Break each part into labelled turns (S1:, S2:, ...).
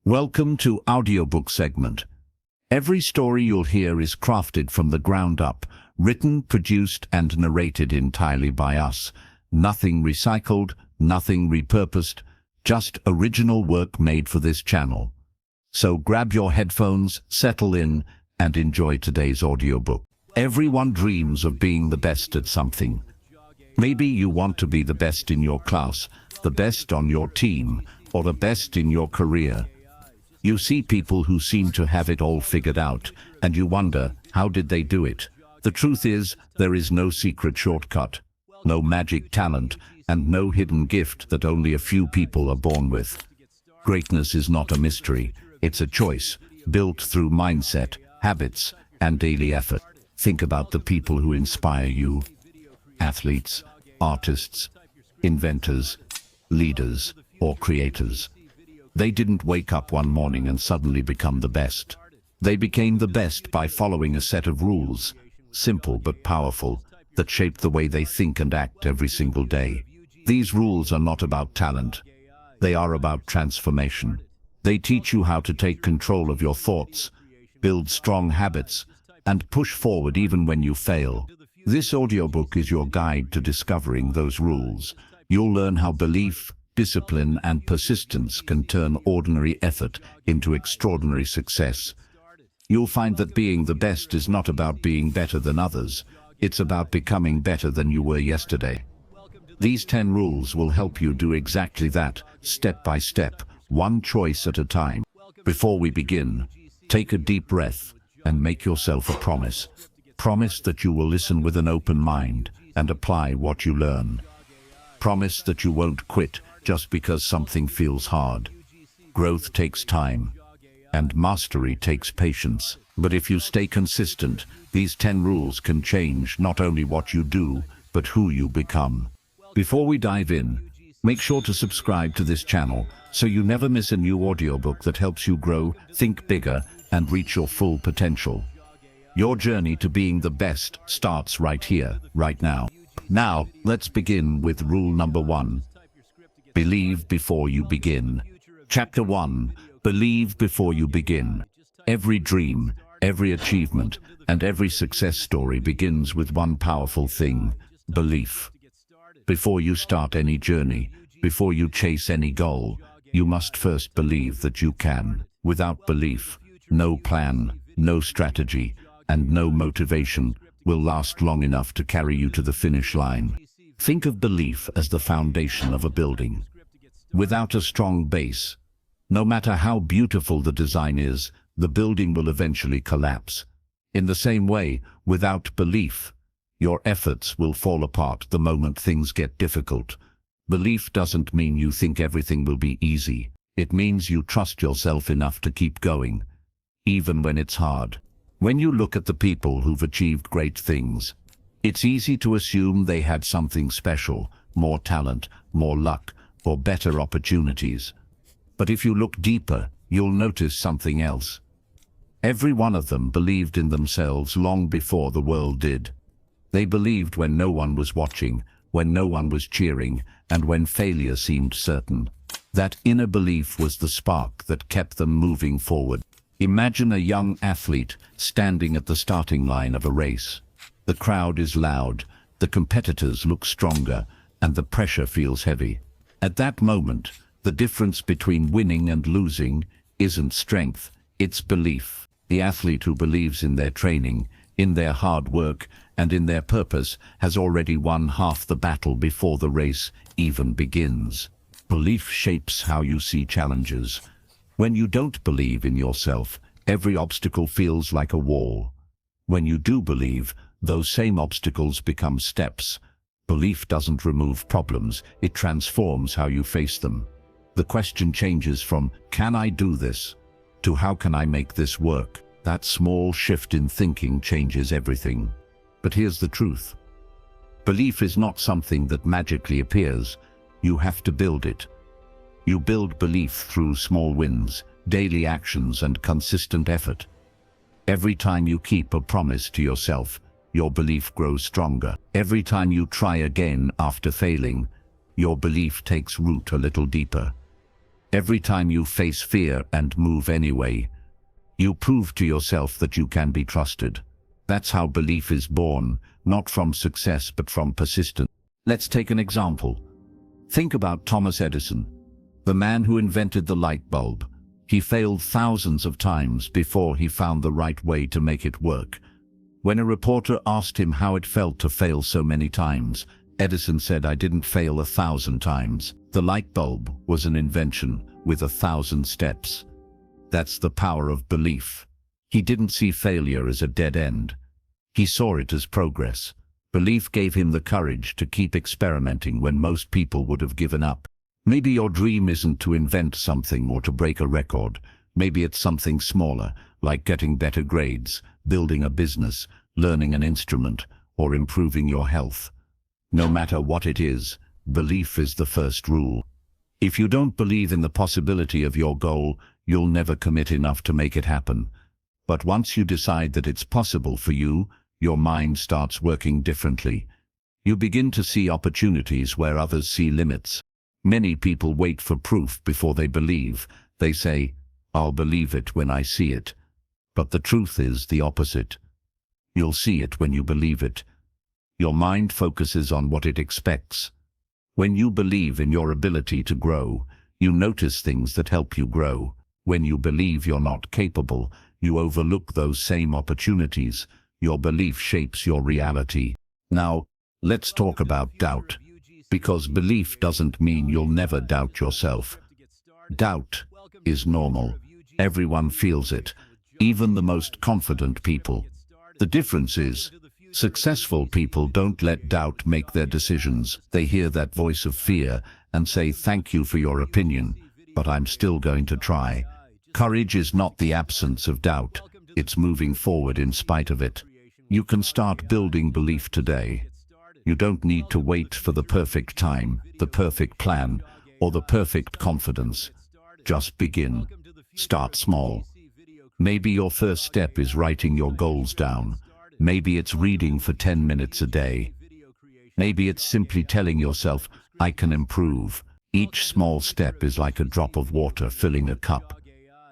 S1: Welcome to Audiobook segment. Every story you'll hear is crafted from the ground up, written, produced, and narrated entirely by us. Nothing recycled, nothing repurposed, just original work made for this channel. So grab your headphones, settle in, and enjoy today's audiobook. Everyone dreams of being the best at something. Maybe you want to be the best in your class, the best on your team, or the best in your career. You see people who seem to have it all figured out, and you wonder, how did they do it? The truth is, there is no secret shortcut, no magic talent, and no hidden gift that only a few people are born with. Greatness is not a mystery, it's a choice, built through mindset, habits, and daily effort. Think about the people who inspire you. Athletes, artists, inventors, leaders, or creators. They didn't wake up one morning and suddenly become the best. They became the best by following a set of rules, simple but powerful, that shaped the way they think and act every single day. These rules are not about talent. They are about transformation. They teach you how to take control of your thoughts, build strong habits, and push forward even when you fail. This audiobook is your guide to discovering those rules. You'll learn how belief, discipline, and persistence can turn ordinary effort into extraordinary success. You'll find that being the best is not about being better than others. It's about becoming better than you were yesterday. These 10 rules will help you do exactly that, step by step, one choice at a time. Before we begin, take a deep breath and make yourself a promise. Promise that you will listen with an open mind and apply what you learn. Promise that you won't quit just because something feels hard. Growth takes time, and mastery takes patience. But if you stay consistent, these 10 rules can change not only what you do, but who you become. Before we dive in, make sure to subscribe to this channel so you never miss a new audiobook that helps you grow, think bigger, and reach your full potential. Your journey to being the best starts right here, right now. Now, let's begin with rule number 1. Believe before you begin. Chapter 1. Believe before you begin. Every dream, every achievement, and every success story begins with one powerful thing: belief. Before you start any journey, before you chase any goal, you must first believe that you can. Without belief, no plan, no strategy, and no motivation will last long enough to carry you to the finish line. Think of belief as the foundation of a building. Without a strong base, no matter how beautiful the design is, the building will eventually collapse. In the same way, without belief, your efforts will fall apart the moment things get difficult. Belief doesn't mean you think everything will be easy. It means you trust yourself enough to keep going, even when it's hard. When you look at the people who've achieved great things, it's easy to assume they had something special, more talent, more luck, or better opportunities. But if you look deeper, you'll notice something else. Every one of them believed in themselves long before the world did. They believed when no one was watching, when no one was cheering, and when failure seemed certain. That inner belief was the spark that kept them moving forward. Imagine a young athlete standing at the starting line of a race. The crowd is loud, the competitors look stronger, and the pressure feels heavy. At that moment, the difference between winning and losing isn't strength, it's belief. The athlete who believes in their training, in their hard work, and in their purpose has already won half the battle before the race even begins. Belief shapes how you see challenges. When you don't believe in yourself, every obstacle feels like a wall. When you do believe, those same obstacles become steps. Belief doesn't remove problems, it transforms how you face them. The question changes from, "Can I do this?" to "How can I make this work?" That small shift in thinking changes everything. But here's the truth. Belief is not something that magically appears. You have to build it. You build belief through small wins, daily actions, and consistent effort. Every time you keep a promise to yourself, your belief grows stronger. Every time you try again after failing, your belief takes root a little deeper. Every time you face fear and move anyway, you prove to yourself that you can be trusted. That's how belief is born, not from success but from persistence. Let's take an example. Think about Thomas Edison, the man who invented the light bulb. He failed thousands of times before he found the right way to make it work. When a reporter asked him how it felt to fail so many times, Edison said, "I didn't fail 1,000 times. The light bulb was an invention with 1,000 steps." That's the power of belief. He didn't see failure as a dead end. He saw it as progress. Belief gave him the courage to keep experimenting when most people would have given up. Maybe your dream isn't to invent something or to break a record. Maybe it's something smaller, like getting better grades, building a business, learning an instrument, or improving your health. No matter what it is, belief is the first rule. If you don't believe in the possibility of your goal, you'll never commit enough to make it happen. But once you decide that it's possible for you, your mind starts working differently. You begin to see opportunities where others see limits. Many people wait for proof before they believe. They say, "I'll believe it when I see it." But the truth is the opposite. You'll see it when you believe it. Your mind focuses on what it expects. When you believe in your ability to grow, you notice things that help you grow. When you believe you're not capable, you overlook those same opportunities. Your belief shapes your reality. Now, let's talk about doubt. Because belief doesn't mean you'll never doubt yourself. Doubt is normal. Everyone feels it, even the most confident people. The difference is, successful people don't let doubt make their decisions. They hear that voice of fear and say, "Thank you for your opinion, but I'm still going to try." Courage is not the absence of doubt. It's moving forward in spite of it. You can start building belief today. You don't need to wait for the perfect time, the perfect plan, or the perfect confidence. Just begin. Start small. Maybe your first step is writing your goals down. Maybe it's reading for 10 minutes a day. Maybe it's simply telling yourself, "I can improve." Each small step is like a drop of water filling a cup.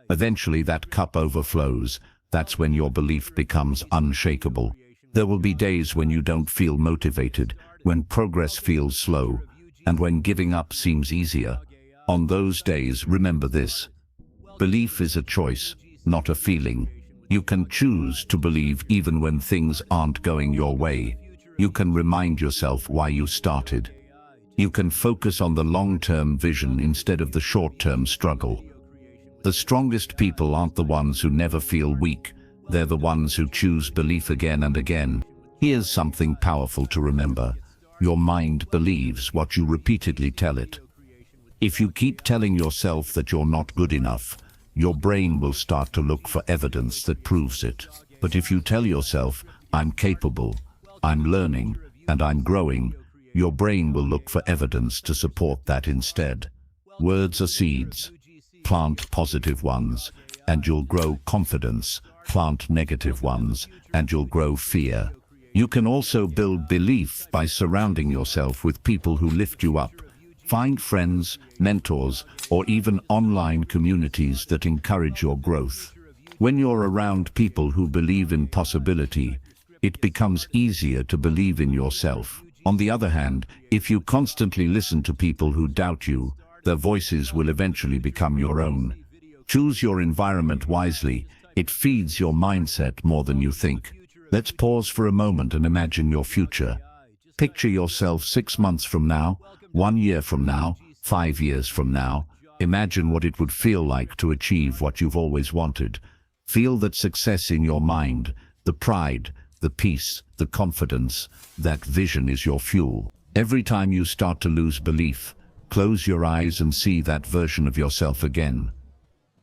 S1: Eventually that cup overflows. That's when your belief becomes unshakable. There will be days when you don't feel motivated, when progress feels slow, and when giving up seems easier. On those days, remember this: belief is a choice, not a feeling. You can choose to believe even when things aren't going your way. You can remind yourself why you started. You can focus on the long-term vision instead of the short-term struggle. The strongest people aren't the ones who never feel weak. They're the ones who choose belief again and again. Here's something powerful to remember. Your mind believes what you repeatedly tell it. If you keep telling yourself that you're not good enough, your brain will start to look for evidence that proves it. But if you tell yourself, "I'm capable, I'm learning, and I'm growing," your brain will look for evidence to support that instead. Words are seeds. Plant positive ones, and you'll grow confidence. Plant negative ones, and you'll grow fear. You can also build belief by surrounding yourself with people who lift you up. Find friends, mentors, or even online communities that encourage your growth. When you're around people who believe in possibility, it becomes easier to believe in yourself. On the other hand, if you constantly listen to people who doubt you, their voices will eventually become your own. Choose your environment wisely. It feeds your mindset more than you think. Let's pause for a moment and imagine your future. Picture yourself 6 months from now, 1 year from now, 5 years from now. Imagine what it would feel like to achieve what you've always wanted. Feel that success in your mind, the pride, the peace, the confidence. That vision is your fuel. Every time you start to lose belief, close your eyes and see that version of yourself again.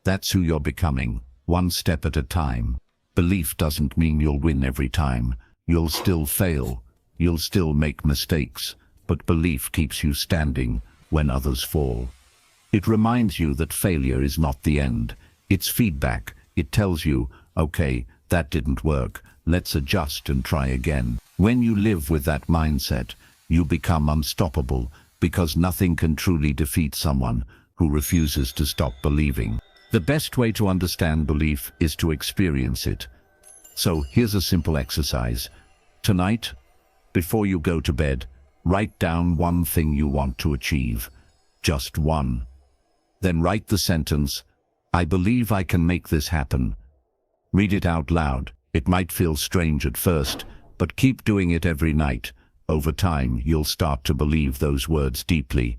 S1: That's who you're becoming, one step at a time. Belief doesn't mean you'll win every time. You'll still fail. You'll still make mistakes. But belief keeps you standing when others fall. It reminds you that failure is not the end. It's feedback. It tells you, "Okay, that didn't work. Let's adjust and try again." When you live with that mindset, you become unstoppable, because nothing can truly defeat someone who refuses to stop believing. The best way to understand belief is to experience it. So here's a simple exercise. Tonight, before you go to bed, write down one thing you want to achieve. Just one. Then write the sentence, "I believe I can make this happen." Read it out loud. It might feel strange at first, but keep doing it every night. Over time, you'll start to believe those words deeply.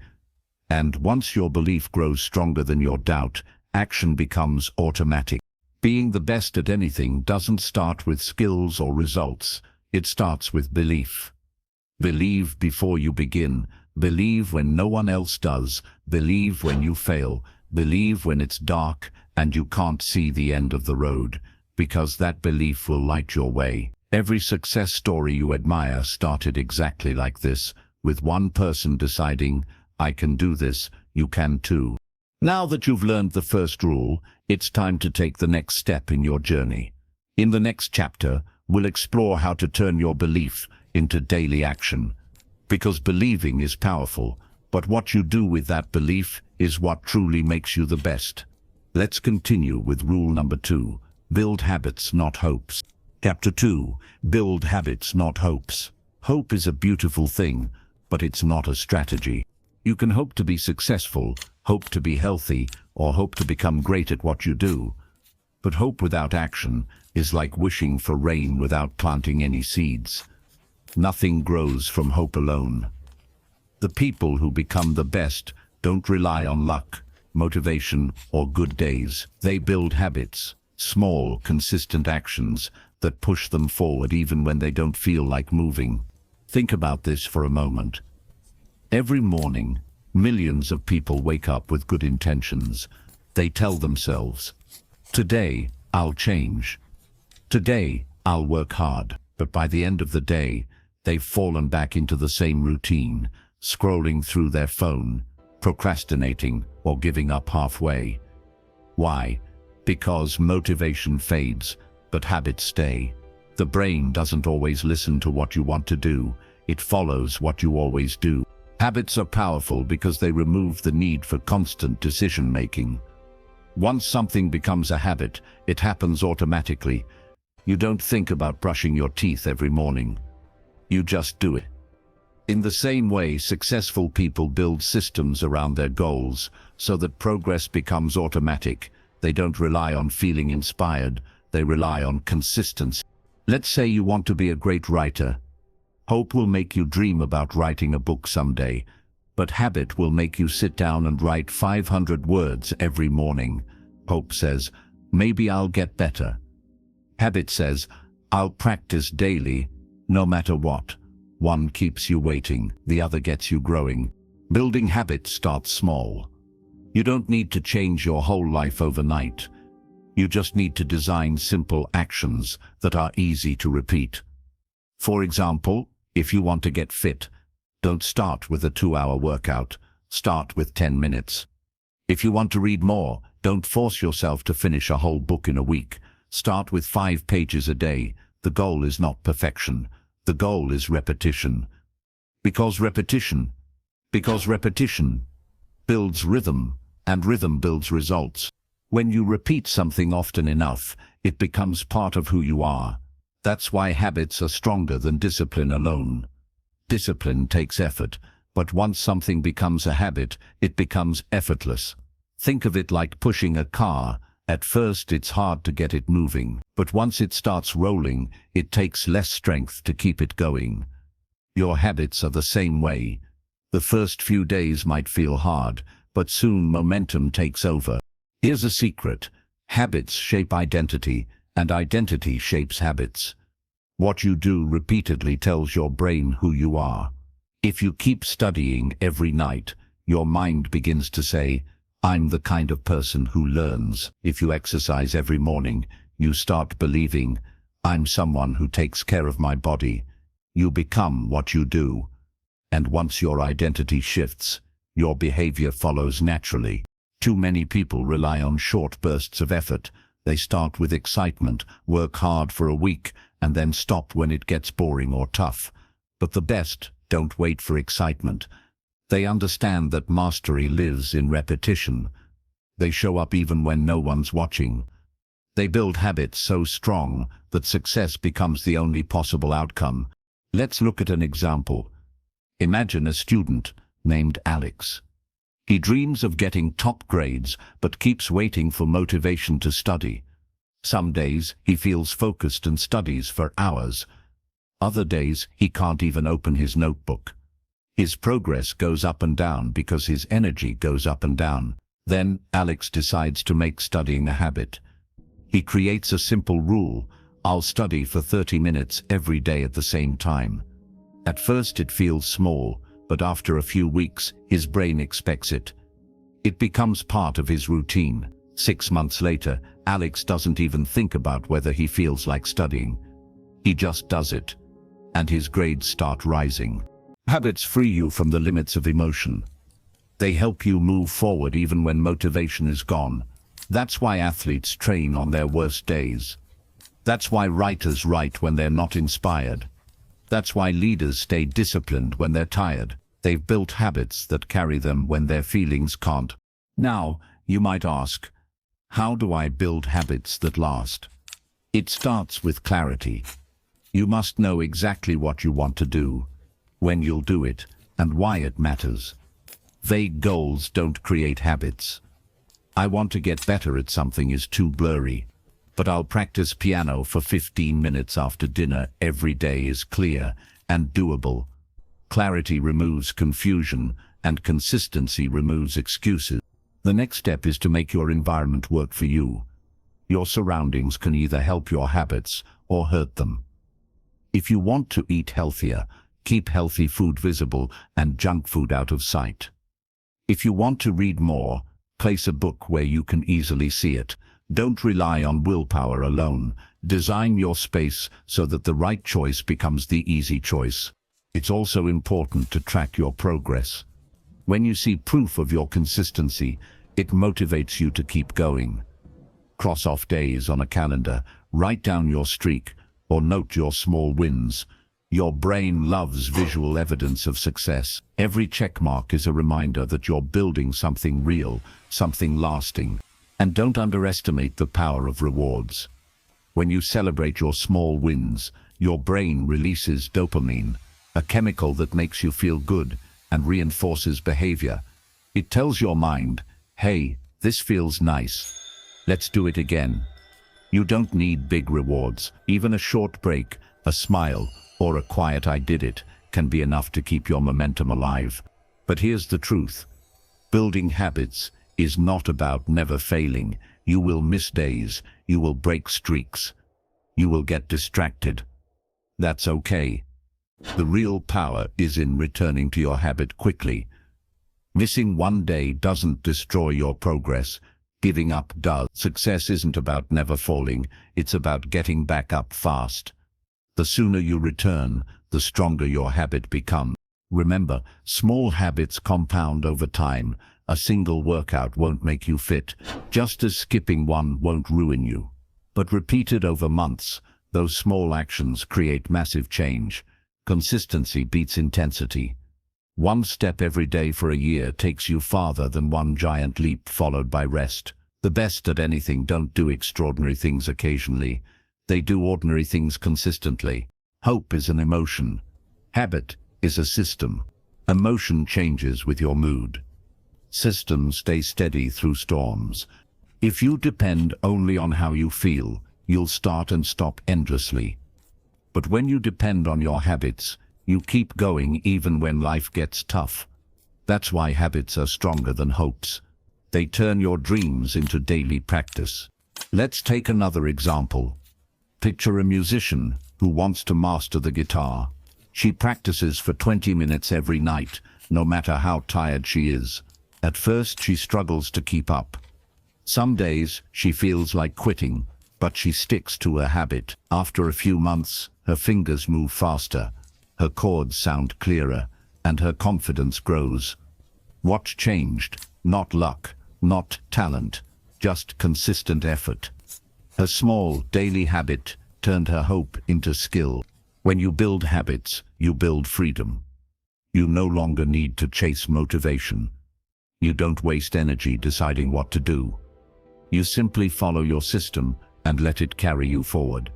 S1: And once your belief grows stronger than your doubt, action becomes automatic. Being the best at anything doesn't start with skills or results. It starts with belief. Believe before you begin. Believe when no one else does. Believe when you fail. Believe when it's dark and you can't see the end of the road, because that belief will light your way. Every success story you admire started exactly like this, with one person deciding, "I can do this, you can too." Now that you've learned the first rule, it's time to take the next step in your journey. In the next chapter, we'll explore how to turn your belief into daily action. Because believing is powerful, but what you do with that belief is what truly makes you the best. Let's continue with rule number 2. Build habits, not hopes. Chapter 2. Build habits, not hopes. Hope is a beautiful thing, but it's not a strategy. You can hope to be successful, hope to be healthy, or hope to become great at what you do. But hope without action is like wishing for rain without planting any seeds. Nothing grows from hope alone. The people who become the best don't rely on luck, motivation, or good days. They build habits, small, consistent actions that push them forward even when they don't feel like moving. Think about this for a moment. Every morning, millions of people wake up with good intentions. They tell themselves, "Today, I'll change. Today, I'll work hard." But by the end of the day, they've fallen back into the same routine, scrolling through their phone, procrastinating, or giving up halfway. Why? Because motivation fades, but habits stay. The brain doesn't always listen to what you want to do. It follows what you always do. Habits are powerful because they remove the need for constant decision-making. Once something becomes a habit, it happens automatically. You don't think about brushing your teeth every morning. You just do it. In the same way, successful people build systems around their goals so that progress becomes automatic. They don't rely on feeling inspired. They rely on consistency. Let's say you want to be a great writer. Hope will make you dream about writing a book someday, but habit will make you sit down and write 500 words every morning. Hope says, "Maybe I'll get better." Habit says, "I'll practice daily, no matter what." One keeps you waiting, the other gets you growing. Building habits starts small. You don't need to change your whole life overnight. You just need to design simple actions that are easy to repeat. For example, if you want to get fit, don't start with a 2-hour workout. Start with 10 minutes. If you want to read more, don't force yourself to finish a whole book in a week. Start with 5 pages a day. The goal is not perfection. The goal is repetition. Because repetition builds rhythm, and rhythm builds results. When you repeat something often enough, it becomes part of who you are. That's why habits are stronger than discipline alone. Discipline takes effort, but once something becomes a habit, it becomes effortless. Think of it like pushing a car. At first it's hard to get it moving, but once it starts rolling, it takes less strength to keep it going. Your habits are the same way. The first few days might feel hard, but soon momentum takes over. Here's a secret. Habits shape identity, and identity shapes habits. What you do repeatedly tells your brain who you are. If you keep studying every night, your mind begins to say, "I'm the kind of person who learns." If you exercise every morning, you start believing, "I'm someone who takes care of my body." You become what you do. And once your identity shifts, your behavior follows naturally. Too many people rely on short bursts of effort. They start with excitement, work hard for a week, and then stop when it gets boring or tough. But the best don't wait for excitement. They understand that mastery lives in repetition. They show up even when no one's watching. They build habits so strong that success becomes the only possible outcome. Let's look at an example. Imagine a student named Alex. He dreams of getting top grades, but keeps waiting for motivation to study. Some days he feels focused and studies for hours. Other days he can't even open his notebook. His progress goes up and down because his energy goes up and down. Then Alex decides to make studying a habit. He creates a simple rule: I'll study for 30 minutes every day at the same time. At first it feels small, but after a few weeks, his brain expects it. It becomes part of his routine. 6 months later, Alex doesn't even think about whether he feels like studying. He just does it, and his grades start rising. Habits free you from the limits of emotion. They help you move forward even when motivation is gone. That's why athletes train on their worst days. That's why writers write when they're not inspired. That's why leaders stay disciplined when they're tired. They've built habits that carry them when their feelings can't. Now, you might ask, how do I build habits that last? It starts with clarity. You must know exactly what you want to do, when you'll do it, and why it matters. Vague goals don't create habits. I want to get better at something is too blurry, but I'll practice piano for 15 minutes after dinner every day is clear and doable. Clarity removes confusion, and consistency removes excuses. The next step is to make your environment work for you. Your surroundings can either help your habits or hurt them. If you want to eat healthier, keep healthy food visible and junk food out of sight. If you want to read more, place a book where you can easily see it. Don't rely on willpower alone. Design your space so that the right choice becomes the easy choice. It's also important to track your progress. When you see proof of your consistency, it motivates you to keep going. Cross off days on a calendar, write down your streak, or note your small wins. Your brain loves visual evidence of success. Every checkmark is a reminder that you're building something real, something lasting. And don't underestimate the power of rewards. When you celebrate your small wins, your brain releases dopamine, a chemical that makes you feel good and reinforces behavior. It tells your mind, hey, this feels nice. Let's do it again. You don't need big rewards. Even a short break, a smile, or a quiet "I did it" can be enough to keep your momentum alive. But here's the truth. Building habits is not about never failing. You will miss days. You will break streaks. You will get distracted. That's okay. The real power is in returning to your habit quickly. Missing one day doesn't destroy your progress. Giving up does. Success isn't about never falling. It's about getting back up fast. The sooner you return, the stronger your habit becomes. Remember, small habits compound over time. A single workout won't make you fit, just as skipping one won't ruin you. But repeated over months, those small actions create massive change. Consistency beats intensity. One step every day for a year takes you farther than one giant leap followed by rest. The best at anything don't do extraordinary things occasionally. They do ordinary things consistently. Hope is an emotion. Habit is a system. Emotion changes with your mood. Systems stay steady through storms. If you depend only on how you feel, you'll start and stop endlessly. But when you depend on your habits, you keep going even when life gets tough. That's why habits are stronger than hopes. They turn your dreams into daily practice. Let's take another example. Picture a musician who wants to master the guitar. She practices for 20 minutes every night, no matter how tired she is. At first, she struggles to keep up. Some days, she feels like quitting, but she sticks to her habit. After a few months, her fingers move faster, her chords sound clearer, and her confidence grows. What changed? Not luck, not talent, just consistent effort. Her small, daily habit turned her hope into skill. When you build habits, you build freedom. You no longer need to chase motivation. You don't waste energy deciding what to do. You simply follow your system and let it carry you forward.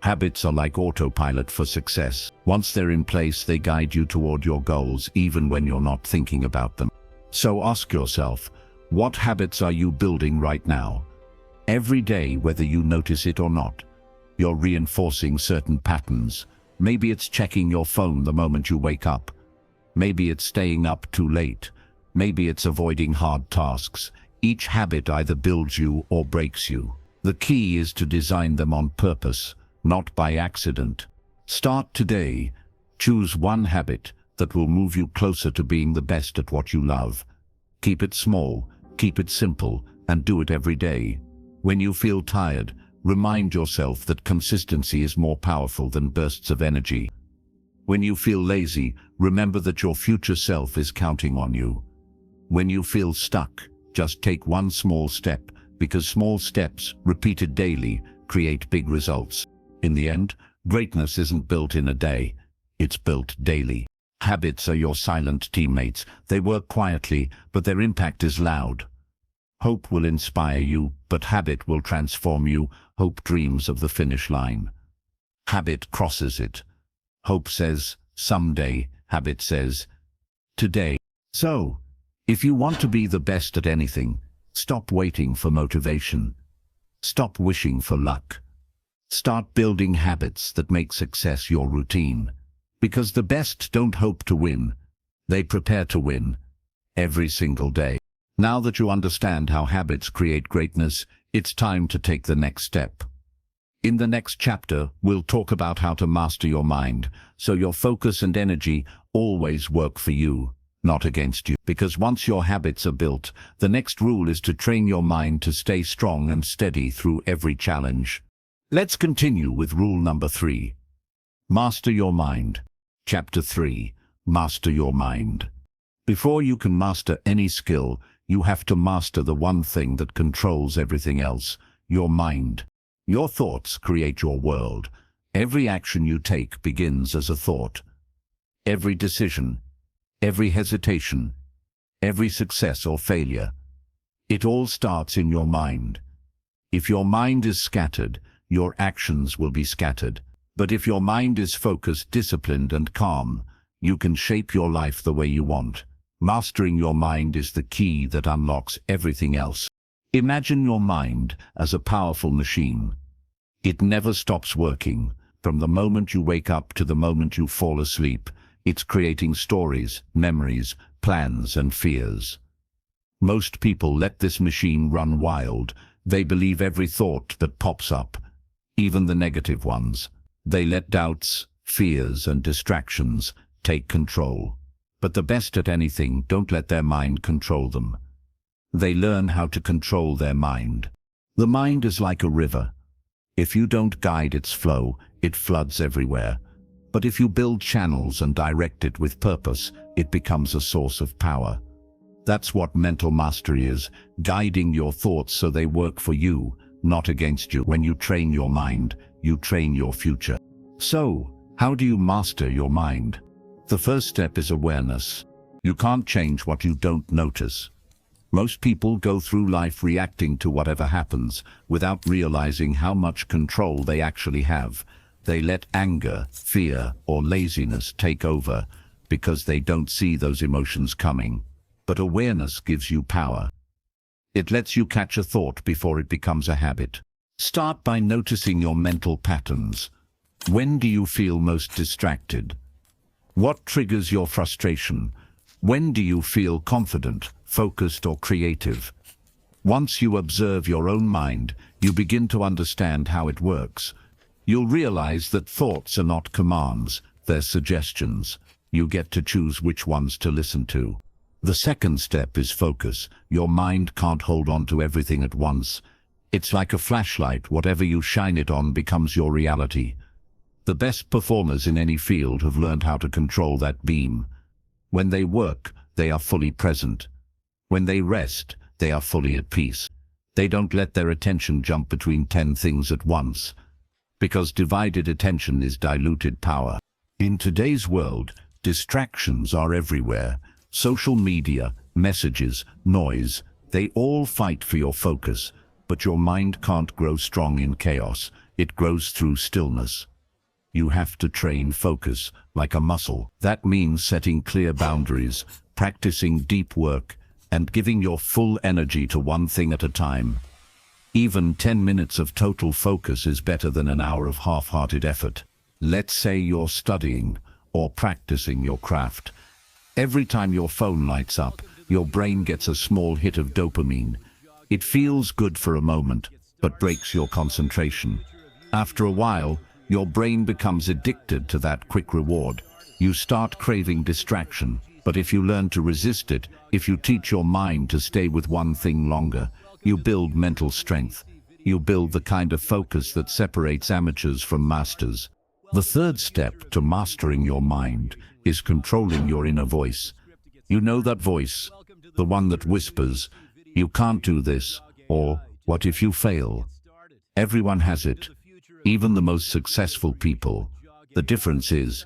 S1: Habits are like autopilot for success. Once they're in place, they guide you toward your goals even when you're not thinking about them. So ask yourself, what habits are you building right now? Every day, whether you notice it or not, you're reinforcing certain patterns. Maybe it's checking your phone the moment you wake up. Maybe it's staying up too late. Maybe it's avoiding hard tasks. Each habit either builds you or breaks you. The key is to design them on purpose, not by accident. Start today. Choose one habit that will move you closer to being the best at what you love. Keep it small, keep it simple, and do it every day. When you feel tired, remind yourself that consistency is more powerful than bursts of energy. When you feel lazy, remember that your future self is counting on you. When you feel stuck, just take one small step, because small steps, repeated daily, create big results. In the end, greatness isn't built in a day, it's built daily. Habits are your silent teammates. They work quietly, but their impact is loud. Hope will inspire you, but habit will transform you. Hope dreams of the finish line. Habit crosses it. Hope says, someday. Habit says, today. So, if you want to be the best at anything, stop waiting for motivation. Stop wishing for luck. Start building habits that make success your routine. Because the best don't hope to win, they prepare to win every single day. Now that you understand how habits create greatness, it's time to take the next step. In the next chapter, we'll talk about how to master your mind, so your focus and energy always work for you, not against you. Because once your habits are built, the next rule is to train your mind to stay strong and steady through every challenge. Let's continue with rule number 3. Master your mind. Chapter 3. Master your mind. Before you can master any skill, you have to master the one thing that controls everything else, your mind. Your thoughts create your world. Every action you take begins as a thought. Every decision, every hesitation, every success or failure, it all starts in your mind. If your mind is scattered, your actions will be scattered. But if your mind is focused, disciplined, and calm, you can shape your life the way you want. Mastering your mind is the key that unlocks everything else. Imagine your mind as a powerful machine. It never stops working. From the moment you wake up to the moment you fall asleep, it's creating stories, memories, plans, and fears. Most people let this machine run wild. They believe every thought that pops up, even the negative ones. They let doubts, fears, and distractions take control. But the best at anything don't let their mind control them. They learn how to control their mind. The mind is like a river. If you don't guide its flow, it floods everywhere. But if you build channels and direct it with purpose, it becomes a source of power. That's what mental mastery is, guiding your thoughts so they work for you, not against you. When you train your mind, you train your future. So, how do you master your mind? The first step is awareness. You can't change what you don't notice. Most people go through life reacting to whatever happens, without realizing how much control they actually have. They let anger, fear, or laziness take over, because they don't see those emotions coming. But awareness gives you power. It lets you catch a thought before it becomes a habit. Start by noticing your mental patterns. When do you feel most distracted? What triggers your frustration? When do you feel confident, focused, or creative? Once you observe your own mind, you begin to understand how it works. You'll realize that thoughts are not commands, they're suggestions. You get to choose which ones to listen to. The second step is focus. Your mind can't hold on to everything at once. It's like a flashlight. Whatever you shine it on becomes your reality. The best performers in any field have learned how to control that beam. When they work, they are fully present. When they rest, they are fully at peace. They don't let their attention jump between 10 things at once, because divided attention is diluted power. In today's world, Distractions are everywhere. Social media, messages, noise, they all fight for your focus. But your mind can't grow strong in chaos. It grows through stillness. You have to train focus like a muscle. That means setting clear boundaries, practicing deep work, and giving your full energy to one thing at a time. Even 10 minutes of total focus is better than an hour of half-hearted effort. Let's say you're studying or practicing your craft. Every time your phone lights up, your brain gets a small hit of dopamine. It feels good for a moment, but breaks your concentration. After a while, your brain becomes addicted to that quick reward. You start craving distraction, but if you learn to resist it, if you teach your mind to stay with one thing longer, you build mental strength. You build the kind of focus that separates amateurs from masters. The third step to mastering your mind is controlling your inner voice. You know that voice, the one that whispers, "You can't do this," or "What if you fail?" Everyone has it, even the most successful people. The difference is,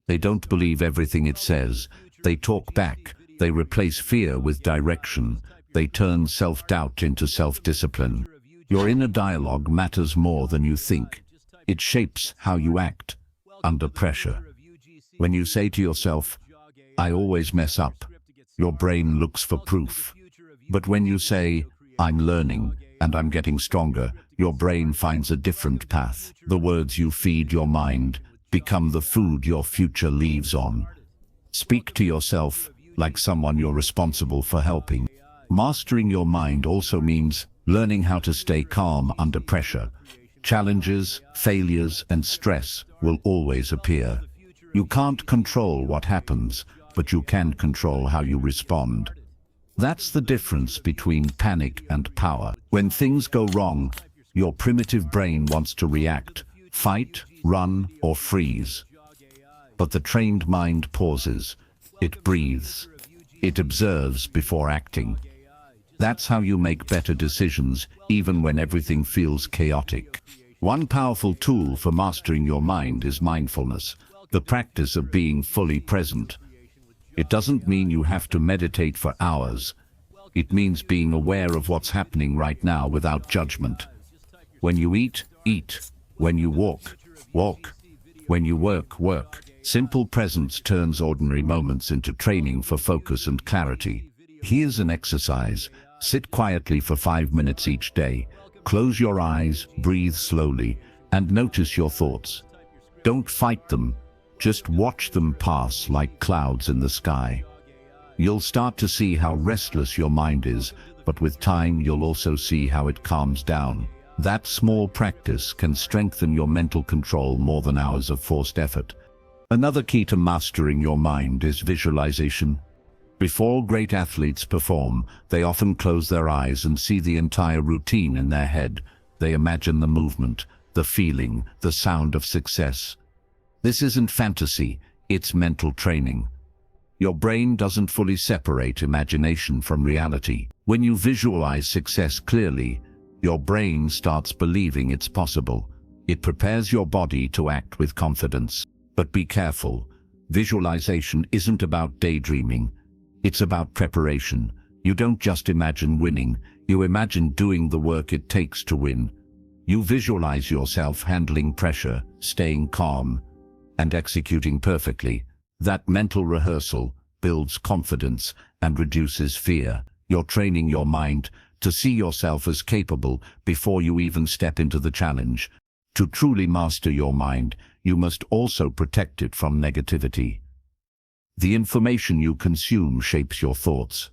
S1: they don't believe everything it says. They talk back. They replace fear with direction. They turn self-doubt into self-discipline. Your inner dialogue matters more than you think. It shapes how you act under pressure. When you say to yourself, "I always mess up," your brain looks for proof. But when you say, "I'm learning and I'm getting stronger," your brain finds a different path. The words you feed your mind become the food your future lives on. Speak to yourself like someone you're responsible for helping. Mastering your mind also means learning how to stay calm under pressure. Challenges, failures, and stress will always appear. You can't control what happens, but you can control how you respond. That's the difference between panic and power. When things go wrong, your primitive brain wants to react, fight, run, or freeze. But the trained mind pauses. It breathes. It observes before acting. That's how you make better decisions, even when everything feels chaotic. One powerful tool for mastering your mind is mindfulness, the practice of being fully present. It doesn't mean you have to meditate for hours. It means being aware of what's happening right now without judgment. When you eat, eat. When you walk, walk. When you work, work. Simple presence turns ordinary moments into training for focus and clarity. Here's an exercise. Sit quietly for 5 minutes each day. Close your eyes, breathe slowly, and notice your thoughts. Don't fight them. Just watch them pass like clouds in the sky. You'll start to see how restless your mind is, but with time you'll also see how it calms down. That small practice can strengthen your mental control more than hours of forced effort. Another key to mastering your mind is visualization. Before great athletes perform, they often close their eyes and see the entire routine in their head. They imagine the movement, the feeling, the sound of success. This isn't fantasy, it's mental training. Your brain doesn't fully separate imagination from reality. When you visualize success clearly, your brain starts believing it's possible. It prepares your body to act with confidence. But be careful. Visualization isn't about daydreaming. It's about preparation. You don't just imagine winning, you imagine doing the work it takes to win. You visualize yourself handling pressure, staying calm, and executing perfectly. That mental rehearsal builds confidence and reduces fear. You're training your mind to see yourself as capable before you even step into the challenge. To truly master your mind, you must also protect it from negativity. The information you consume shapes your thoughts.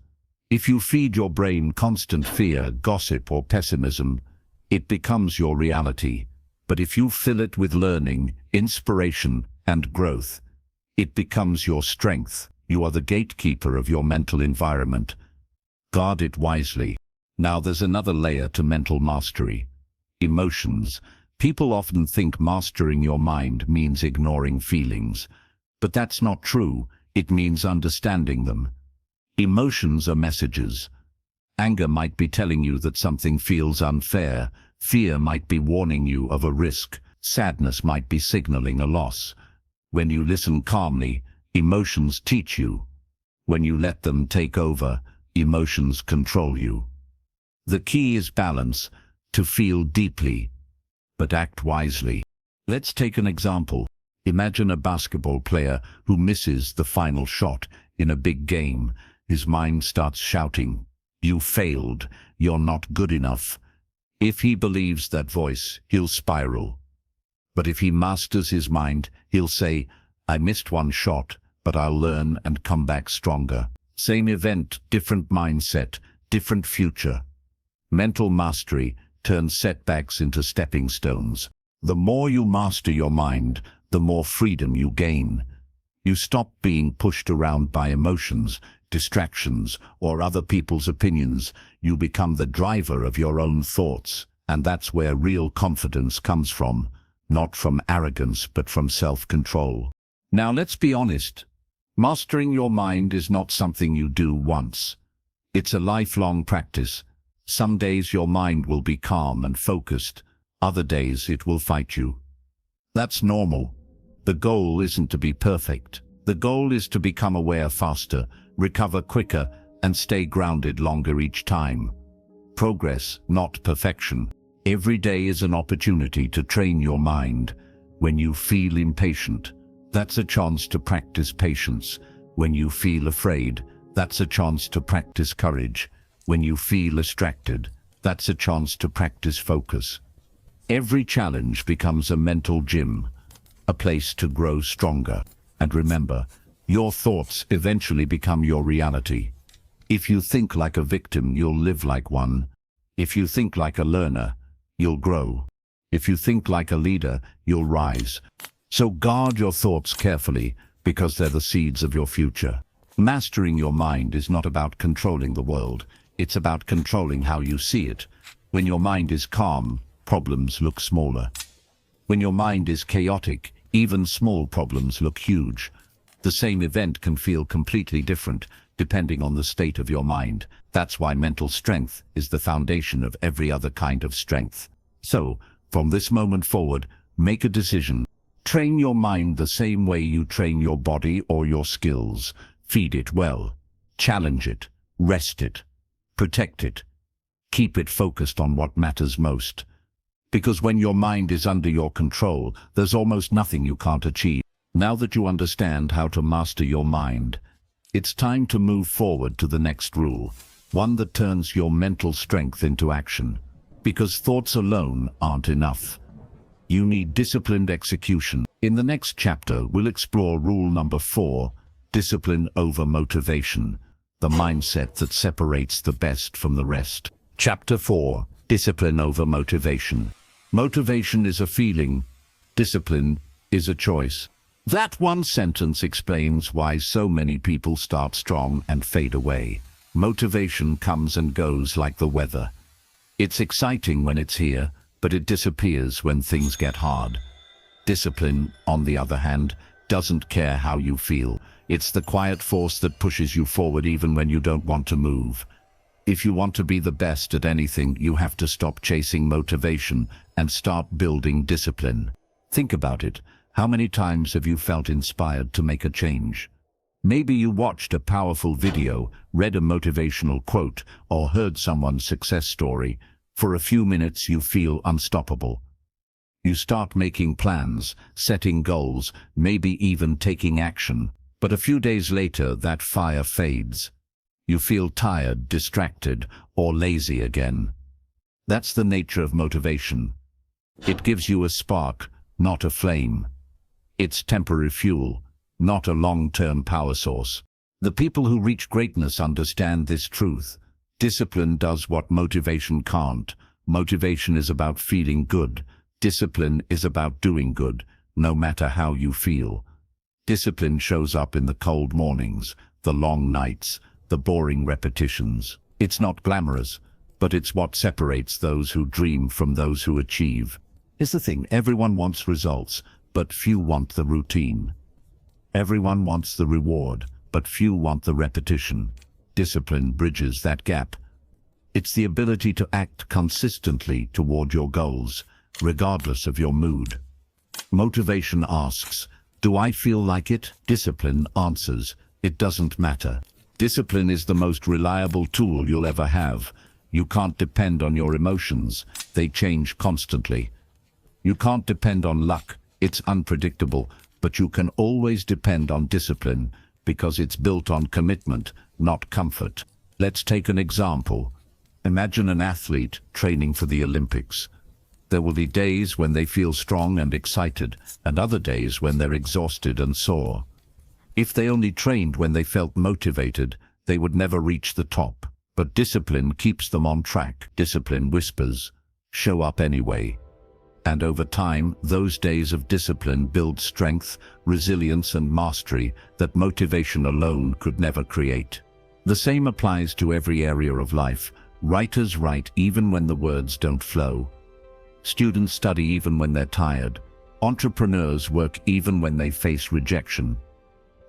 S1: If you feed your brain constant fear, gossip, or pessimism, it becomes your reality. But if you fill it with learning, inspiration, and growth, it becomes your strength. You are the gatekeeper of your mental environment. Guard it wisely. Now there's another layer to mental mastery. Emotions. People often think mastering your mind means ignoring feelings. But that's not true. It means understanding them. Emotions are messages. Anger might be telling you that something feels unfair. Fear might be warning you of a risk. Sadness might be signaling a loss. When you listen calmly, Emotions teach you. When you let them take over, emotions control you. The key is balance, to feel deeply, but act wisely. Let's take an example. Imagine a basketball player who misses the final shot in a big game. His mind starts shouting, "You failed, you're not good enough." If he believes that voice, he'll spiral. But if he masters his mind, he'll say, "I missed one shot, but I'll learn and come back stronger." Same event, different mindset, different future. Mental mastery turns setbacks into stepping stones. The more you master your mind, the more freedom you gain. You stop being pushed around by emotions, distractions, or other people's opinions. You become the driver of your own thoughts, and that's where real confidence comes from. Not from arrogance, but from self-control. Now let's be honest. Mastering your mind is not something you do once. It's a lifelong practice. Some days your mind will be calm and focused. Other days it will fight you. That's normal. The goal isn't to be perfect. The goal is to become aware faster, recover quicker, and stay grounded longer each time. Progress, not perfection. Every day is an opportunity to train your mind. When you feel impatient, that's a chance to practice patience. When you feel afraid, that's a chance to practice courage. When you feel distracted, that's a chance to practice focus. Every challenge becomes a mental gym, a place to grow stronger. And remember, your thoughts eventually become your reality. If you think like a victim, you'll live like one. If you think like a learner, you'll grow. If you think like a leader, you'll rise. So guard your thoughts carefully, because they're the seeds of your future. Mastering your mind is not about controlling the world. It's about controlling how you see it. When your mind is calm, problems look smaller. When your mind is chaotic, even small problems look huge. The same event can feel completely different, depending on the state of your mind. That's why mental strength is the foundation of every other kind of strength. So, from this moment forward, make a decision. Train your mind the same way you train your body or your skills. Feed it well. Challenge it. Rest it. Protect it. Keep it focused on what matters most. Because when your mind is under your control, there's almost nothing you can't achieve. Now that you understand how to master your mind, it's time to move forward to the next rule, one that turns your mental strength into action. Because thoughts alone aren't enough. You need disciplined execution. In the next chapter, we'll explore rule number 4, discipline over motivation, the mindset that separates the best from the rest. Chapter 4, discipline over motivation. Motivation is a feeling, discipline is a choice. That one sentence explains why so many people start strong and fade away. Motivation comes and goes like the weather. It's exciting when it's here, but it disappears when things get hard. Discipline, on the other hand, doesn't care how you feel. It's the quiet force that pushes you forward even when you don't want to move. If you want to be the best at anything, you have to stop chasing motivation and start building discipline. Think about it. How many times have you felt inspired to make a change? Maybe you watched a powerful video, read a motivational quote, or heard someone's success story. For a few minutes you feel unstoppable. You start making plans, setting goals, maybe even taking action. But a few days later, that fire fades. You feel tired, distracted, or lazy again. That's the nature of motivation. It gives you a spark, not a flame. It's temporary fuel, not a long-term power source. The people who reach greatness understand this truth. Discipline does what motivation can't. Motivation is about feeling good. Discipline is about doing good, no matter how you feel. Discipline shows up in the cold mornings, the long nights, the boring repetitions. It's not glamorous, but it's what separates those who dream from those who achieve. Here's the thing, everyone wants results, but few want the routine. Everyone wants the reward, but few want the repetition. Discipline bridges that gap. It's the ability to act consistently toward your goals, regardless of your mood. Motivation asks, Do I feel like it? Discipline answers, it doesn't matter. Discipline is the most reliable tool you'll ever have. You can't depend on your emotions. They change constantly. You can't depend on luck. It's unpredictable. But you can always depend on discipline because it's built on commitment, not comfort. Let's take an example. Imagine an athlete training for the Olympics. There will be days when they feel strong and excited, and other days when they're exhausted and sore. If they only trained when they felt motivated, they would never reach the top. But discipline keeps them on track. Discipline whispers, show up anyway. And over time, those days of discipline build strength, resilience, and mastery that motivation alone could never create. The same applies to every area of life. Writers write even when the words don't flow. Students study even when they're tired. Entrepreneurs work even when they face rejection.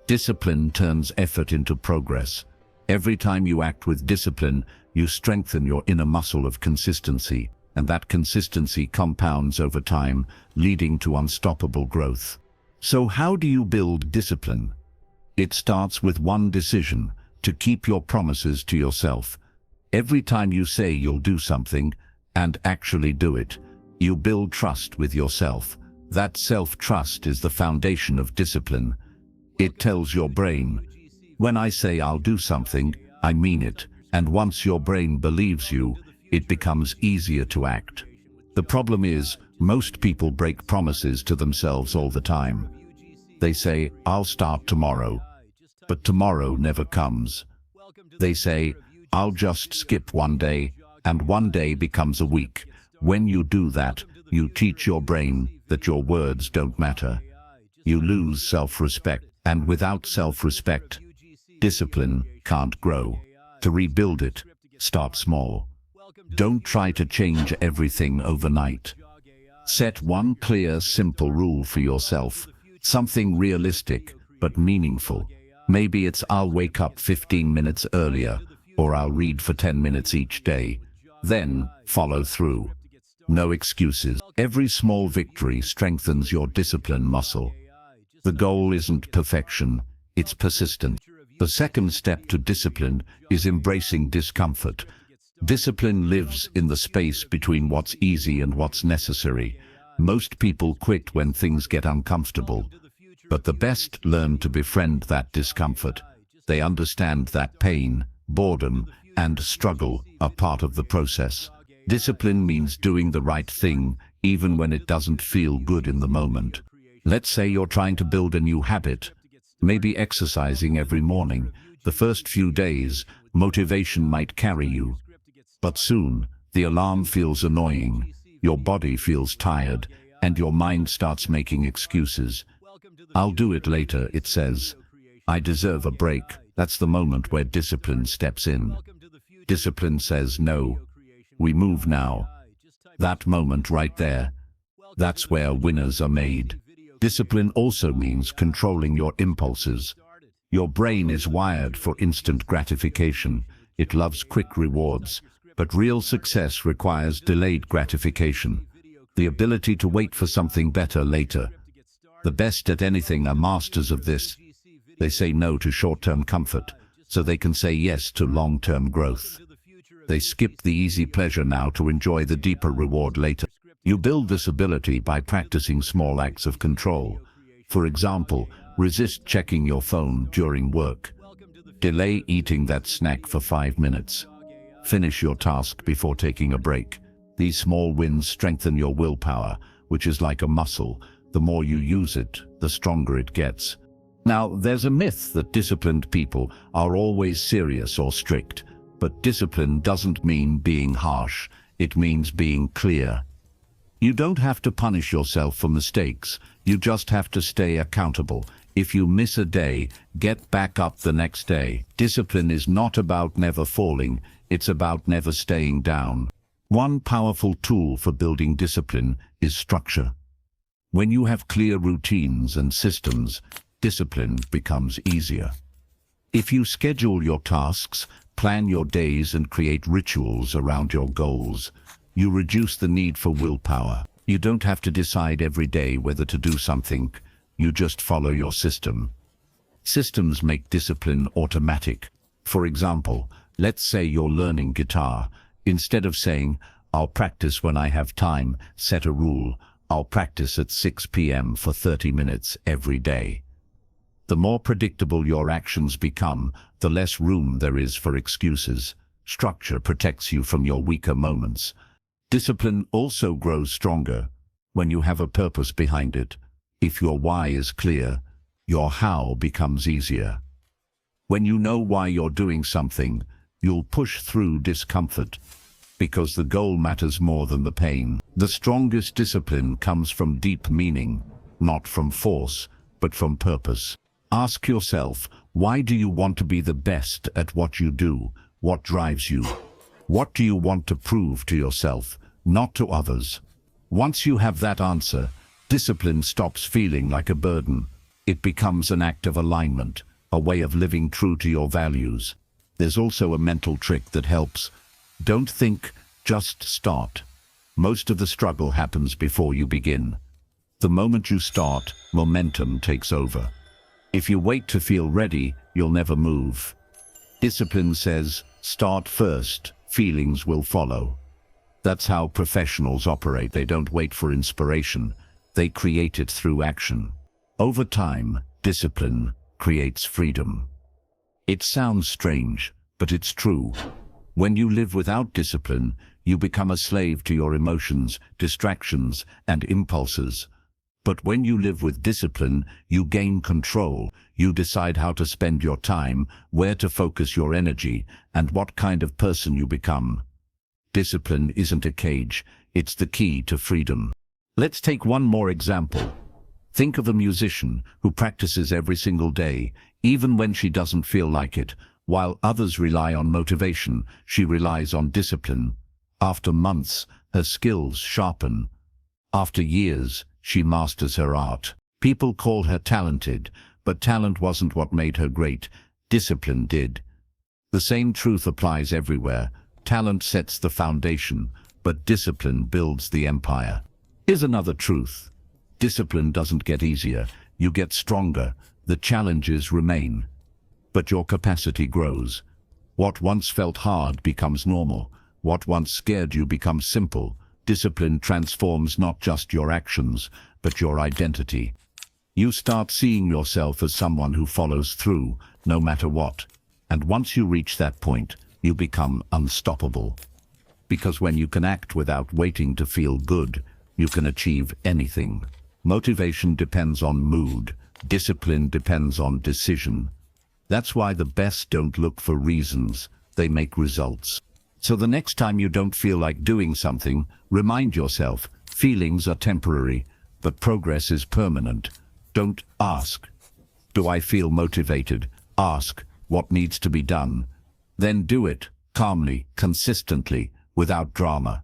S1: Discipline turns effort into progress. Every time you act with discipline, you strengthen your inner muscle of consistency, and that consistency compounds over time, leading to unstoppable growth. So how do you build discipline? It starts with one decision: to keep your promises to yourself. Every time you say you'll do something, and actually do it, you build trust with yourself. That self-trust is the foundation of discipline. It tells your brain, when I say I'll do something, I mean it. And once your brain believes you, it becomes easier to act. The problem is, most people break promises to themselves all the time. They say, I'll start tomorrow. But tomorrow never comes. They say, I'll just skip one day, and one day becomes a week. When you do that, you teach your brain that your words don't matter. You lose self-respect, and without self-respect, discipline can't grow. To rebuild it, start small. Don't try to change everything overnight. Set one clear, simple rule for yourself. Something realistic, but meaningful. Maybe it's I'll wake up 15 minutes earlier, or I'll read for 10 minutes each day. Then, follow through. No excuses. Every small victory strengthens your discipline muscle. The goal isn't perfection, it's persistence. The second step to discipline is embracing discomfort. Discipline lives in the space between what's easy and what's necessary. Most people quit when things get uncomfortable, but the best learn to befriend that discomfort. They understand that pain, boredom, and struggle are part of the process. Discipline means doing the right thing, even when it doesn't feel good in the moment. Let's say you're trying to build a new habit. Maybe exercising every morning. The first few days, motivation might carry you. But soon, the alarm feels annoying, your body feels tired, and your mind starts making excuses. I'll do it later, it says. I deserve a break. That's the moment where discipline steps in. Discipline says no. We move now. That moment right there, that's where winners are made. Discipline also means controlling your impulses. Your brain is wired for instant gratification. It loves quick rewards, but real success requires delayed gratification. The ability to wait for something better later. The best at anything are masters of this. They say no to short-term comfort, so they can say yes to long-term growth. They skip the easy pleasure now to enjoy the deeper reward later. You build this ability by practicing small acts of control. For example, resist checking your phone during work. Delay eating that snack for 5 minutes. Finish your task before taking a break. These small wins strengthen your willpower, which is like a muscle. The more you use it, the stronger it gets. Now, there's a myth that disciplined people are always serious or strict, but discipline doesn't mean being harsh. It means being clear. You don't have to punish yourself for mistakes. You just have to stay accountable. If you miss a day, get back up the next day. Discipline is not about never falling. It's about never staying down. One powerful tool for building discipline is structure. When you have clear routines and systems, discipline becomes easier. If you schedule your tasks, plan your days, and create rituals around your goals, you reduce the need for willpower. You don't have to decide every day whether to do something. You just follow your system. Systems make discipline automatic. For example, let's say you're learning guitar. Instead of saying, "I'll practice when I have time," set a rule. "I'll practice at 6 p.m. for 30 minutes every day." The more predictable your actions become, the less room there is for excuses. Structure protects you from your weaker moments. Discipline also grows stronger when you have a purpose behind it. If your why is clear, your how becomes easier. When you know why you're doing something, you'll push through discomfort, because the goal matters more than the pain. The strongest discipline comes from deep meaning, not from force, but from purpose. Ask yourself, why do you want to be the best at what you do? What drives you? What do you want to prove to yourself, not to others? Once you have that answer, discipline stops feeling like a burden. It becomes an act of alignment, a way of living true to your values. There's also a mental trick that helps. Don't think, just start. Most of the struggle happens before you begin. The moment you start, momentum takes over. If you wait to feel ready, you'll never move. Discipline says, start first, feelings will follow. That's how professionals operate. They don't wait for inspiration. They create it through action. Over time, discipline creates freedom. It sounds strange, but it's true. When you live without discipline, you become a slave to your emotions, distractions, and impulses. But when you live with discipline, you gain control. You decide how to spend your time, where to focus your energy, and what kind of person you become. Discipline isn't a cage, it's the key to freedom. Let's take one more example. Think of a musician who practices every single day, even when she doesn't feel like it. While others rely on motivation, she relies on discipline. After months, her skills sharpen. After years, she masters her art. People call her talented, but talent wasn't what made her great. Discipline did. The same truth applies everywhere. Talent sets the foundation, but discipline builds the empire. Here's another truth. Discipline doesn't get easier. You get stronger. The challenges remain, but your capacity grows. What once felt hard becomes normal. What once scared you becomes simple. Discipline transforms not just your actions, but your identity. You start seeing yourself as someone who follows through, no matter what. And once you reach that point, you become unstoppable. Because when you can act without waiting to feel good, you can achieve anything. Motivation depends on mood. Discipline depends on decision. That's why the best don't look for reasons, they make results. So the next time you don't feel like doing something, remind yourself, feelings are temporary, but progress is permanent. Don't ask, do I feel motivated? Ask, what needs to be done? Then do it, calmly, consistently, without drama.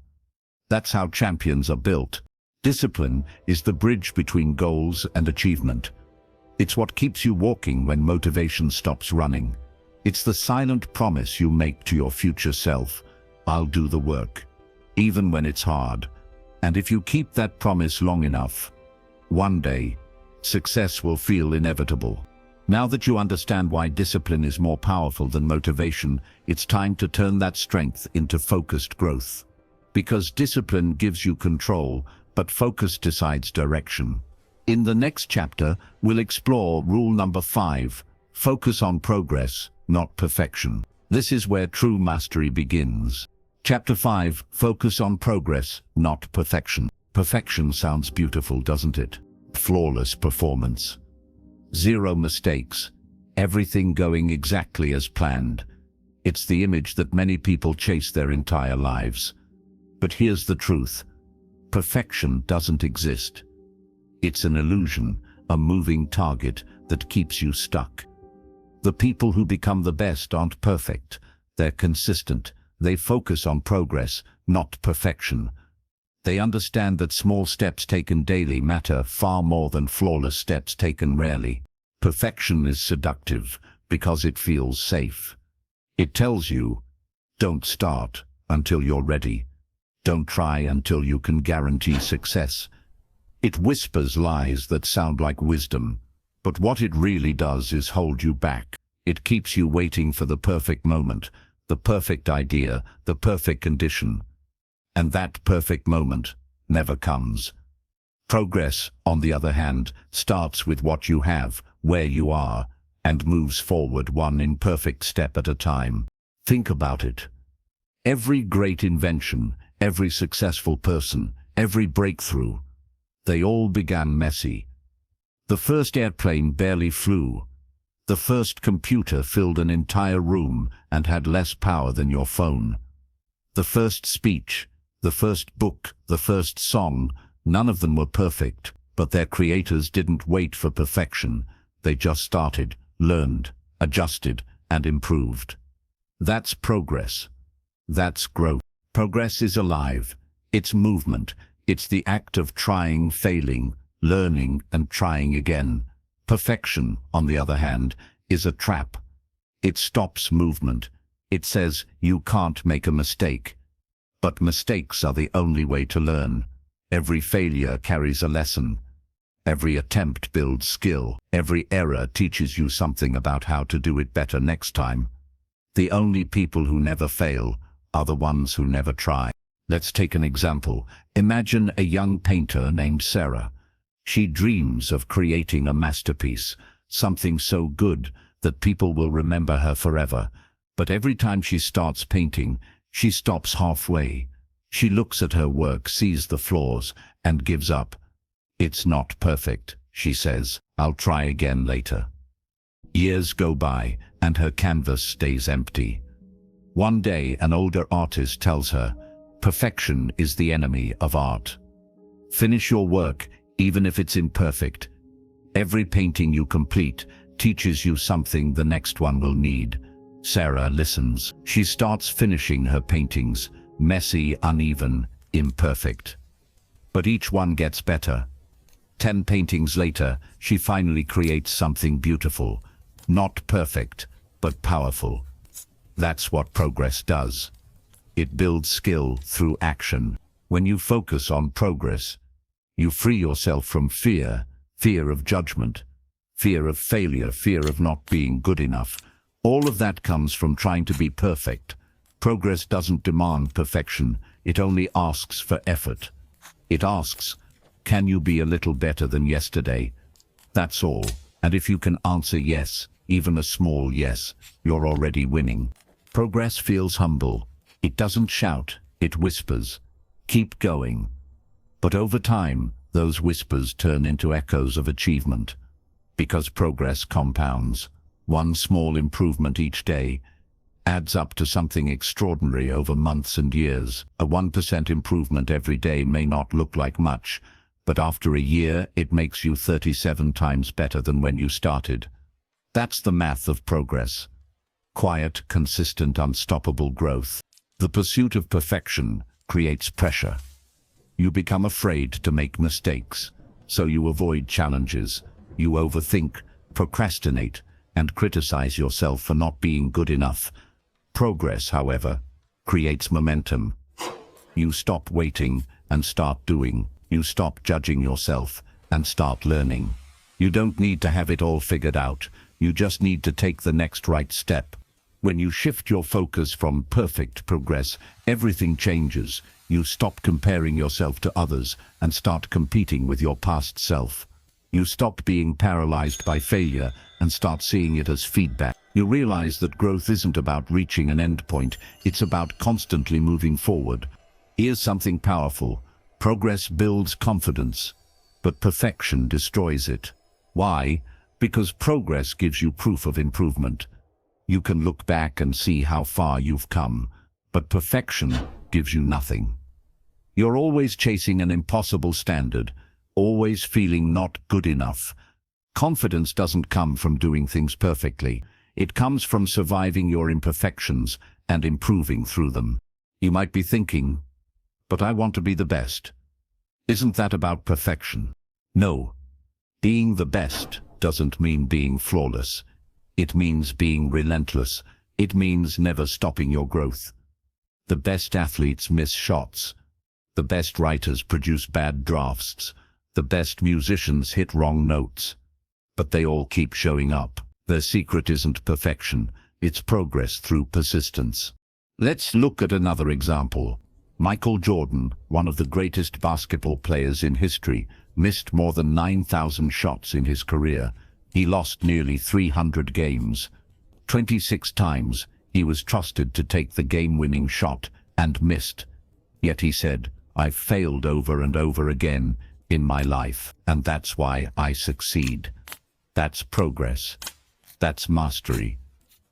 S1: That's how champions are built. Discipline is the bridge between goals and achievement. It's what keeps you walking when motivation stops running. It's the silent promise you make to your future self. I'll do the work, even when it's hard. And if you keep that promise long enough, one day, success will feel inevitable. Now that you understand why discipline is more powerful than motivation, it's time to turn that strength into focused growth. Because discipline gives you control, but focus decides direction. In the next chapter, we'll explore rule number 5, focus on progress, not perfection. This is where true mastery begins. Chapter 5, focus on progress, not perfection. Perfection sounds beautiful, doesn't it? Flawless performance. Zero mistakes. Everything going exactly as planned. It's the image that many people chase their entire lives. But here's the truth. Perfection doesn't exist. It's an illusion, a moving target that keeps you stuck. The people who become the best aren't perfect. They're consistent. They focus on progress, not perfection. They understand that small steps taken daily matter far more than flawless steps taken rarely. Perfection is seductive because it feels safe. It tells you, don't start until you're ready. Don't try until you can guarantee success. It whispers lies that sound like wisdom, but what it really does is hold you back. It keeps you waiting for the perfect moment, the perfect idea, the perfect condition. And that perfect moment never comes. Progress, on the other hand, starts with what you have, where you are, and moves forward one imperfect step at a time. Think about it. Every great invention, every successful person, every breakthrough, they all began messy. The first airplane barely flew. The first computer filled an entire room and had less power than your phone. The first speech, the first book, the first song, none of them were perfect, but their creators didn't wait for perfection. They just started, learned, adjusted, and improved. That's progress. That's growth. Progress is alive. It's movement. It's the act of trying, failing, learning, and trying again. Perfection, on the other hand, is a trap. It stops movement. It says you can't make a mistake. But mistakes are the only way to learn. Every failure carries a lesson. Every attempt builds skill. Every error teaches you something about how to do it better next time. The only people who never fail are the ones who never try. Let's take an example. Imagine a young painter named Sarah. She dreams of creating a masterpiece, something so good that people will remember her forever. But every time she starts painting, she stops halfway. She looks at her work, sees the flaws, and gives up. It's not perfect, she says. I'll try again later. Years go by, and her canvas stays empty. One day, an older artist tells her, perfection is the enemy of art. Finish your work, even if it's imperfect. Every painting you complete teaches you something the next one will need. Sarah listens. She starts finishing her paintings, messy, uneven, imperfect. But each one gets better. 10 paintings later, she finally creates something beautiful. Not perfect, but powerful. That's what progress does. It builds skill through action. When you focus on progress, you free yourself from fear, fear of judgment, fear of failure, fear of not being good enough. All of that comes from trying to be perfect. Progress doesn't demand perfection. It only asks for effort. It asks, can you be a little better than yesterday? That's all. And if you can answer yes, even a small yes, you're already winning. Progress feels humble. It doesn't shout, it whispers. Keep going. But over time, those whispers turn into echoes of achievement. Because progress compounds. One small improvement each day adds up to something extraordinary over months and years. A 1% improvement every day may not look like much, but after a year, it makes you 37 times better than when you started. That's the math of progress. Quiet, consistent, unstoppable growth. The pursuit of perfection creates pressure. You become afraid to make mistakes, so you avoid challenges. You overthink, procrastinate, and criticize yourself for not being good enough. Progress, however, creates momentum. You stop waiting and start doing. You stop judging yourself and start learning. You don't need to have it all figured out. You just need to take the next right step. When you shift your focus from perfect progress, everything changes. You stop comparing yourself to others and start competing with your past self. You stop being paralyzed by failure and start seeing it as feedback. You realize that growth isn't about reaching an endpoint, it's about constantly moving forward. Here's something powerful. Progress builds confidence, but perfection destroys it. Why? Because progress gives you proof of improvement. You can look back and see how far you've come, but perfection gives you nothing. You're always chasing an impossible standard, always feeling not good enough. Confidence doesn't come from doing things perfectly. It comes from surviving your imperfections and improving through them. You might be thinking, but I want to be the best. Isn't that about perfection? No. Being the best doesn't mean being flawless. It means being relentless. It means never stopping your growth. The best athletes miss shots. The best writers produce bad drafts. The best musicians hit wrong notes, but they all keep showing up. Their secret isn't perfection, it's progress through persistence. Let's look at another example. Michael Jordan, one of the greatest basketball players in history, missed more than 9,000 shots in his career. He lost nearly 300 games. 26 times he was trusted to take the game-winning shot and missed. Yet he said, "I've failed over and over again in my life, and that's why I succeed." That's progress. That's mastery.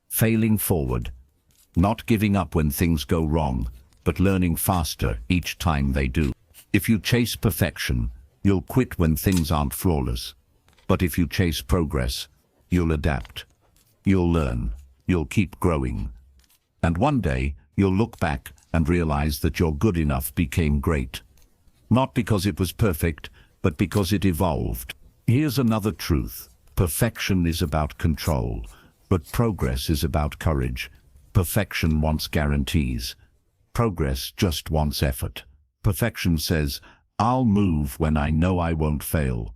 S1: Failing forward. Not giving up when things go wrong, but learning faster each time they do. If you chase perfection, you'll quit when things aren't flawless. But if you chase progress, you'll adapt. You'll learn. You'll keep growing. And one day, you'll look back and realize that your good enough became great. Not because it was perfect, but because it evolved. Here's another truth. Perfection is about control, but progress is about courage. Perfection wants guarantees. Progress just wants effort. Perfection says, "I'll move when I know I won't fail."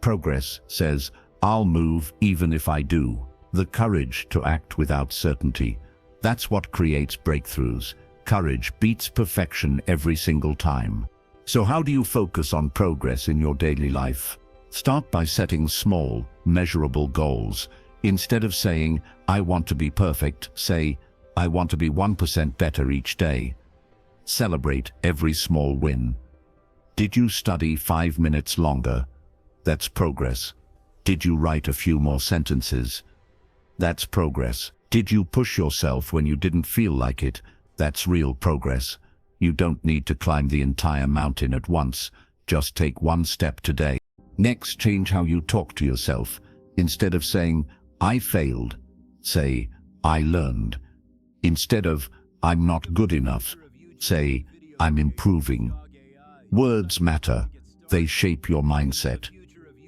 S1: Progress says, "I'll move even if I do." The courage to act without certainty. That's what creates breakthroughs. Courage beats perfection every single time. So how do you focus on progress in your daily life? Start by setting small, measurable goals. Instead of saying, "I want to be perfect," say, "I want to be 1% better each day." Celebrate every small win. Did you study 5 minutes longer? That's progress. Did you write a few more sentences? That's progress. Did you push yourself when you didn't feel like it? That's real progress. You don't need to climb the entire mountain at once. Just take one step today. Next, change how you talk to yourself. Instead of saying, "I failed," say, "I learned." Instead of, "I'm not good enough," say, "I'm improving." Words matter. They shape your mindset.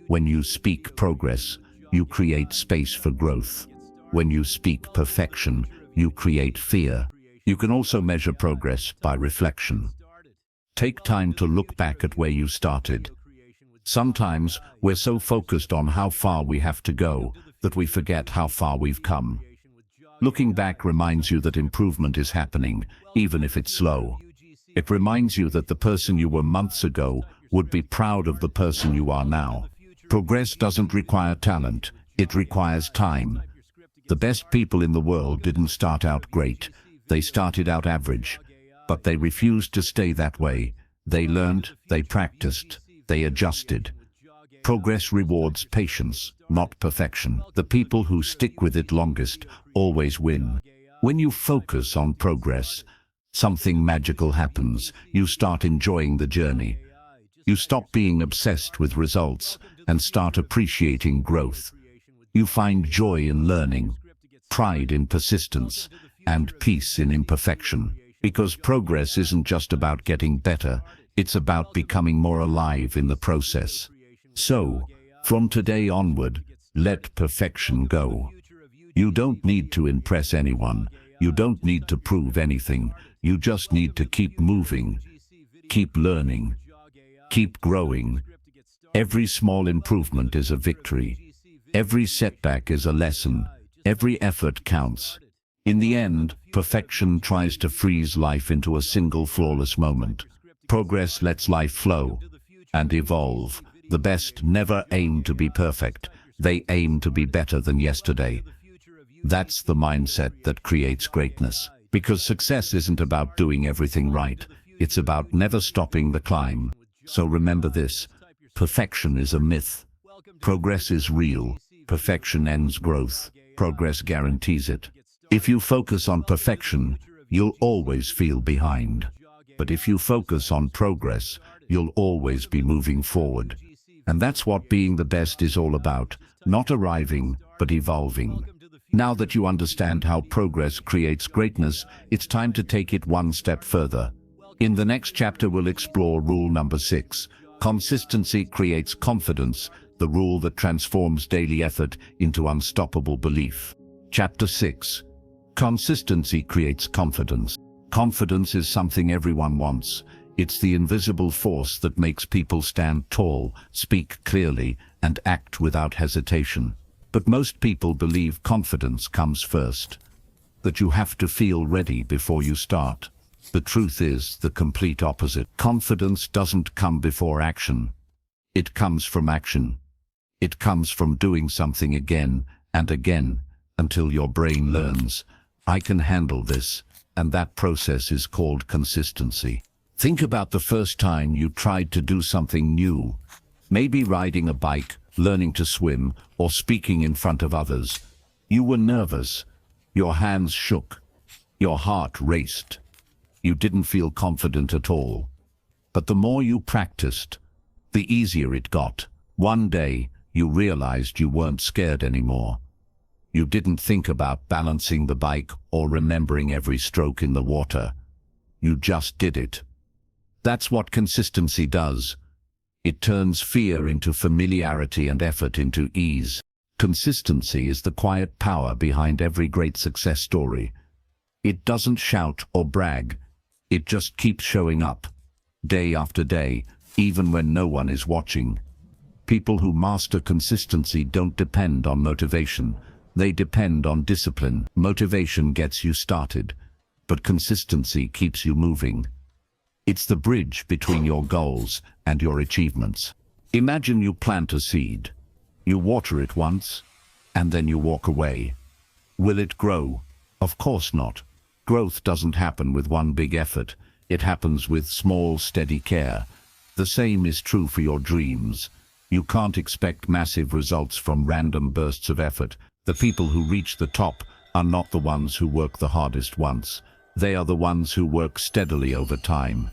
S1: When you speak progress, you create space for growth. When you speak perfection, you create fear. You can also measure progress by reflection. Take time to look back at where you started. Sometimes we're so focused on how far we have to go that we forget how far we've come. Looking back reminds you that improvement is happening, even if it's slow. It reminds you that the person you were months ago would be proud of the person you are now. Progress doesn't require talent, it requires time. The best people in the world didn't start out great. They started out average, but they refused to stay that way. They learned, they practiced, they adjusted. Progress rewards patience, not perfection. The people who stick with it longest always win. When you focus on progress, something magical happens. You start enjoying the journey. You stop being obsessed with results and start appreciating growth. You find joy in learning, pride in persistence, and peace in imperfection. Because progress isn't just about getting better, it's about becoming more alive in the process. So, from today onward, let perfection go. You don't need to impress anyone. You don't need to prove anything. You just need to keep moving, keep learning, keep growing. Every small improvement is a victory. Every setback is a lesson. Every effort counts. In the end, perfection tries to freeze life into a single flawless moment. Progress lets life flow and evolve. The best never aim to be perfect. They aim to be better than yesterday. That's the mindset that creates greatness. Because success isn't about doing everything right. It's about never stopping the climb. So remember this. Perfection is a myth. Progress is real. Perfection ends growth. Progress guarantees it. If you focus on perfection, you'll always feel behind. But if you focus on progress, you'll always be moving forward. And that's what being the best is all about. Not arriving, but evolving. Now that you understand how progress creates greatness, it's time to take it one step further. In the next chapter, we'll explore rule number 6. Consistency creates confidence, the rule that transforms daily effort into unstoppable belief. Chapter 6. Consistency creates confidence. Confidence is something everyone wants. It's the invisible force that makes people stand tall, speak clearly, and act without hesitation. But most people believe confidence comes first, that you have to feel ready before you start. The truth is the complete opposite. Confidence doesn't come before action. It comes from action. It comes from doing something again and again until your brain learns, I can handle this, and that process is called consistency. Think about the first time you tried to do something new, maybe riding a bike, learning to swim, or speaking in front of others. You were nervous. Your hands shook. Your heart raced. You didn't feel confident at all. But the more you practiced, the easier it got. One day, you realized you weren't scared anymore. You didn't think about balancing the bike or remembering every stroke in the water. You just did it. That's what consistency does. It turns fear into familiarity and effort into ease. Consistency is the quiet power behind every great success story. It doesn't shout or brag. It just keeps showing up, day after day, even when no one is watching. People who master consistency don't depend on motivation. They depend on discipline. Motivation gets you started, but consistency keeps you moving. It's the bridge between your goals and your achievements. Imagine you plant a seed. You water it once, and then you walk away. Will it grow? Of course not. Growth doesn't happen with one big effort. It happens with small, steady care. The same is true for your dreams. You can't expect massive results from random bursts of effort. The people who reach the top are not the ones who work the hardest once. They are the ones who work steadily over time.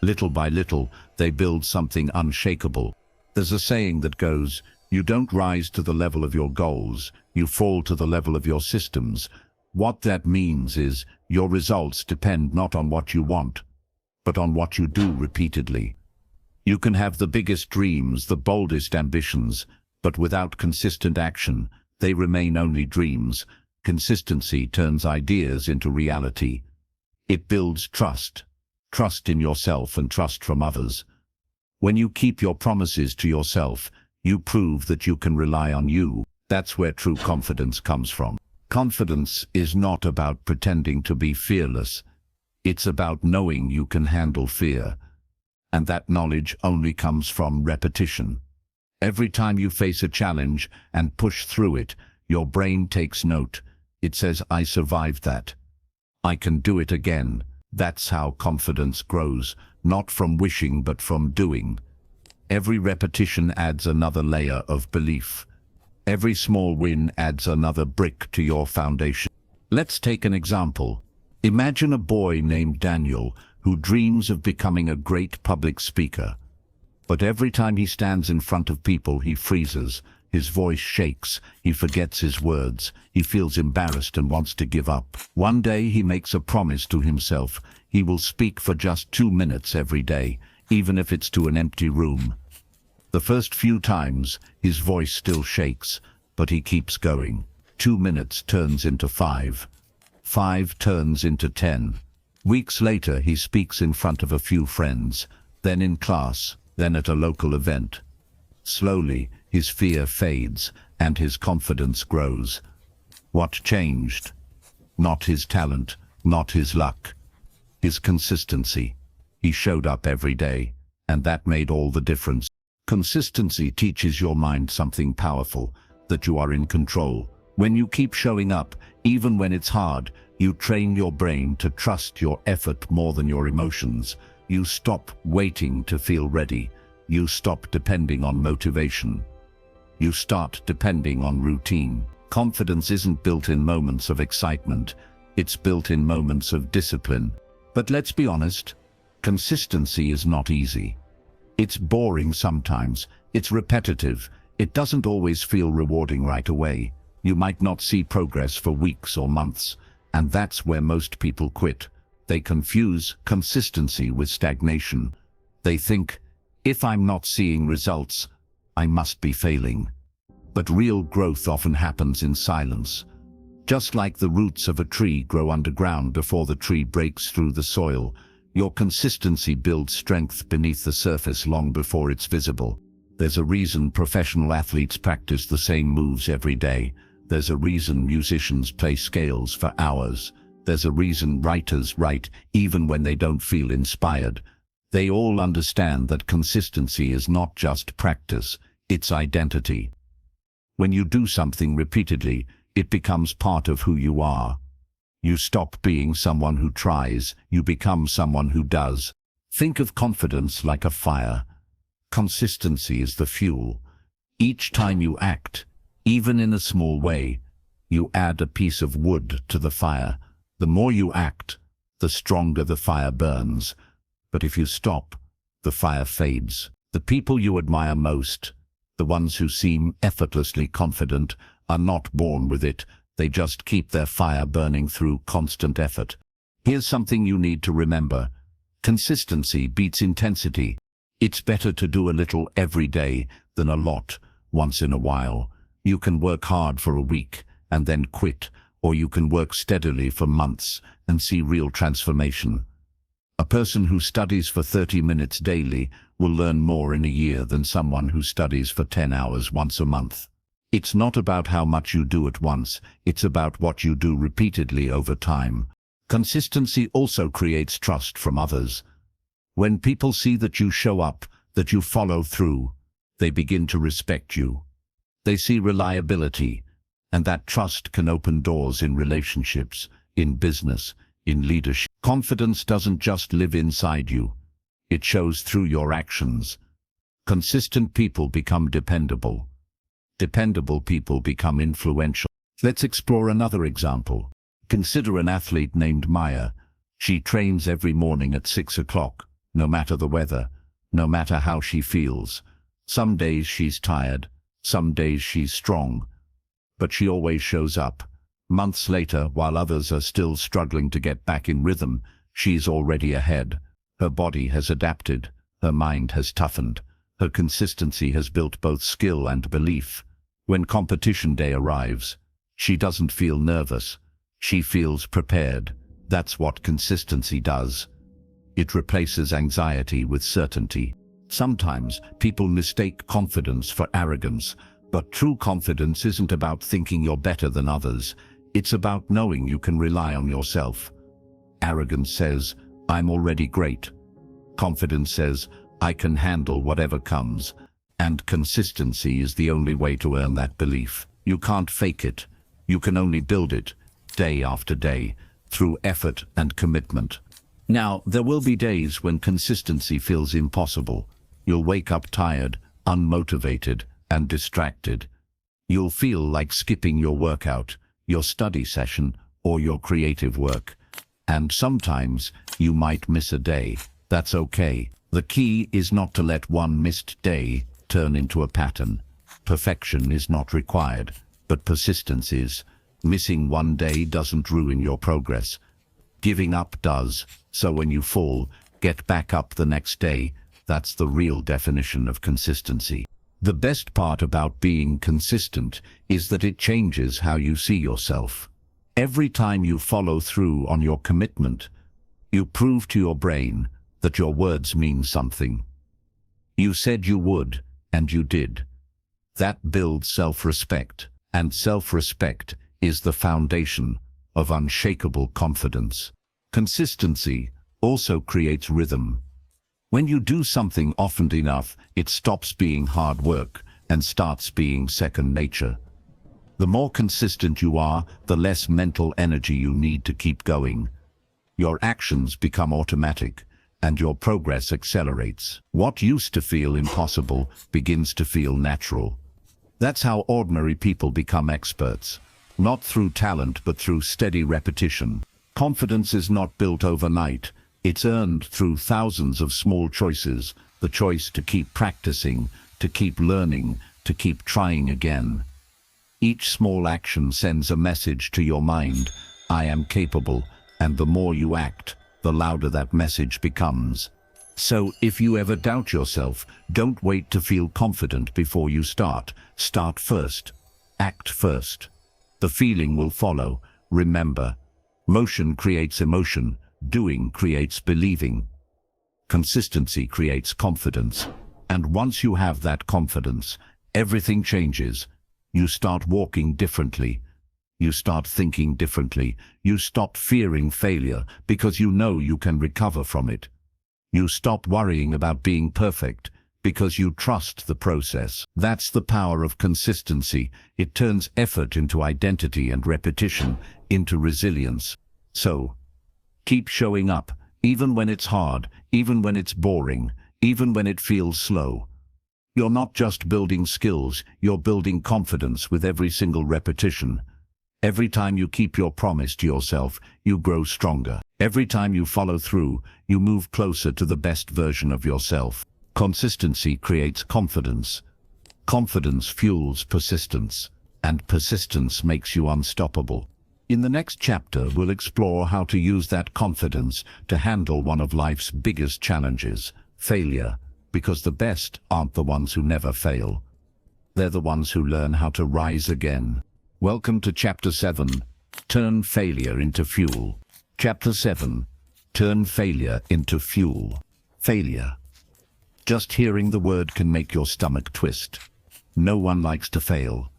S1: Little by little, they build something unshakable. There's a saying that goes, you don't rise to the level of your goals, you fall to the level of your systems. What that means is, your results depend not on what you want, but on what you do repeatedly. You can have the biggest dreams, the boldest ambitions, but without consistent action, they remain only dreams. Consistency turns ideas into reality. It builds trust. Trust in yourself and trust from others. When you keep your promises to yourself, you prove that you can rely on you. That's where true confidence comes from. Confidence is not about pretending to be fearless. It's about knowing you can handle fear. And that knowledge only comes from repetition. Every time you face a challenge and push through it, your brain takes note. It says, I survived that. I can do it again. That's how confidence grows, not from wishing but from doing. Every repetition adds another layer of belief. Every small win adds another brick to your foundation. Let's take an example. Imagine a boy named Daniel who dreams of becoming a great public speaker. But every time he stands in front of people, he freezes. His voice shakes, he forgets his words, he feels embarrassed and wants to give up. One day he makes a promise to himself. He will speak for just 2 minutes every day, even if it's to an empty room. The first few times, his voice still shakes, but he keeps going. 2 minutes turns into 5. 5 turns into 10. Weeks later, he speaks in front of a few friends, then in class, then at a local event. Slowly, his fear fades and his confidence grows. What changed? Not his talent, not his luck. His consistency. He showed up every day, and that made all the difference. Consistency teaches your mind something powerful, that you are in control. When you keep showing up, even when it's hard, you train your brain to trust your effort more than your emotions. You stop waiting to feel ready. You stop depending on motivation. You start depending on routine. Confidence isn't built in moments of excitement. It's built in moments of discipline. But let's be honest, consistency is not easy. It's boring sometimes. It's repetitive. It doesn't always feel rewarding right away. You might not see progress for weeks or months. And that's where most people quit. They confuse consistency with stagnation. They think, if I'm not seeing results, I must be failing. But real growth often happens in silence. Just like the roots of a tree grow underground before the tree breaks through the soil, Your consistency builds strength beneath the surface long before it's visible. There's a reason professional athletes practice the same moves every day. There's a reason musicians play scales for hours. There's a reason writers write even when they don't feel inspired. They all understand that consistency is not just practice, it's identity. When you do something repeatedly, it becomes part of who you are. You stop being someone who tries, you become someone who does. Think of confidence like a fire. Consistency is the fuel. Each time you act, even in a small way, you add a piece of wood to the fire. The more you act, the stronger the fire burns. But if you stop, the fire fades. The people you admire most, the ones who seem effortlessly confident, are not born with it. They just keep their fire burning through constant effort. Here's something you need to remember. Consistency beats intensity. It's better to do a little every day than a lot once in a while. You can work hard for a week and then quit, or you can work steadily for months and see real transformation. A person who studies for 30 minutes daily will learn more in a year than someone who studies for 10 hours once a month. It's not about how much you do at once, it's about what you do repeatedly over time. Consistency also creates trust from others. When people see that you show up, that you follow through, they begin to respect you. They see reliability, and that trust can open doors in relationships, in business, in leadership. Confidence doesn't just live inside you. It shows through your actions. Consistent people become dependable. Dependable people become influential. Let's explore another example. Consider an athlete named Maya. She trains every morning at 6 o'clock, no matter the weather, no matter how she feels. Some days she's tired, some days she's strong, but she always shows up. Months later, while others are still struggling to get back in rhythm, she's already ahead. Her body has adapted, her mind has toughened, her consistency has built both skill and belief. When competition day arrives, she doesn't feel nervous, she feels prepared. That's what consistency does. It replaces anxiety with certainty. Sometimes people mistake confidence for arrogance, but true confidence isn't about thinking you're better than others. It's about knowing you can rely on yourself. Arrogance says, I'm already great. Confidence says, I can handle whatever comes. And consistency is the only way to earn that belief. You can't fake it. You can only build it, day after day, through effort and commitment. Now, there will be days when consistency feels impossible. You'll wake up tired, unmotivated, and distracted. You'll feel like skipping your workout, your study session, or your creative work. And sometimes you might miss a day. That's okay. The key is not to let one missed day turn into a pattern. Perfection is not required, but persistence is. Missing one day doesn't ruin your progress. Giving up does. So when you fall, get back up the next day. That's the real definition of consistency. The best part about being consistent is that it changes how you see yourself. Every time you follow through on your commitment, you prove to your brain that your words mean something. You said you would, and you did. That builds self-respect, and self-respect is the foundation of unshakable confidence. Consistency also creates rhythm. When you do something often enough, it stops being hard work and starts being second nature. The more consistent you are, the less mental energy you need to keep going. Your actions become automatic, and your progress accelerates. What used to feel impossible begins to feel natural. That's how ordinary people become experts, not through talent but through steady repetition. Confidence is not built overnight. It's earned through thousands of small choices, the choice to keep practicing, to keep learning, to keep trying again. Each small action sends a message to your mind, I am capable, and the more you act, the louder that message becomes. So if you ever doubt yourself, don't wait to feel confident before you start. Start first. Act first. The feeling will follow. Remember, motion creates emotion, Doing creates believing. Consistency creates confidence. And once you have that confidence, everything changes. You start walking differently. You start thinking differently. You stop fearing failure because you know you can recover from it. You stop worrying about being perfect because you trust the process. That's the power of consistency. It turns effort into identity and repetition into resilience. So, keep showing up, even when it's hard, even when it's boring, even when it feels slow. You're not just building skills, you're building confidence with every single repetition. Every time you keep your promise to yourself, you grow stronger. Every time you follow through, you move closer to the best version of yourself. Consistency creates confidence. Confidence fuels persistence, and persistence makes you unstoppable. In the next chapter, we'll explore how to use that confidence to handle one of life's biggest challenges, failure, because the best aren't the ones who never fail. They're the ones who learn how to rise again. Welcome to Chapter 7, Turn Failure into Fuel. Chapter 7, Turn Failure into Fuel. Failure. Just hearing the word can make your stomach twist. No one likes to fail.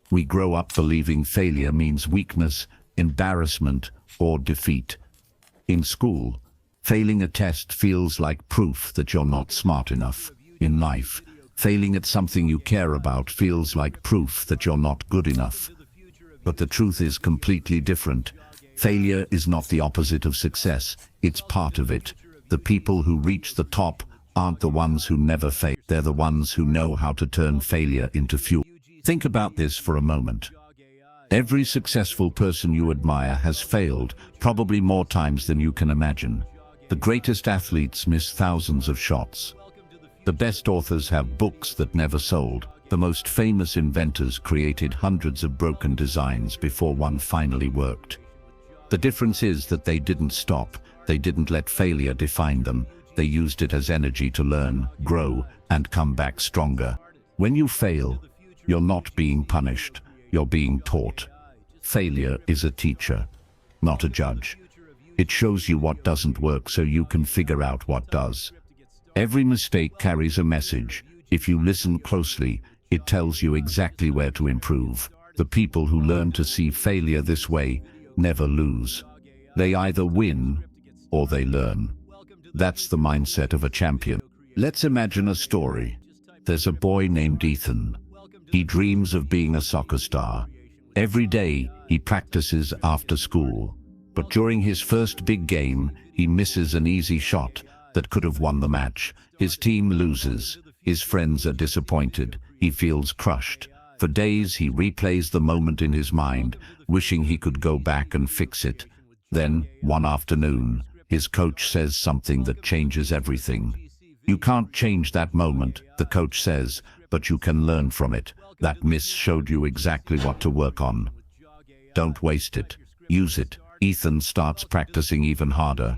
S1: We grow up believing failure means weakness, embarrassment, or defeat. In school, failing a test feels like proof that you're not smart enough. In life, failing at something you care about feels like proof that you're not good enough. But the truth is completely different. Failure is not the opposite of success, it's part of it. The people who reach the top aren't the ones who never fail. They're the ones who know how to turn failure into fuel. Think about this for a moment. Every successful person you admire has failed, probably more times than you can imagine. The greatest athletes miss thousands of shots. The best authors have books that never sold. The most famous inventors created hundreds of broken designs before one finally worked. The difference is that they didn't stop. They didn't let failure define them. They used it as energy to learn, grow, and come back stronger. When you fail, you're not being punished. You're being taught. Failure is a teacher, not a judge. It shows you what doesn't work so you can figure out what does. Every mistake carries a message. If you listen closely, it tells you exactly where to improve. The people who learn to see failure this way never lose. They either win or they learn. That's the mindset of a champion. Let's imagine a story. There's a boy named Ethan. He dreams of being a soccer star. Every day, he practices after school. But during his first big game, he misses an easy shot that could have won the match. His team loses. His friends are disappointed. He feels crushed. For days, he replays the moment in his mind, wishing he could go back and fix it. Then, one afternoon, his coach says something that changes everything. You can't change that moment, the coach says, but you can learn from it. That miss showed you exactly what to work on. Don't waste it. Use it. Ethan starts practicing even harder.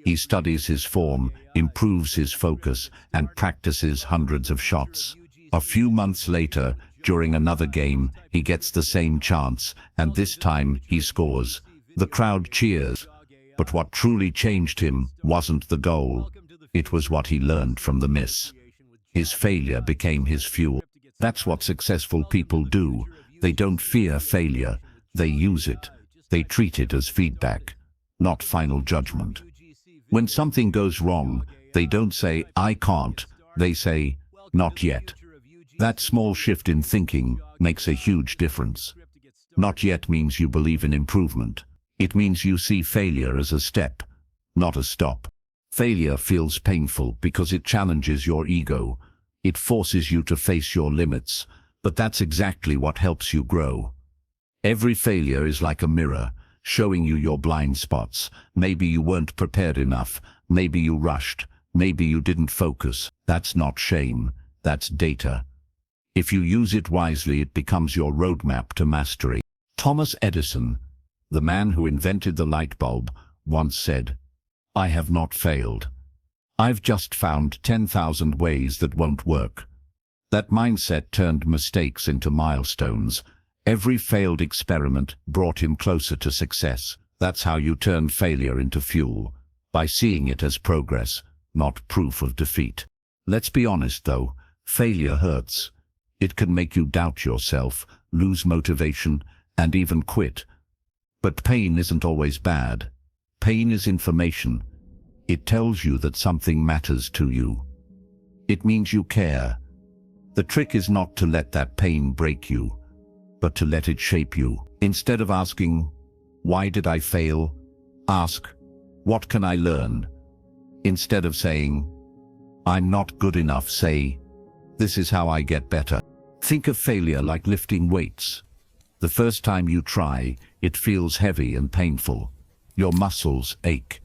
S1: He studies his form, improves his focus, and practices hundreds of shots. A few months later, during another game, he gets the same chance, and this time he scores. The crowd cheers. But what truly changed him wasn't the goal. It was what he learned from the miss. His failure became his fuel. That's what successful people do. They don't fear failure. They use it. They treat it as feedback, not final judgment. When something goes wrong, they don't say, "I can't." They say, "Not yet." That small shift in thinking makes a huge difference. Not yet means you believe in improvement. It means you see failure as a step, not a stop. Failure feels painful because it challenges your ego. It forces you to face your limits, but that's exactly what helps you grow. Every failure is like a mirror, showing you your blind spots. Maybe you weren't prepared enough. Maybe you rushed. Maybe you didn't focus. That's not shame. That's data. If you use it wisely, it becomes your roadmap to mastery. Thomas Edison, the man who invented the light bulb, once said, "I have not failed. I've just found 10,000 ways that won't work." That mindset turned mistakes into milestones. Every failed experiment brought him closer to success. That's how you turn failure into fuel, by seeing it as progress, not proof of defeat. Let's be honest though, failure hurts. It can make you doubt yourself, lose motivation, and even quit. But pain isn't always bad. Pain is information. It tells you that something matters to you. It means you care. The trick is not to let that pain break you, but to let it shape you. Instead of asking, "Why did I fail?" ask, "What can I learn?" Instead of saying, "I'm not good enough," say, "This is how I get better." Think of failure like lifting weights. The first time you try, it feels heavy and painful. Your muscles ache.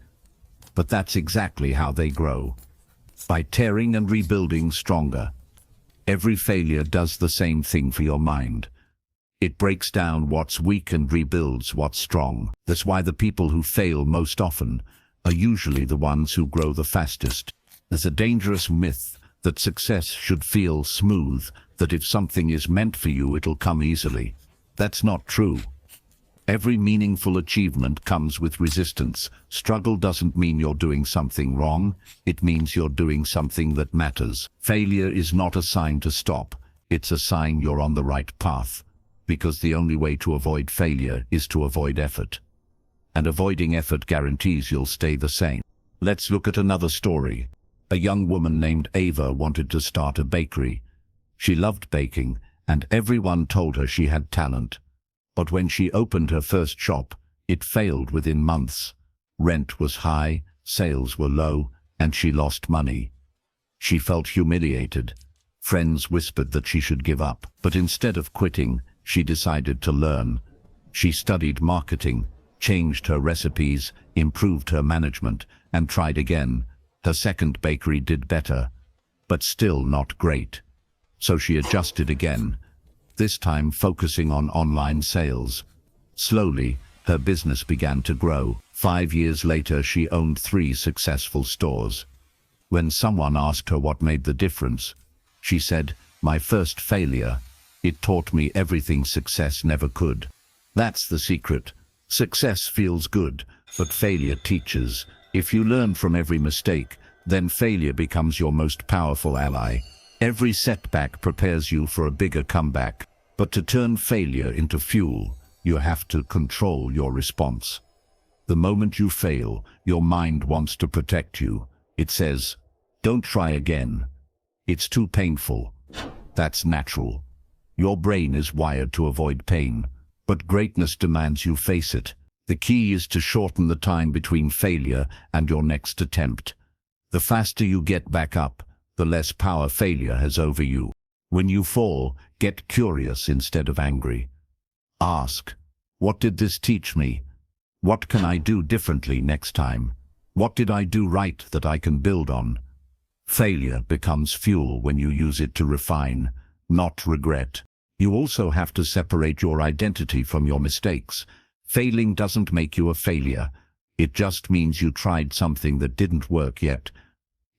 S1: But that's exactly how they grow, by tearing and rebuilding stronger. Every failure does the same thing for your mind. It breaks down what's weak and rebuilds what's strong. That's why the people who fail most often are usually the ones who grow the fastest. There's a dangerous myth that success should feel smooth, that if something is meant for you, it'll come easily. That's not true. Every meaningful achievement comes with resistance. Struggle doesn't mean you're doing something wrong. It means you're doing something that matters. Failure is not a sign to stop. It's a sign you're on the right path. Because the only way to avoid failure is to avoid effort. And avoiding effort guarantees you'll stay the same. Let's look at another story. A young woman named Ava wanted to start a bakery. She loved baking, and everyone told her she had talent. But when she opened her first shop, it failed within months. Rent was high, sales were low, and she lost money. She felt humiliated. Friends whispered that she should give up, but instead of quitting, she decided to learn. She studied marketing, changed her recipes, improved her management, and tried again. Her second bakery did better, but still not great. So she adjusted again, this time focusing on online sales. Slowly, her business began to grow. 5 years later, she owned 3 successful stores. When someone asked her what made the difference, she said, "My first failure. It taught me everything success never could." That's the secret. Success feels good, but failure teaches. If you learn from every mistake, then failure becomes your most powerful ally. Every setback prepares you for a bigger comeback. But to turn failure into fuel, you have to control your response. The moment you fail, your mind wants to protect you. It says, "Don't try again. It's too painful." That's natural. Your brain is wired to avoid pain, but greatness demands you face it. The key is to shorten the time between failure and your next attempt. The faster you get back up, the less power failure has over you. When you fall, get curious instead of angry. Ask, "What did this teach me? What can I do differently next time? What did I do right that I can build on?" Failure becomes fuel when you use it to refine, not regret. You also have to separate your identity from your mistakes. Failing doesn't make you a failure. It just means you tried something that didn't work yet.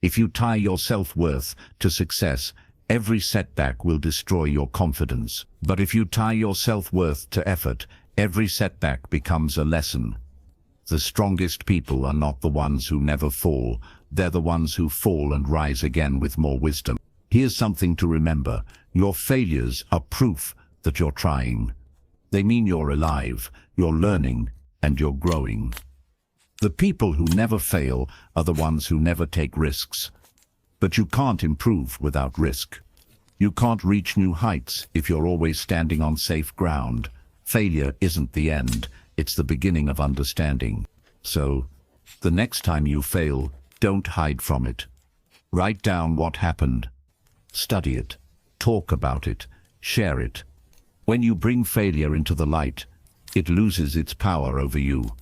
S1: If you tie your self-worth to success, every setback will destroy your confidence. But if you tie your self-worth to effort, every setback becomes a lesson. The strongest people are not the ones who never fall. They're the ones who fall and rise again with more wisdom. Here's something to remember. Your failures are proof that you're trying. They mean you're alive, you're learning, and you're growing. The people who never fail are the ones who never take risks. But you can't improve without risk. You can't reach new heights if you're always standing on safe ground. Failure isn't the end, it's the beginning of understanding. So, the next time you fail, don't hide from it. Write down what happened. Study it. Talk about it. Share it. When you bring failure into the light, it loses its power over you.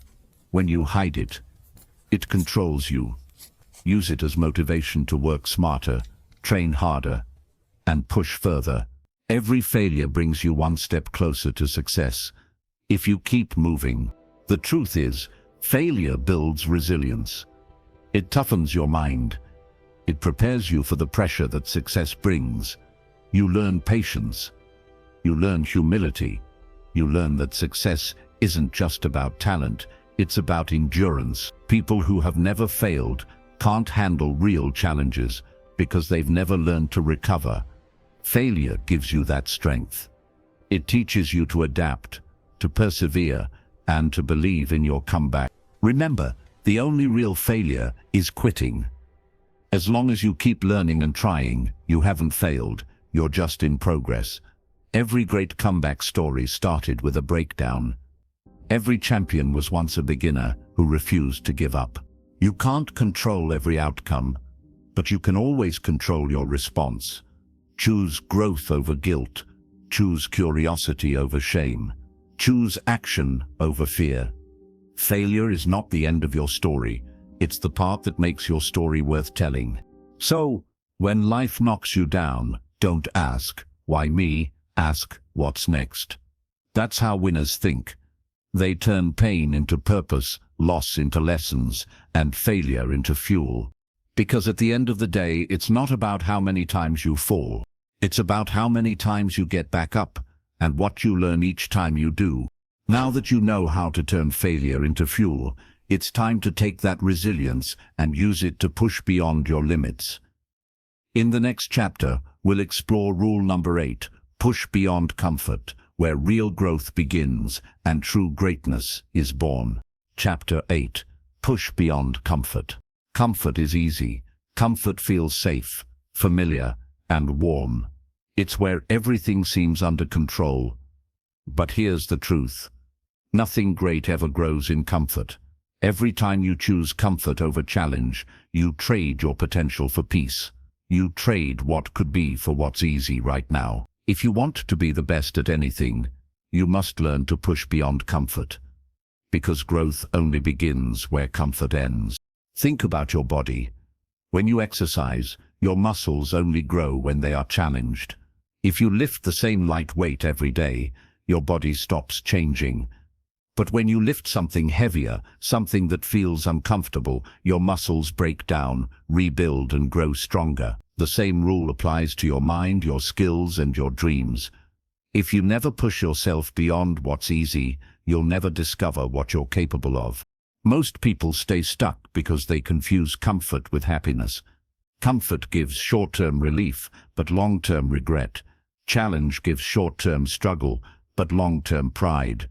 S1: When you hide it, it controls you. Use it as motivation to work smarter, train harder, and push further. Every failure brings you one step closer to success, if you keep moving. The truth is, failure builds resilience. It toughens your mind. It prepares you for the pressure that success brings. You learn patience. You learn humility. You learn that success isn't just about talent, It's about endurance. People who have never failed can't handle real challenges because they've never learned to recover. Failure gives you that strength. It teaches you to adapt, to persevere, and to believe in your comeback. Remember, the only real failure is quitting. As long as you keep learning and trying, you haven't failed, you're just in progress. Every great comeback story started with a breakdown. Every champion was once a beginner who refused to give up. You can't control every outcome, but you can always control your response. Choose growth over guilt. Choose curiosity over shame. Choose action over fear. Failure is not the end of your story. It's the part that makes your story worth telling. So, when life knocks you down, don't ask, "Why me?" Ask, "What's next?" That's how winners think. They turn pain into purpose, loss into lessons, and failure into fuel. Because at the end of the day, it's not about how many times you fall. It's about how many times you get back up, and what you learn each time you do. Now that you know how to turn failure into fuel, it's time to take that resilience and use it to push beyond your limits. In the next chapter, we'll explore rule number 8, push beyond comfort, where real growth begins and true greatness is born. Chapter 8, push beyond comfort. Comfort is easy. Comfort feels safe, familiar, and warm. It's where everything seems under control. But here's the truth. Nothing great ever grows in comfort. Every time you choose comfort over challenge, you trade your potential for peace. You trade what could be for what's easy right now. If you want to be the best at anything, you must learn to push beyond comfort. Because growth only begins where comfort ends. Think about your body. When you exercise, your muscles only grow when they are challenged. If you lift the same light weight every day, your body stops changing. But when you lift something heavier, something that feels uncomfortable, your muscles break down, rebuild, and grow stronger. The same rule applies to your mind, your skills, and your dreams. If you never push yourself beyond what's easy, you'll never discover what you're capable of. Most people stay stuck because they confuse comfort with happiness. Comfort gives short-term relief, but long-term regret. Challenge gives short-term struggle, but long-term pride.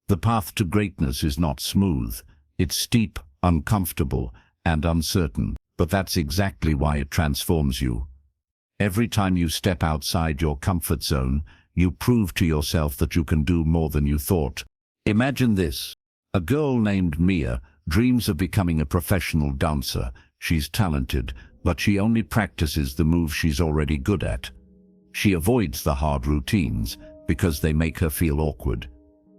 S1: The path to greatness is not smooth. It's steep, uncomfortable, and uncertain. But that's exactly why it transforms you. Every time you step outside your comfort zone, you prove to yourself that you can do more than you thought. Imagine this. A girl named Mia dreams of becoming a professional dancer. She's talented, but she only practices the moves she's already good at. She avoids the hard routines because they make her feel awkward.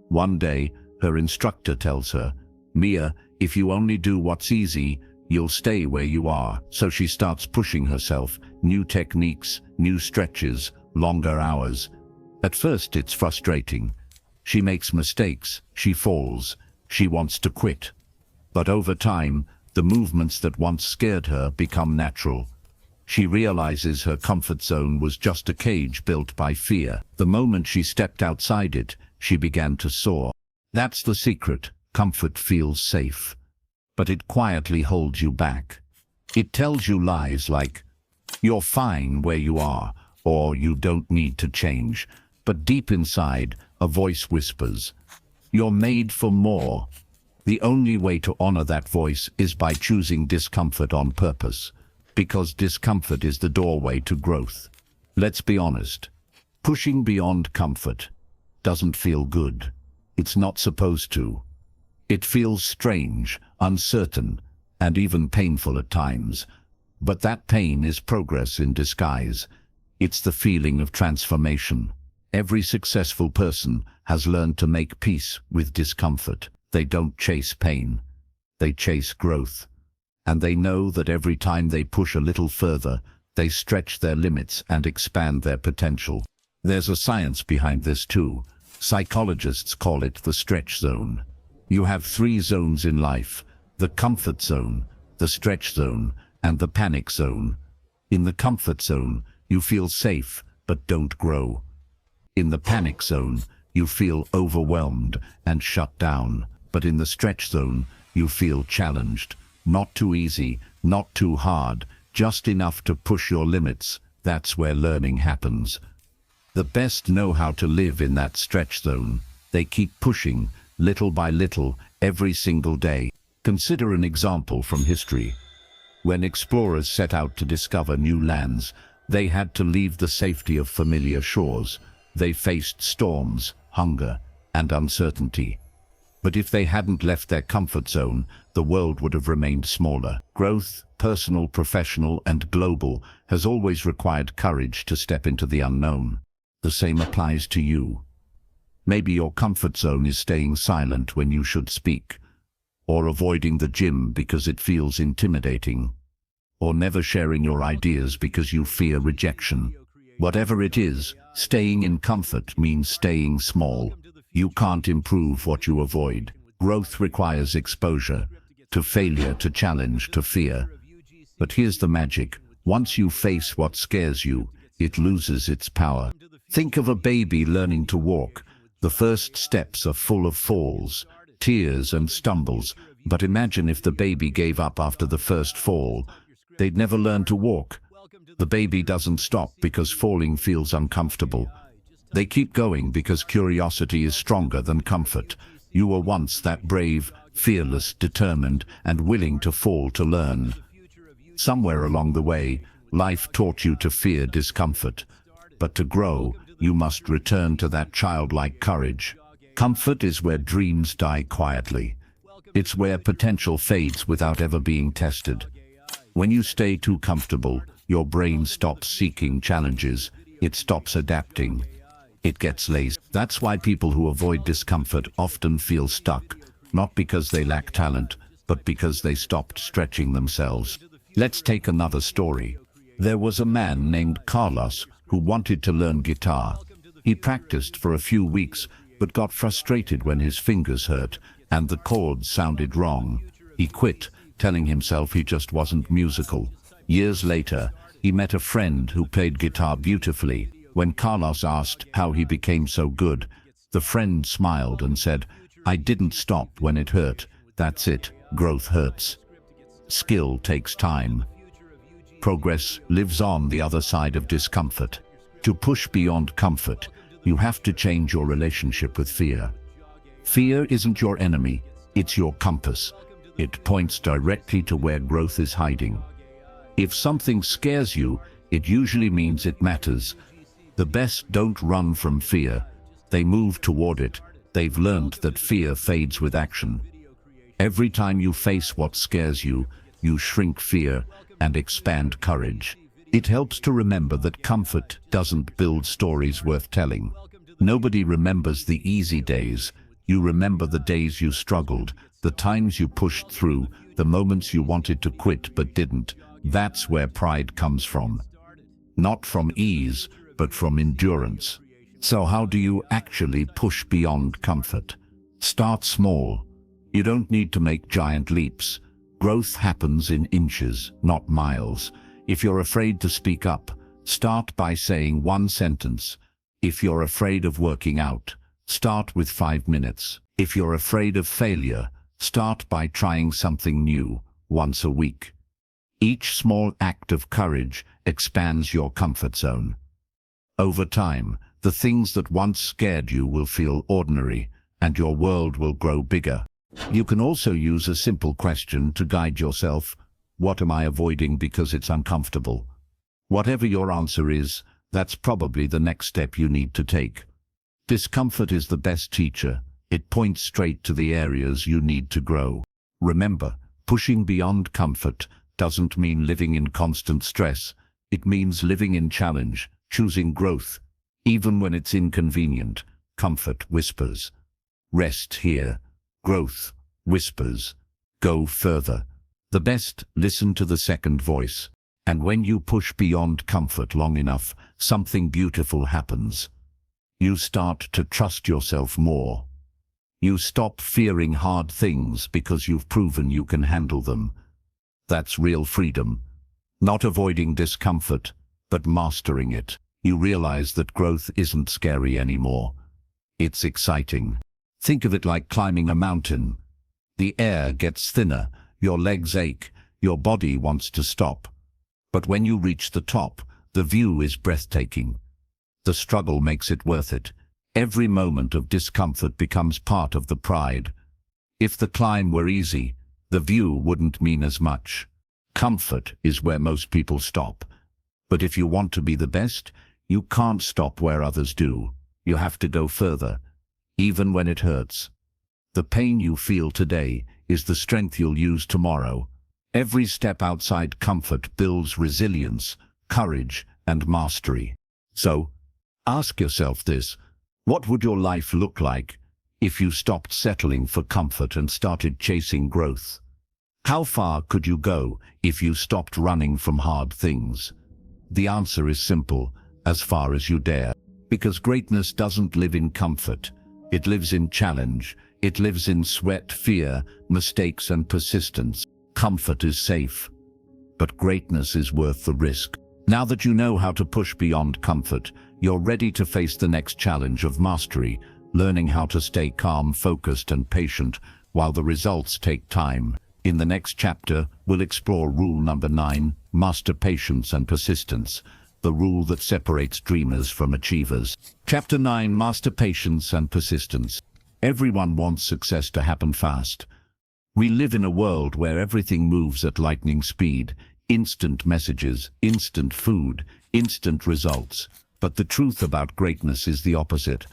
S1: One day, her instructor tells her, "Mia, if you only do what's easy, you'll stay where you are." So she starts pushing herself, new techniques, new stretches, longer hours. At first it's frustrating. She makes mistakes, she falls, she wants to quit. But over time, the movements that once scared her become natural. She realizes her comfort zone was just a cage built by fear. The moment she stepped outside it, she began to soar. That's the secret. Comfort feels safe, but it quietly holds you back. It tells you lies like, "You're fine where you are," or "You don't need to change." But deep inside, a voice whispers, "You're made for more." The only way to honor that voice is by choosing discomfort on purpose, because discomfort is the doorway to growth. Let's be honest. Pushing beyond comfort doesn't feel good. It's not supposed to. It feels strange, uncertain, and even painful at times. But that pain is progress in disguise. It's the feeling of transformation. Every successful person has learned to make peace with discomfort. They don't chase pain. They chase growth. And they know that every time they push a little further, they stretch their limits and expand their potential. There's a science behind this too. Psychologists call it the stretch zone. You have 3 zones in life: the comfort zone, the stretch zone, and the panic zone. In the comfort zone, you feel safe but don't grow. In the panic zone, you feel overwhelmed and shut down. But in the stretch zone, you feel challenged. Not too easy, not too hard, just enough to push your limits. That's where learning happens. The best know how to live in that stretch zone. They keep pushing, little by little, every single day. Consider an example from history. When explorers set out to discover new lands, they had to leave the safety of familiar shores. They faced storms, hunger, and uncertainty. But if they hadn't left their comfort zone, the world would have remained smaller. Growth, personal, professional, and global, has always required courage to step into the unknown. The same applies to you. Maybe your comfort zone is staying silent when you should speak, or avoiding the gym because it feels intimidating, or never sharing your ideas because you fear rejection. Whatever it is, staying in comfort means staying small. You can't improve what you avoid. Growth requires exposure to failure, to challenge, to fear. But here's the magic. Once you face what scares you, it loses its power. Think of a baby learning to walk. The first steps are full of falls, tears, and stumbles. But imagine if the baby gave up after the first fall. They'd never learn to walk. The baby doesn't stop because falling feels uncomfortable. They keep going because curiosity is stronger than comfort. You were once that brave, fearless, determined, and willing to fall to learn. Somewhere along the way, life taught you to fear discomfort. But to grow, you must return to that childlike courage. Comfort is where dreams die quietly. It's where potential fades without ever being tested. When you stay too comfortable, your brain stops seeking challenges. It stops adapting. It gets lazy. That's why people who avoid discomfort often feel stuck, not because they lack talent, but because they stopped stretching themselves. Let's take another story. There was a man named Carlos who wanted to learn guitar. He practiced for a few weeks, but got frustrated when his fingers hurt and the chords sounded wrong. He quit, telling himself he just wasn't musical. Years later, he met a friend who played guitar beautifully. When Carlos asked how he became so good, the friend smiled and said, "I didn't stop when it hurt. That's it. Growth hurts. Skill takes time. Progress lives on the other side of discomfort." To push beyond comfort, you have to change your relationship with fear. Fear isn't your enemy, it's your compass. It points directly to where growth is hiding. If something scares you, it usually means it matters. The best don't run from fear. They move toward it. They've learned that fear fades with action. Every time you face what scares you, you shrink fear and expand courage. It helps to remember that comfort doesn't build stories worth telling. Nobody remembers the easy days. You remember the days you struggled, the times you pushed through, the moments you wanted to quit but didn't. That's where pride comes from. Not from ease, but from endurance. So how do you actually push beyond comfort? Start small. You don't need to make giant leaps. Growth happens in inches, not miles. If you're afraid to speak up, start by saying one sentence. If you're afraid of working out, start with 5 minutes. If you're afraid of failure, start by trying something new, once a week. Each small act of courage expands your comfort zone. Over time, the things that once scared you will feel ordinary, and your world will grow bigger. You can also use a simple question to guide yourself. What am I avoiding because it's uncomfortable? Whatever your answer is, that's probably the next step you need to take. Discomfort is the best teacher. It points straight to the areas you need to grow. Remember, pushing beyond comfort doesn't mean living in constant stress. It means living in challenge, choosing growth. Even when it's inconvenient, comfort whispers, "Rest here." Growth whispers, "Go further." The best listen to the second voice. And when you push beyond comfort long enough, something beautiful happens. You start to trust yourself more. You stop fearing hard things because you've proven you can handle them. That's real freedom. Not avoiding discomfort, but mastering it. You realize that growth isn't scary anymore. It's exciting. Think of it like climbing a mountain. The air gets thinner, your legs ache, your body wants to stop. But when you reach the top, the view is breathtaking. The struggle makes it worth it. Every moment of discomfort becomes part of the pride. If the climb were easy, the view wouldn't mean as much. Comfort is where most people stop. But if you want to be the best, you can't stop where others do. You have to go further, even when it hurts. The pain you feel today is the strength you'll use tomorrow. Every step outside comfort builds resilience, courage, and mastery. So, ask yourself this: what would your life look like if you stopped settling for comfort and started chasing growth? How far could you go if you stopped running from hard things? The answer is simple: as far as you dare. Because greatness doesn't live in comfort. It lives in challenge. It lives in sweat, fear, mistakes, and persistence. Comfort is safe, but greatness is worth the risk. Now that you know how to push beyond comfort, you're ready to face the next challenge of mastery, learning how to stay calm, focused, and patient while the results take time. In the next chapter, we'll explore rule number 9, master patience and persistence, the rule that separates dreamers from achievers. Chapter 9, master patience and persistence. Everyone wants success to happen fast. We live in a world where everything moves at lightning speed. Instant messages, instant food, instant results. But the truth about greatness is the opposite.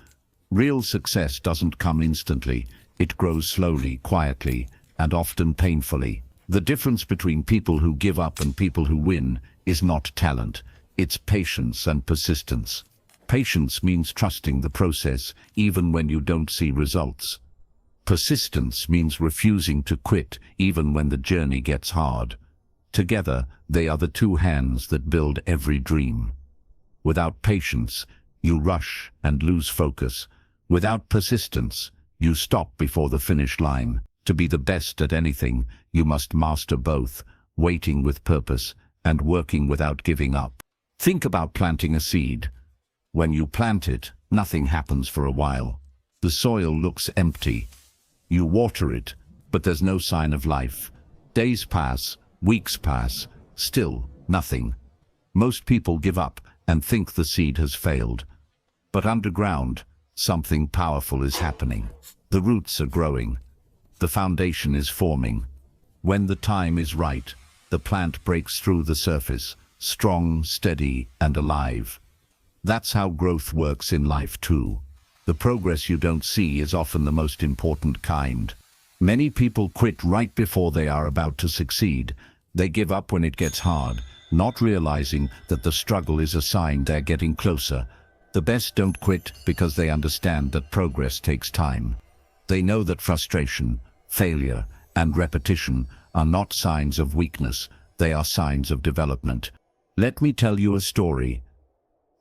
S1: Real success doesn't come instantly. It grows slowly, quietly, and often painfully. The difference between people who give up and people who win is not talent. It's patience and persistence. Patience means trusting the process, even when you don't see results. Persistence means refusing to quit, even when the journey gets hard. Together, they are the two hands that build every dream. Without patience, you rush and lose focus. Without persistence, you stop before the finish line. To be the best at anything, you must master both, waiting with purpose and working without giving up. Think about planting a seed. When you plant it, nothing happens for a while. The soil looks empty. You water it, but there's no sign of life. Days pass, weeks pass, still nothing. Most people give up and think the seed has failed. But underground, something powerful is happening. The roots are growing. The foundation is forming. When the time is right, the plant breaks through the surface, strong, steady, and alive. That's how growth works in life too. The progress you don't see is often the most important kind. Many people quit right before they are about to succeed. They give up when it gets hard, not realizing that the struggle is a sign they're getting closer. The best don't quit because they understand that progress takes time. They know that frustration, failure, and repetition are not signs of weakness. They are signs of development. Let me tell you a story.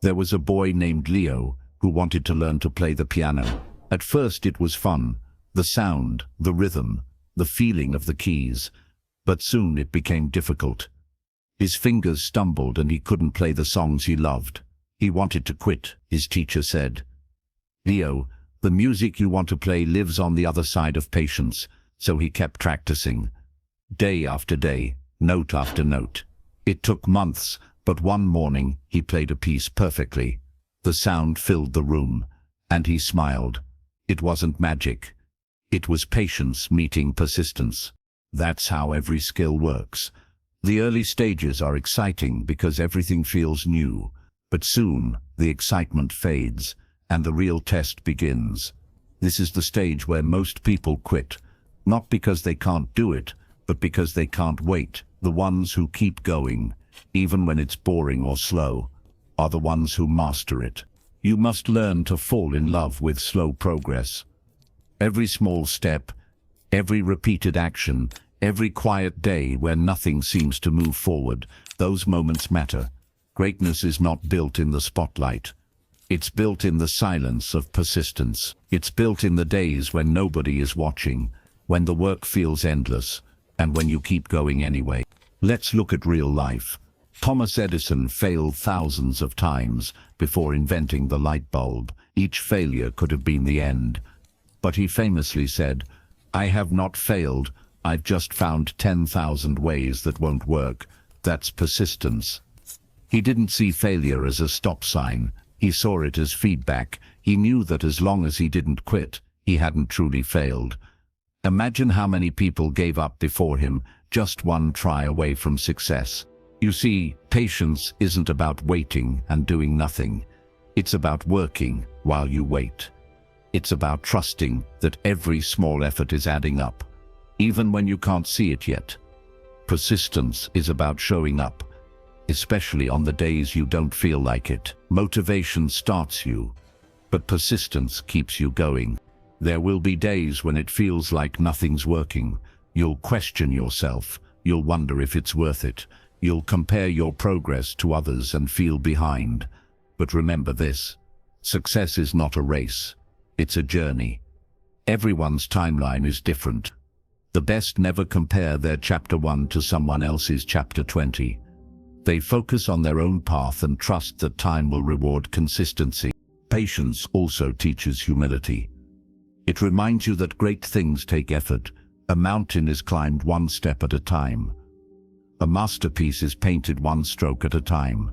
S1: There was a boy named Leo who wanted to learn to play the piano. At first it was fun, the sound, the rhythm, the feeling of the keys. But soon it became difficult. His fingers stumbled and he couldn't play the songs he loved. He wanted to quit, his teacher said. "Leo, the music you want to play lives on the other side of patience." So he kept practicing. Day after day, note after note. It took months, but one morning he played a piece perfectly. The sound filled the room, and he smiled. It wasn't magic. It was patience meeting persistence. That's how every skill works. The early stages are exciting because everything feels new, but soon the excitement fades and the real test begins. This is the stage where most people quit, not because they can't do it, but because they can't wait. The ones who keep going, even when it's boring or slow, are the ones who master it. You must learn to fall in love with slow progress. Every small step, every repeated action, every quiet day where nothing seems to move forward, those moments matter. Greatness is not built in the spotlight. It's built in the silence of persistence. It's built in the days when nobody is watching, when the work feels endless, and when you keep going anyway. Let's look at real life. Thomas Edison failed thousands of times before inventing the light bulb. Each failure could have been the end. But he famously said, "I have not failed, I've just found 10,000 ways that won't work." That's persistence. He didn't see failure as a stop sign. He saw it as feedback. He knew that as long as he didn't quit, he hadn't truly failed. Imagine how many people gave up before him, just one try away from success. You see, patience isn't about waiting and doing nothing. It's about working while you wait. It's about trusting that every small effort is adding up, even when you can't see it yet. Persistence is about showing up, especially on the days you don't feel like it. Motivation starts you, but persistence keeps you going. There will be days when it feels like nothing's working. You'll question yourself. You'll wonder if it's worth it. You'll compare your progress to others and feel behind. But remember this: success is not a race. It's a journey. Everyone's timeline is different. The best never compare their chapter 1 to someone else's chapter 20. They focus on their own path and trust that time will reward consistency. Patience also teaches humility. It reminds you that great things take effort. A mountain is climbed one step at a time. A masterpiece is painted one stroke at a time.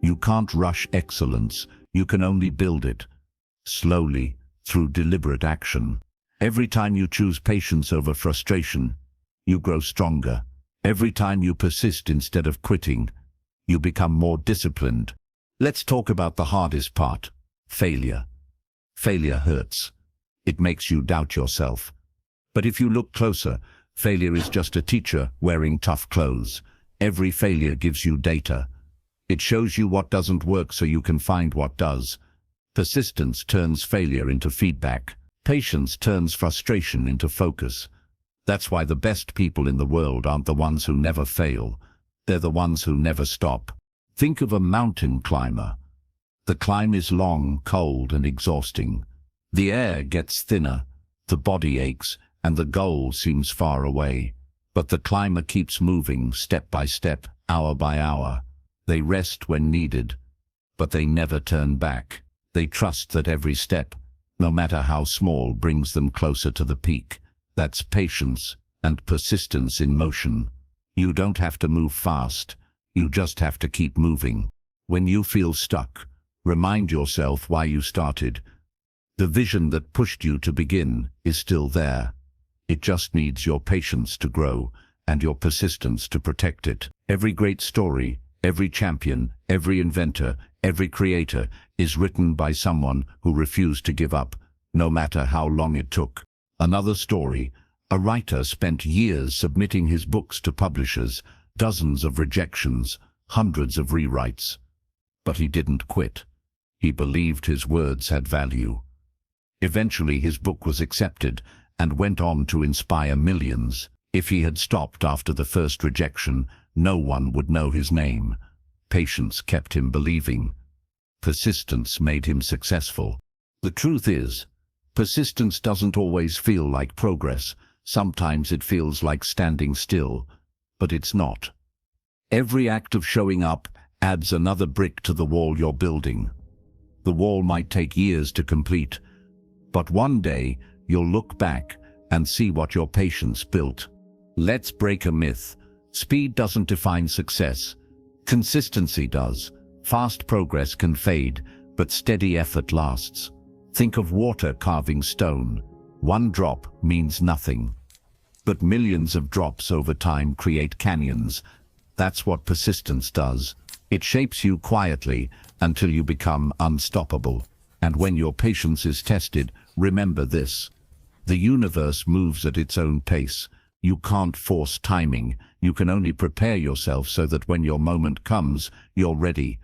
S1: You can't rush excellence. You can only build it, slowly, through deliberate action. Every time you choose patience over frustration, you grow stronger. Every time you persist instead of quitting, you become more disciplined. Let's talk about the hardest part: failure. Failure hurts. It makes you doubt yourself. But if you look closer, failure is just a teacher wearing tough clothes. Every failure gives you data. It shows you what doesn't work so you can find what does. Persistence turns failure into feedback. Patience turns frustration into focus. That's why the best people in the world aren't the ones who never fail. They're the ones who never stop. Think of a mountain climber. The climb is long, cold, and exhausting. The air gets thinner, the body aches, and the goal seems far away. But the climber keeps moving, step by step, hour by hour. They rest when needed, but they never turn back. They trust that every step, no matter how small, brings them closer to the peak. That's patience and persistence in motion. You don't have to move fast. You just have to keep moving. When you feel stuck, remind yourself why you started. The vision that pushed you to begin is still there. It just needs your patience to grow and your persistence to protect it. Every great story, every champion, every inventor, every creator is written by someone who refused to give up, no matter how long it took. Another story: a writer spent years submitting his books to publishers, dozens of rejections, hundreds of rewrites. But he didn't quit. He believed his words had value. Eventually his book was accepted and went on to inspire millions. If he had stopped after the first rejection, no one would know his name. Patience kept him believing. Persistence made him successful. The truth is, persistence doesn't always feel like progress. Sometimes it feels like standing still, but it's not. Every act of showing up adds another brick to the wall you're building. The wall might take years to complete, but one day you'll look back and see what your patience built. Let's break a myth. Speed doesn't define success. Consistency does. Fast progress can fade, but steady effort lasts. Think of water carving stone. One drop means nothing, but millions of drops over time create canyons. That's what persistence does. It shapes you quietly until you become unstoppable. And when your patience is tested, remember this: the universe moves at its own pace. You can't force timing. You can only prepare yourself so that when your moment comes, you're ready.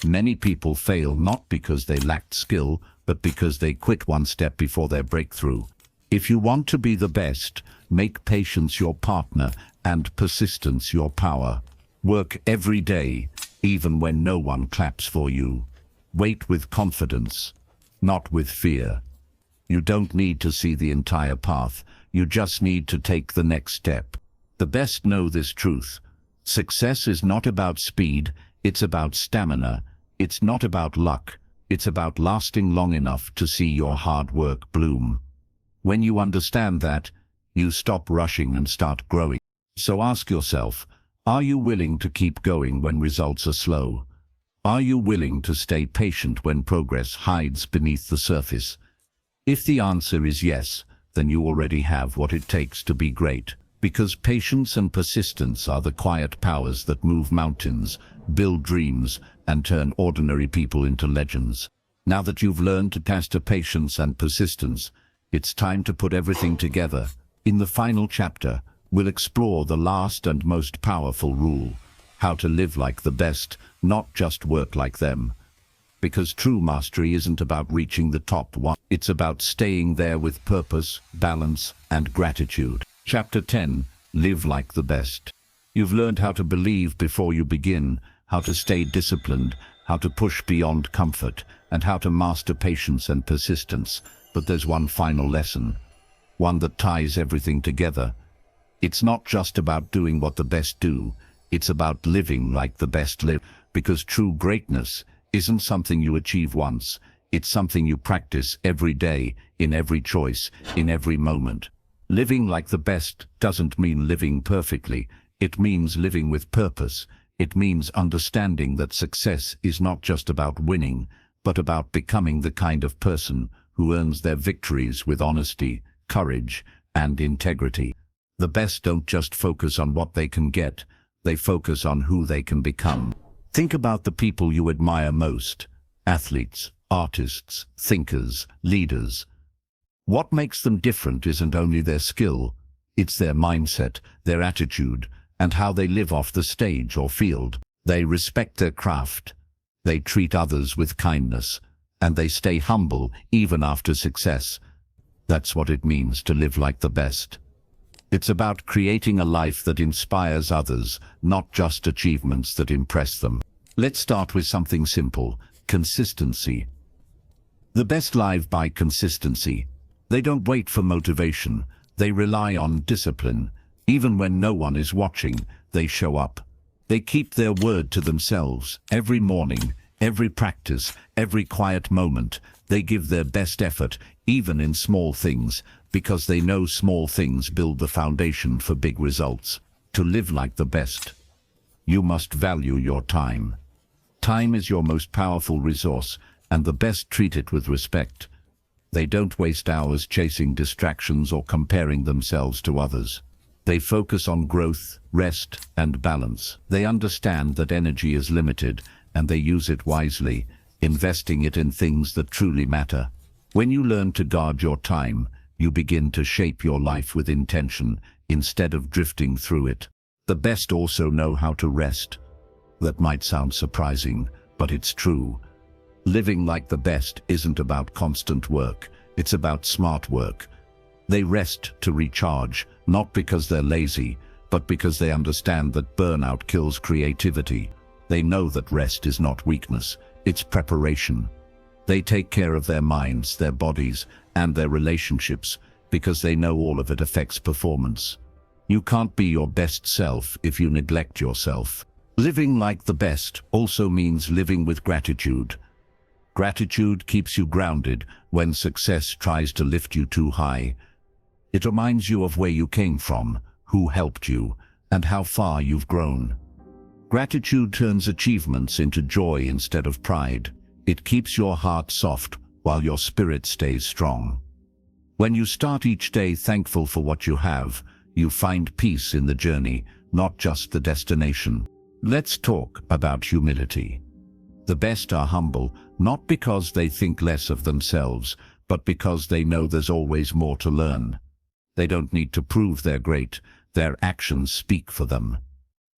S1: Many people fail not because they lacked skill, but because they quit one step before their breakthrough. If you want to be the best, make patience your partner and persistence your power. Work every day, even when no one claps for you. Wait with confidence, not with fear. You don't need to see the entire path. You just need to take the next step. The best know this truth: success is not about speed, it's about stamina. It's not about luck, it's about lasting long enough to see your hard work bloom. When you understand that, you stop rushing and start growing. So ask yourself, are you willing to keep going when results are slow? Are you willing to stay patient when progress hides beneath the surface? If the answer is yes, then you already have what it takes to be great. Because patience and persistence are the quiet powers that move mountains, build dreams, and turn ordinary people into legends. Now that you've learned to master patience and persistence, it's time to put everything together. In the final chapter, we'll explore the last and most powerful rule: how to live like the best, not just work like them. Because true mastery isn't about reaching the top one. It's about staying there with purpose, balance, and gratitude. Chapter 10. Live like the best. You've learned how to believe before you begin, how to stay disciplined, how to push beyond comfort, and how to master patience and persistence. But there's one final lesson, one that ties everything together. It's not just about doing what the best do, it's about living like the best live. Because true greatness isn't something you achieve once, it's something you practice every day, in every choice, in every moment. Living like the best doesn't mean living perfectly, it means living with purpose. It means understanding that success is not just about winning, but about becoming the kind of person who earns their victories with honesty, courage, and integrity. The best don't just focus on what they can get, they focus on who they can become. Think about the people you admire most: athletes, artists, thinkers, leaders. What makes them different isn't only their skill, it's their mindset, their attitude, and how they live off the stage or field. They respect their craft, they treat others with kindness, and they stay humble even after success. That's what it means to live like the best. It's about creating a life that inspires others, not just achievements that impress them. Let's start with something simple: consistency. The best live by consistency. They don't wait for motivation, they rely on discipline. Even when no one is watching, they show up. They keep their word to themselves. Every morning, every practice, every quiet moment, they give their best effort, even in small things, because they know small things build the foundation for big results. To live like the best, you must value your time. Time is your most powerful resource, and the best treat it with respect. They don't waste hours chasing distractions or comparing themselves to others. They focus on growth, rest, and balance. They understand that energy is limited, and they use it wisely, investing it in things that truly matter. When you learn to guard your time, you begin to shape your life with intention, instead of drifting through it. The best also know how to rest. That might sound surprising, but it's true. Living like the best isn't about constant work, it's about smart work. They rest to recharge, not because they're lazy, but because they understand that burnout kills creativity. They know that rest is not weakness, it's preparation. They take care of their minds, their bodies, and their relationships, because they know all of it affects performance. You can't be your best self if you neglect yourself. Living like the best also means living with gratitude. Gratitude keeps you grounded when success tries to lift you too high. It reminds you of where you came from, who helped you, and how far you've grown. Gratitude turns achievements into joy instead of pride. It keeps your heart soft while your spirit stays strong. When you start each day thankful for what you have, you find peace in the journey, not just the destination. Let's talk about humility. The best are humble, not because they think less of themselves, but because they know there's always more to learn. They don't need to prove they're great, their actions speak for them.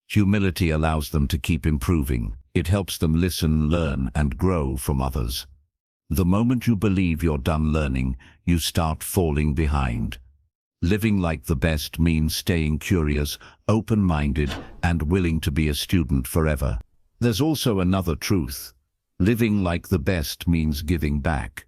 S1: Humility allows them to keep improving. It helps them listen, learn, and grow from others. The moment you believe you're done learning, you start falling behind. Living like the best means staying curious, open-minded, and willing to be a student forever. There's also another truth. Living like the best means giving back.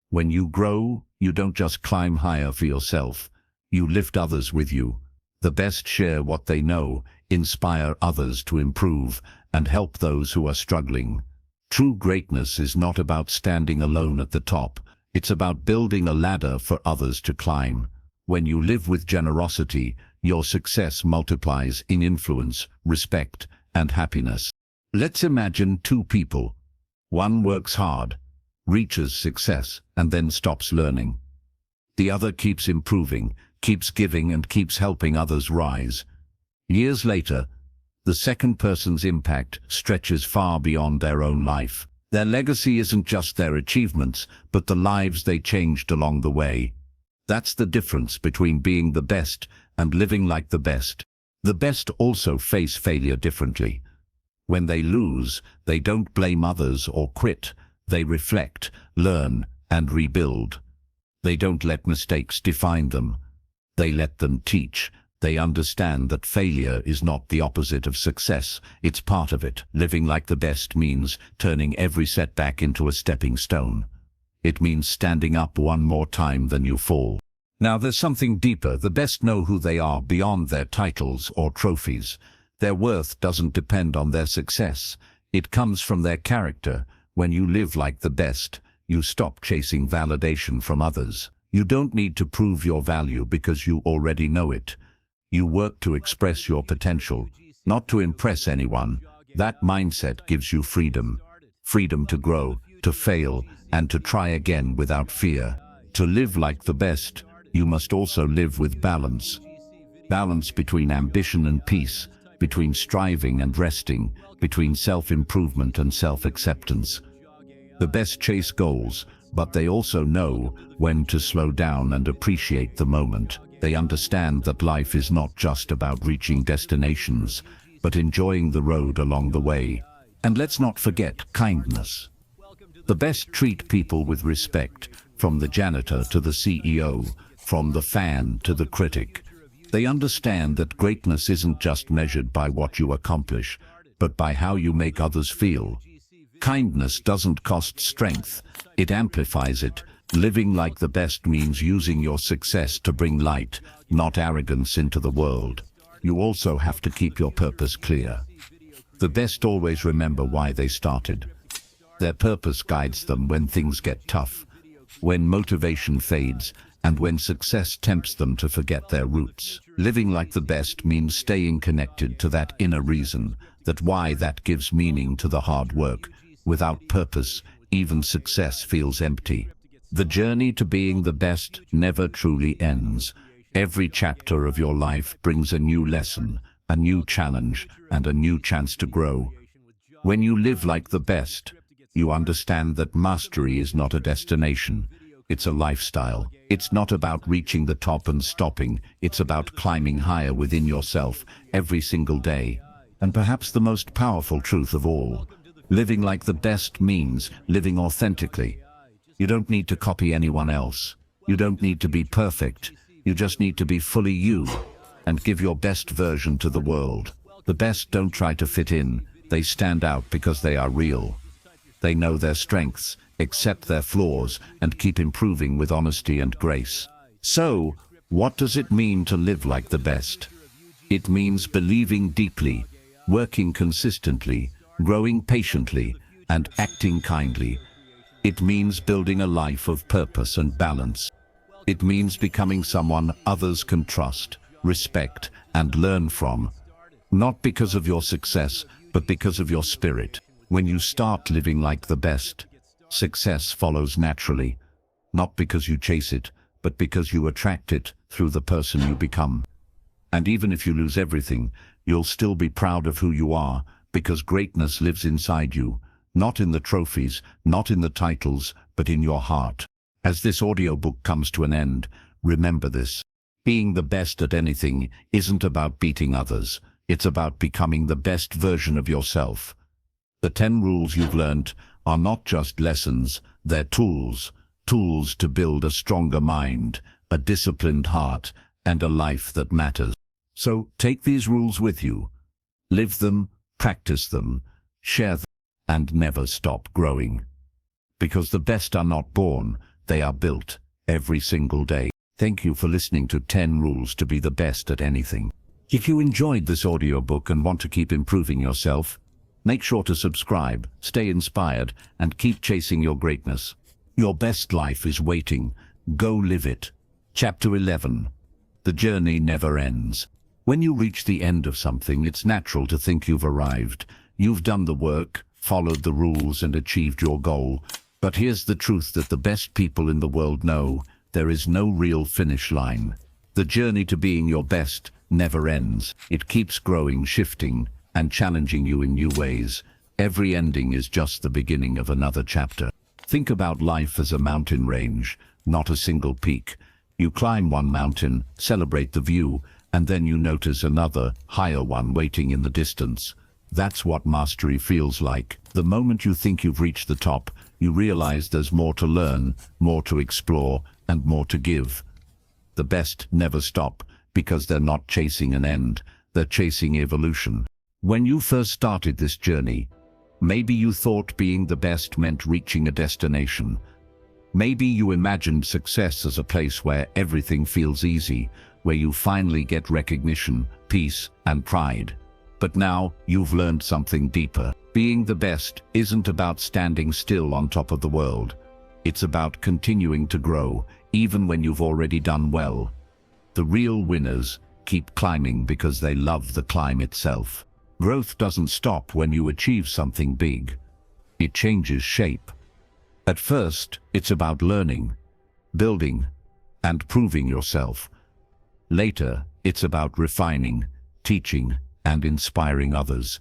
S1: When you grow, you don't just climb higher for yourself. You lift others with you. The best share what they know, inspire others to improve, and help those who are struggling. True greatness is not about standing alone at the top. It's about building a ladder for others to climb. When you live with generosity, your success multiplies in influence, respect, and happiness. Let's imagine two people. One works hard, reaches success, and then stops learning. The other keeps improving, keeps giving, and keeps helping others rise. Years later, the second person's impact stretches far beyond their own life. Their legacy isn't just their achievements, but the lives they changed along the way. That's the difference between being the best and living like the best. The best also face failure differently. When they lose, they don't blame others or quit. They reflect, learn, and rebuild. They don't let mistakes define them. They let them teach. They understand that failure is not the opposite of success, it's part of it. Living like the best means turning every setback into a stepping stone. It means standing up one more time than you fall. Now there's something deeper. The best know who they are beyond their titles or trophies. Their worth doesn't depend on their success. It comes from their character. When you live like the best, you stop chasing validation from others. You don't need to prove your value because you already know it. You work to express your potential, not to impress anyone. That mindset gives you freedom. Freedom to grow, to fail, and to try again without fear. To live like the best, you must also live with balance. Balance between ambition and peace, between striving and resting, between self-improvement and self-acceptance. The best chase goals, but they also know when to slow down and appreciate the moment. They understand that life is not just about reaching destinations, but enjoying the road along the way. And let's not forget kindness. The best treat people with respect, from the janitor to the CEO, from the fan to the critic. They understand that greatness isn't just measured by what you accomplish, but by how you make others feel. Kindness doesn't cost strength, it amplifies it. Living like the best means using your success to bring light, not arrogance, into the world. You also have to keep your purpose clear. The best always remember why they started. Their purpose guides them when things get tough, when motivation fades, and when success tempts them to forget their roots. Living like the best means staying connected to that inner reason, that why that gives meaning to the hard work. Without purpose, even success feels empty. The journey to being the best never truly ends. Every chapter of your life brings a new lesson, a new challenge, and a new chance to grow. When you live like the best, you understand that mastery is not a destination. It's a lifestyle. It's not about reaching the top and stopping. It's about climbing higher within yourself every single day. And perhaps the most powerful truth of all, living like the best means living authentically. You don't need to copy anyone else. You don't need to be perfect. You just need to be fully you and give your best version to the world. The best don't try to fit in. They stand out because they are real. They know their strengths, accept their flaws, and keep improving with honesty and grace. So, what does it mean to live like the best? It means believing deeply, working consistently, growing patiently, and acting kindly. It means building a life of purpose and balance. It means becoming someone others can trust, respect, and learn from. Not because of your success, but because of your spirit. When you start living like the best, success follows naturally. Not because you chase it, but because you attract it through the person you become. And even if you lose everything, you'll still be proud of who you are, because greatness lives inside you. Not in the trophies, not in the titles, but in your heart. As this audiobook comes to an end, remember this. Being the best at anything isn't about beating others. It's about becoming the best version of yourself. The 10 rules you've learned are not just lessons, they're tools. Tools to build a stronger mind, a disciplined heart, and a life that matters. So take these rules with you. Live them, practice them, share them, and never stop growing. Because the best are not born, they are built every single day. Thank you for listening to 10 Rules to be the Best at Anything. If you enjoyed this audiobook and want to keep improving yourself, make sure to subscribe, stay inspired, and keep chasing your greatness. Your best life is waiting. Go live it. Chapter 11. The journey never ends. When you reach the end of something, it's natural to think you've arrived. You've done the work, followed the rules, and achieved your goal. But here's the truth that the best people in the world know: there is no real finish line. The journey to being your best never ends. It keeps growing, shifting, and challenging you in new ways. Every ending is just the beginning of another chapter. Think about life as a mountain range, not a single peak. You climb one mountain, celebrate the view, and then you notice another, higher one waiting in the distance. That's what mastery feels like. The moment you think you've reached the top, you realize there's more to learn, more to explore, and more to give. The best never stop, because they're not chasing an end, they're chasing evolution. When you first started this journey, maybe you thought being the best meant reaching a destination. Maybe you imagined success as a place where everything feels easy, where you finally get recognition, peace, and pride. But now you've learned something deeper. Being the best isn't about standing still on top of the world. It's about continuing to grow, even when you've already done well. The real winners keep climbing because they love the climb itself. Growth doesn't stop when you achieve something big. It changes shape. At first, it's about learning, building, and proving yourself. Later, it's about refining, teaching, and inspiring others.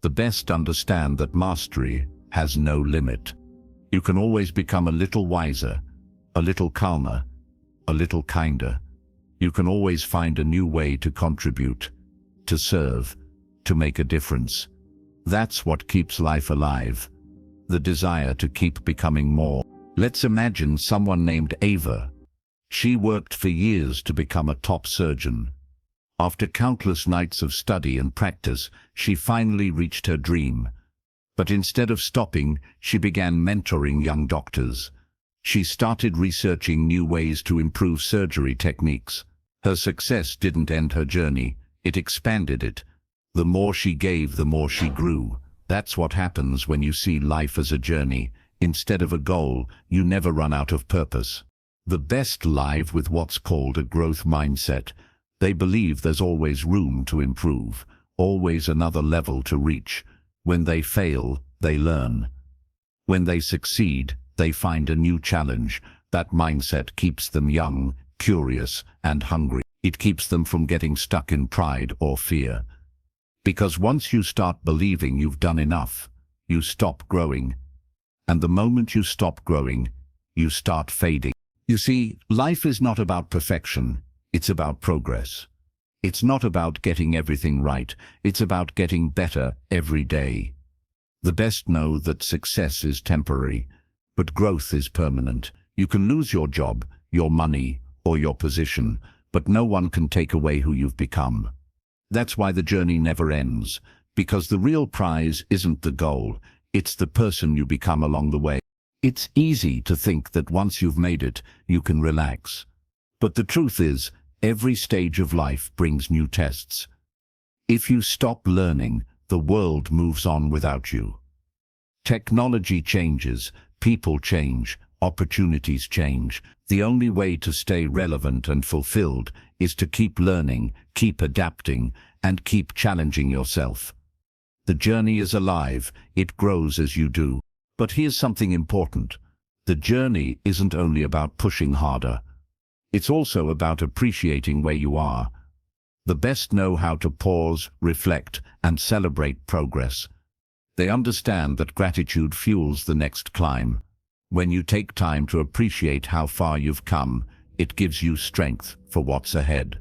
S1: The best understand that mastery has no limit. You can always become a little wiser, a little calmer, a little kinder. You can always find a new way to contribute, to serve, to make a difference. That's what keeps life alive. The desire to keep becoming more. Let's imagine someone named Ava. She worked for years to become a top surgeon. After countless nights of study and practice, she finally reached her dream. But instead of stopping, she began mentoring young doctors. She started researching new ways to improve surgery techniques. Her success didn't end her journey, it expanded it. The more she gave, the more she grew. That's what happens when you see life as a journey. Instead of a goal, you never run out of purpose. The best live with what's called a growth mindset. They believe there's always room to improve, always another level to reach. When they fail, they learn. When they succeed, they find a new challenge. That mindset keeps them young, curious, and hungry. It keeps them from getting stuck in pride or fear. Because once you start believing you've done enough, you stop growing. And the moment you stop growing, you start fading. You see, life is not about perfection, it's about progress. It's not about getting everything right, it's about getting better every day. The best know that success is temporary, but growth is permanent. You can lose your job, your money, or your position, but no one can take away who you've become. That's why the journey never ends, because the real prize isn't the goal, it's the person you become along the way. It's easy to think that once you've made it, you can relax. But the truth is, every stage of life brings new tests. If you stop learning, the world moves on without you. Technology changes, people change, opportunities change. The only way to stay relevant and fulfilled is to keep learning, keep adapting, and keep challenging yourself. The journey is alive, it grows as you do. But here's something important. The journey isn't only about pushing harder. It's also about appreciating where you are. The best know how to pause, reflect, and celebrate progress. They understand that gratitude fuels the next climb. When you take time to appreciate how far you've come, it gives you strength for what's ahead.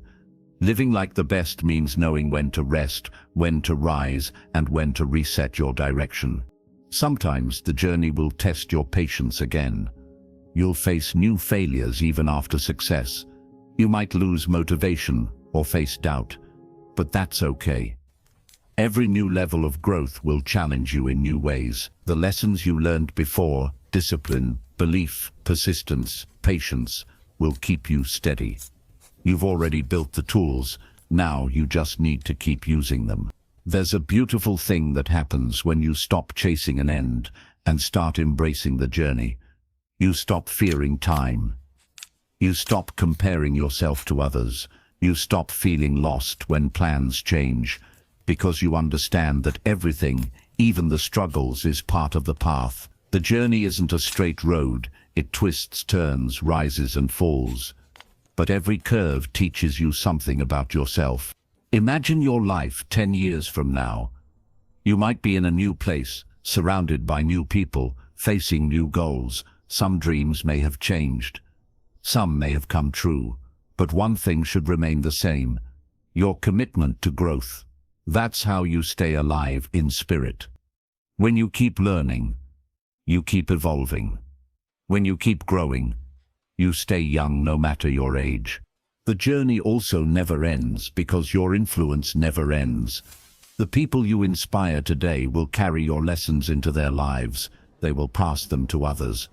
S1: Living like the best means knowing when to rest, when to rise, and when to reset your direction. Sometimes the journey will test your patience again. You'll face new failures even after success. You might lose motivation or face doubt, but that's okay. Every new level of growth will challenge you in new ways. The lessons you learned before, discipline, belief, persistence, patience, will keep you steady. You've already built the tools, now you just need to keep using them. There's a beautiful thing that happens when you stop chasing an end and start embracing the journey. You stop fearing time. You stop comparing yourself to others. You stop feeling lost when plans change, because you understand that everything, even the struggles, is part of the path. The journey isn't a straight road. It twists, turns, rises and falls. But every curve teaches you something about yourself. Imagine your life 10 years from now. You might be in a new place, surrounded by new people, facing new goals. Some dreams may have changed. Some may have come true. But one thing should remain the same: your commitment to growth. That's how you stay alive in spirit. When you keep learning, you keep evolving. When you keep growing, you stay young no matter your age. The journey also never ends because your influence never ends. The people you inspire today will carry your lessons into their lives. They will pass them to others.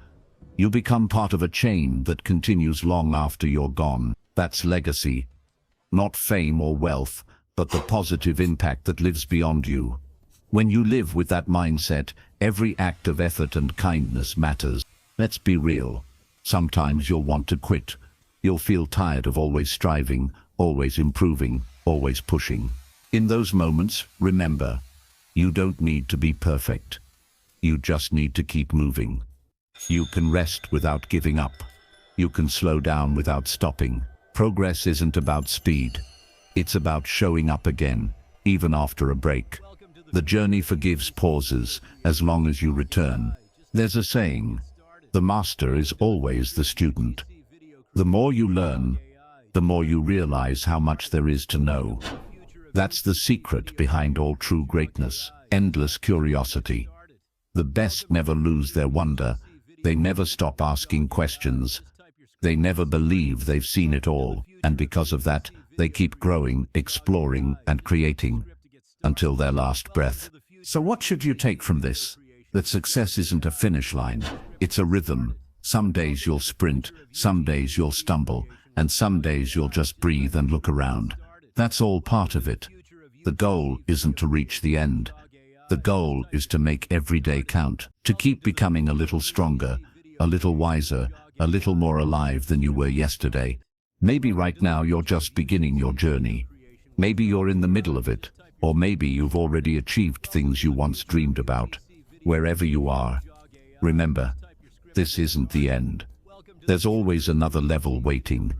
S1: You become part of a chain that continues long after you're gone. That's legacy. Not fame or wealth, but the positive impact that lives beyond you. When you live with that mindset, every act of effort and kindness matters. Let's be real. Sometimes you'll want to quit. You'll feel tired of always striving, always improving, always pushing. In those moments, remember, you don't need to be perfect. You just need to keep moving. You can rest without giving up. You can slow down without stopping. Progress isn't about speed. It's about showing up again, even after a break. The journey forgives pauses as long as you return. There's a saying, the master is always the student. The more you learn, the more you realize how much there is to know. That's the secret behind all true greatness: endless curiosity. The best never lose their wonder. They never stop asking questions. They never believe they've seen it all, and because of that, they keep growing, exploring, and creating until their last breath. So what should you take from this? That success isn't a finish line, it's a rhythm. Some days you'll sprint, some days you'll stumble, and some days you'll just breathe and look around. That's all part of it. The goal isn't to reach the end. The goal is to make every day count, to keep becoming a little stronger, a little wiser, a little more alive than you were yesterday. Maybe right now you're just beginning your journey. Maybe you're in the middle of it, or maybe you've already achieved things you once dreamed about. Wherever you are, remember, this isn't the end. There's always another level waiting.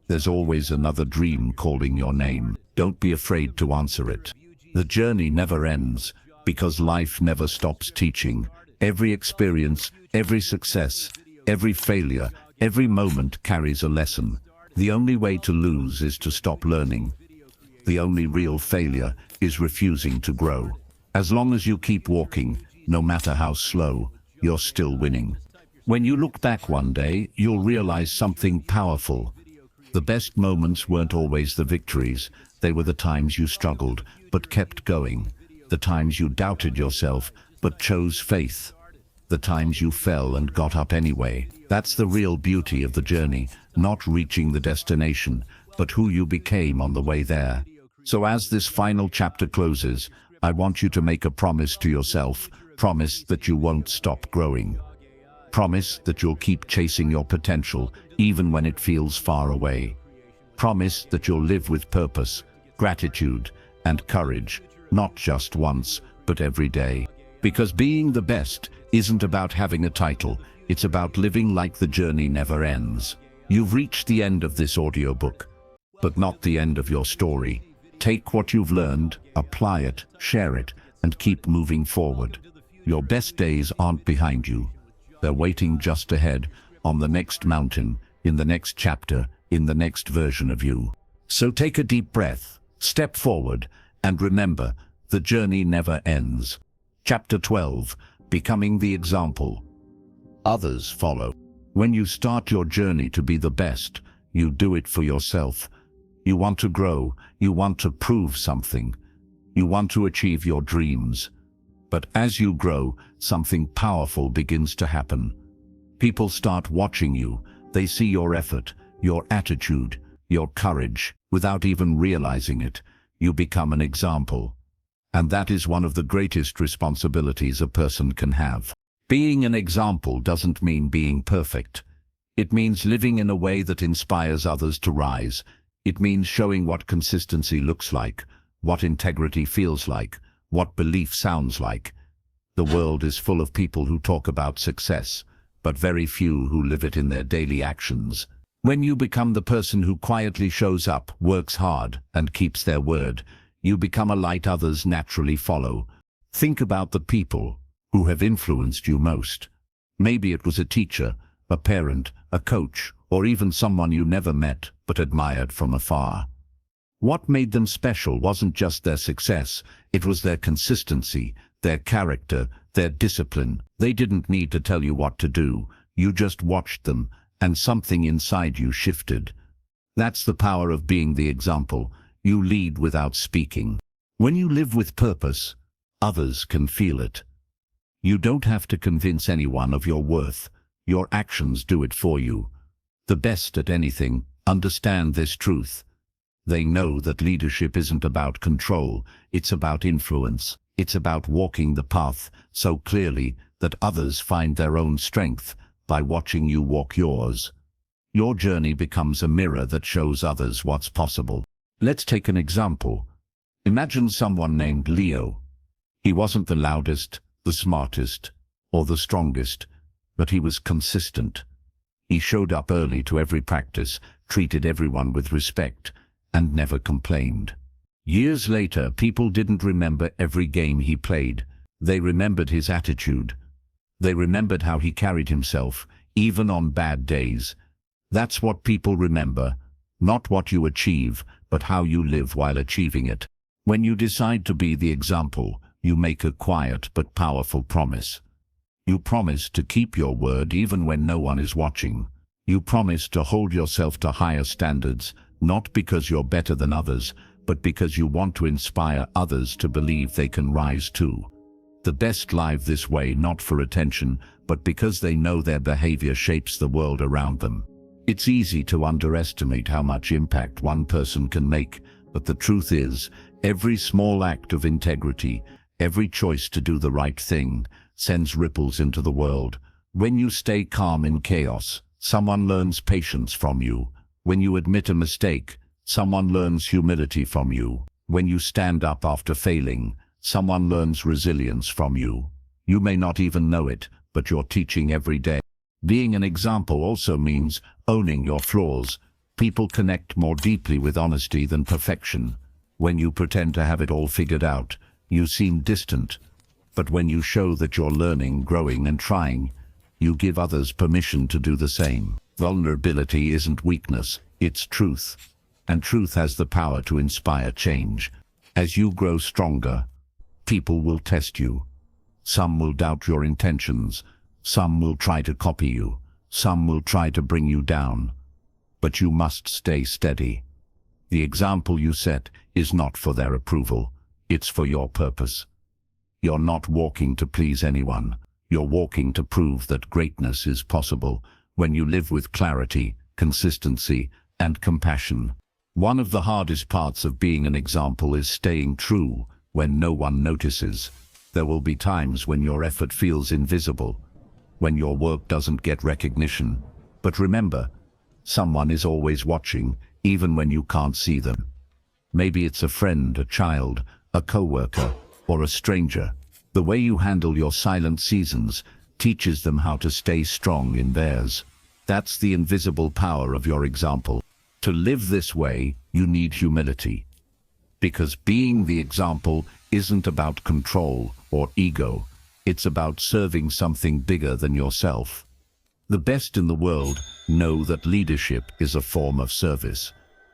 S1: There's always another dream calling your name. Don't be afraid to answer it. The journey never ends, because life never stops teaching. Every experience, every success, every failure, every moment carries a lesson. The only way to lose is to stop learning. The only real failure is refusing to grow. As long as you keep walking, no matter how slow, you're still winning. When you look back one day, you'll realize something powerful. The best moments weren't always the victories. They were the times you struggled, but kept going. The times you doubted yourself, but chose faith. The times you fell and got up anyway. That's the real beauty of the journey, not reaching the destination, but who you became on the way there. So as this final chapter closes, I want you to make a promise to yourself. Promise that you won't stop growing. Promise that you'll keep chasing your potential, even when it feels far away. Promise that you'll live with purpose, gratitude, and courage, not just once, but every day. Because being the best isn't about having a title, it's about living like the journey never ends. You've reached the end of this audiobook, but not the end of your story. Take what you've learned, apply it, share it, and keep moving forward. Your best days aren't behind you. They're waiting just ahead, on the next mountain, in the next chapter, in the next version of you. So take a deep breath, step forward, and remember, the journey never ends. Chapter 12, Becoming the Example. Others follow. When you start your journey to be the best, you do it for yourself. You want to grow, you want to prove something. You want to achieve your dreams. But as you grow, something powerful begins to happen. People start watching you. They see your effort, your attitude, your courage. Without even realizing it, you become an example. And that is one of the greatest responsibilities a person can have. Being an example doesn't mean being perfect. It means living in a way that inspires others to rise. It means showing what consistency looks like, what integrity feels like, what belief sounds like. The world is full of people who talk about success, but very few who live it in their daily actions. When you become the person who quietly shows up, works hard, and keeps their word, you become a light others naturally follow. Think about the people who have influenced you most. Maybe it was a teacher, a parent, a coach, or even someone you never met but admired from afar. What made them special wasn't just their success, it was their consistency, their character, their discipline. They didn't need to tell you what to do, you just watched them, and something inside you shifted. That's the power of being the example. You lead without speaking. When you live with purpose, others can feel it. You don't have to convince anyone of your worth. Your actions do it for you. The best at anything understand this truth. They know that leadership isn't about control, it's about influence. It's about walking the path so clearly that others find their own strength by watching you walk yours. Your journey becomes a mirror that shows others what's possible. Let's take an example. Imagine someone named Leo. He wasn't the loudest, the smartest, or the strongest, but he was consistent. He showed up early to every practice, treated everyone with respect, and never complained. Years later, people didn't remember every game he played. They remembered his attitude. They remembered how he carried himself, even on bad days. That's what people remember, not what you achieve, but how you live while achieving it. When you decide to be the example, you make a quiet but powerful promise. You promise to keep your word even when no one is watching. You promise to hold yourself to higher standards, not because you're better than others, but because you want to inspire others to believe they can rise too. The best live this way not for attention, but because they know their behavior shapes the world around them. It's easy to underestimate how much impact one person can make, but the truth is, every small act of integrity, every choice to do the right thing, sends ripples into the world. When you stay calm in chaos, someone learns patience from you. When you admit a mistake, someone learns humility from you. When you stand up after failing, someone learns resilience from you. You may not even know it, but you're teaching every day. Being an example also means owning your flaws. People connect more deeply with honesty than perfection. When you pretend to have it all figured out, you seem distant. But when you show that you're learning, growing, and trying, you give others permission to do the same. Vulnerability isn't weakness, it's truth. And truth has the power to inspire change. As you grow stronger, people will test you. Some will doubt your intentions. Some will try to copy you. Some will try to bring you down. But you must stay steady. The example you set is not for their approval. It's for your purpose. You're not walking to please anyone. You're walking to prove that greatness is possible when you live with clarity, consistency, and compassion. One of the hardest parts of being an example is staying true when no one notices. There will be times when your effort feels invisible, when your work doesn't get recognition. But remember, someone is always watching, even when you can't see them. Maybe it's a friend, a child, a coworker, or a stranger. The way you handle your silent seasons teaches them how to stay strong in theirs. That's the invisible power of your example. To live this way, you need humility. Because being the example isn't about control or ego. It's about serving something bigger than yourself. The best in the world know that leadership is a form of service.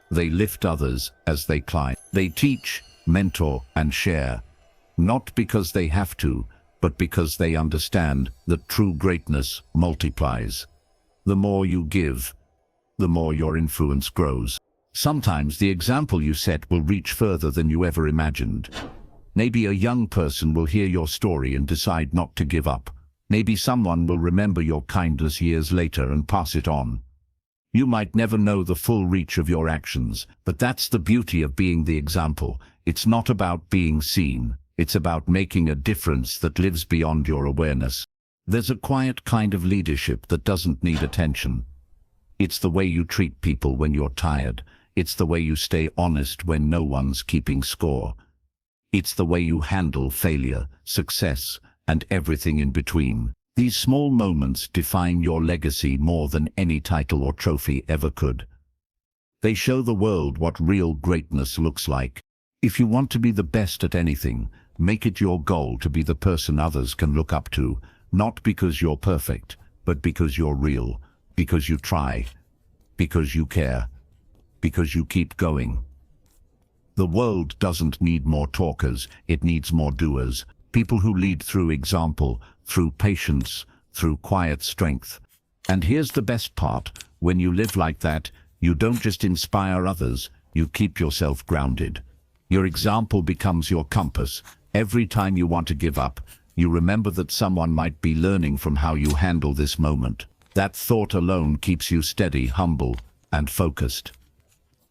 S1: They lift others as they climb. They teach, mentor, and share. Not because they have to, but because they understand that true greatness multiplies. The more you give, the more your influence grows. Sometimes the example you set will reach further than you ever imagined. Maybe a young person will hear your story and decide not to give up. Maybe someone will remember your kindness years later and pass it on. You might never know the full reach of your actions, but that's the beauty of being the example. It's not about being seen. It's about making a difference that lives beyond your awareness. There's a quiet kind of leadership that doesn't need attention. It's the way you treat people when you're tired. It's the way you stay honest when no one's keeping score. It's the way you handle failure, success, and everything in between. These small moments define your legacy more than any title or trophy ever could. They show the world what real greatness looks like. If you want to be the best at anything, make it your goal to be the person others can look up to, not because you're perfect, but because you're real, because you try, because you care, because you keep going. The world doesn't need more talkers, it needs more doers. People who lead through example, through patience, through quiet strength. And here's the best part, when you live like that, you don't just inspire others, you keep yourself grounded. Your example becomes your compass. Every time you want to give up, you remember that someone might be learning from how you handle this moment. That thought alone keeps you steady, humble, and focused.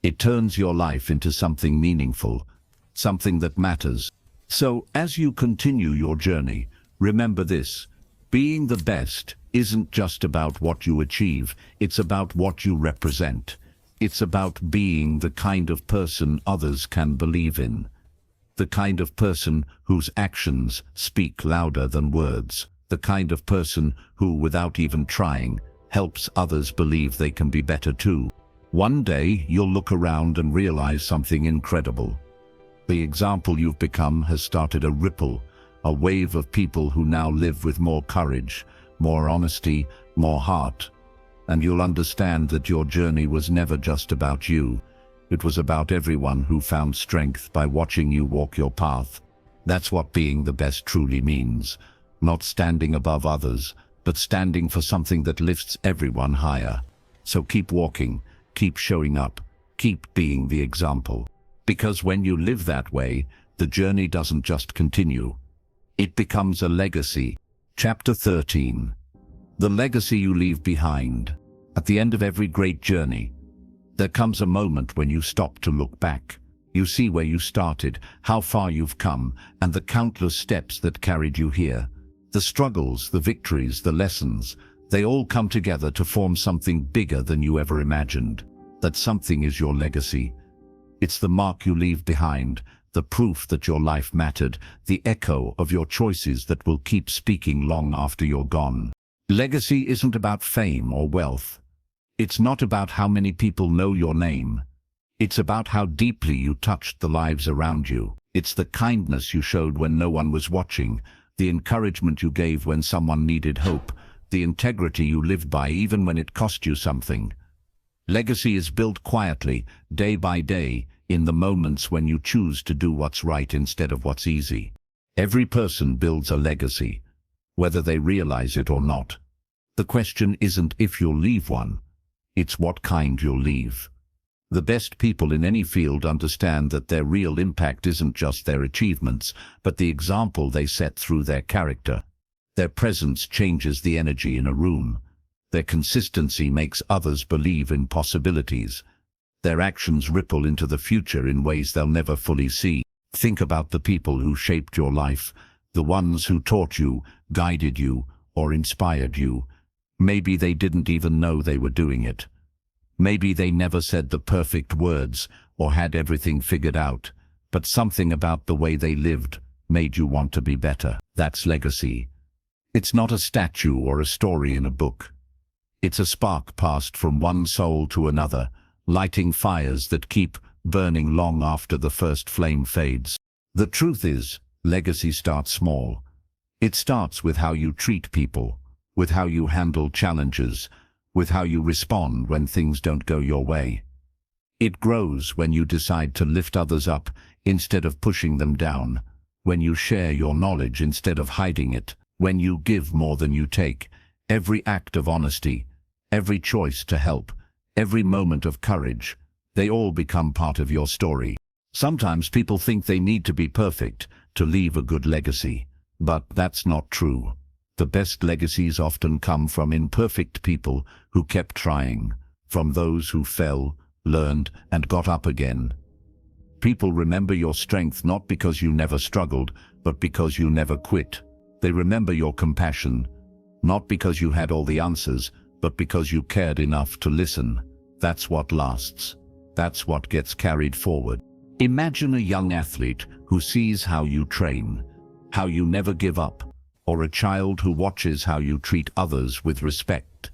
S1: It turns your life into something meaningful, something that matters. So, as you continue your journey, remember this: being the best isn't just about what you achieve, it's about what you represent. It's about being the kind of person others can believe in. The kind of person whose actions speak louder than words. The kind of person who, without even trying, helps others believe they can be better too. One day, you'll look around and realize something incredible. The example you've become has started a ripple, a wave of people who now live with more courage, more honesty, more heart. And you'll understand that your journey was never just about you. It was about everyone who found strength by watching you walk your path. That's what being the best truly means. Not standing above others, but standing for something that lifts everyone higher. So keep walking, keep showing up, keep being the example. Because when you live that way, the journey doesn't just continue. It becomes a legacy. Chapter 13. The legacy you leave behind. At the end of every great journey, there comes a moment when you stop to look back. You see where you started, how far you've come, and the countless steps that carried you here. The struggles, the victories, the lessons, they all come together to form something bigger than you ever imagined. That something is your legacy. It's the mark you leave behind, the proof that your life mattered, the echo of your choices that will keep speaking long after you're gone. Legacy isn't about fame or wealth. It's not about how many people know your name. It's about how deeply you touched the lives around you. It's the kindness you showed when no one was watching, the encouragement you gave when someone needed hope, the integrity you lived by even when it cost you something. Legacy is built quietly, day by day, in the moments when you choose to do what's right instead of what's easy. Every person builds a legacy, whether they realize it or not. The question isn't if you'll leave one, it's what kind you'll leave. The best people in any field understand that their real impact isn't just their achievements, but the example they set through their character. Their presence changes the energy in a room. Their consistency makes others believe in possibilities. Their actions ripple into the future in ways they'll never fully see. Think about the people who shaped your life, the ones who taught you, guided you, or inspired you. Maybe they didn't even know they were doing it. Maybe they never said the perfect words or had everything figured out, but something about the way they lived made you want to be better. That's legacy. It's not a statue or a story in a book. It's a spark passed from one soul to another, lighting fires that keep burning long after the first flame fades. The truth is, legacy starts small. It starts with how you treat people, with how you handle challenges, with how you respond when things don't go your way. It grows when you decide to lift others up instead of pushing them down, when you share your knowledge instead of hiding it, when you give more than you take. Every act of honesty, every choice to help, every moment of courage, they all become part of your story. Sometimes people think they need to be perfect to leave a good legacy, but that's not true. The best legacies often come from imperfect people who kept trying, from those who fell, learned, and got up again. People remember your strength not because you never struggled, but because you never quit. They remember your compassion, Not because you had all the answers, but because you cared enough to listen. That's what lasts. That's what gets carried forward. Imagine a young athlete who sees how you train, how you never give up, or a child who watches how you treat others with respect,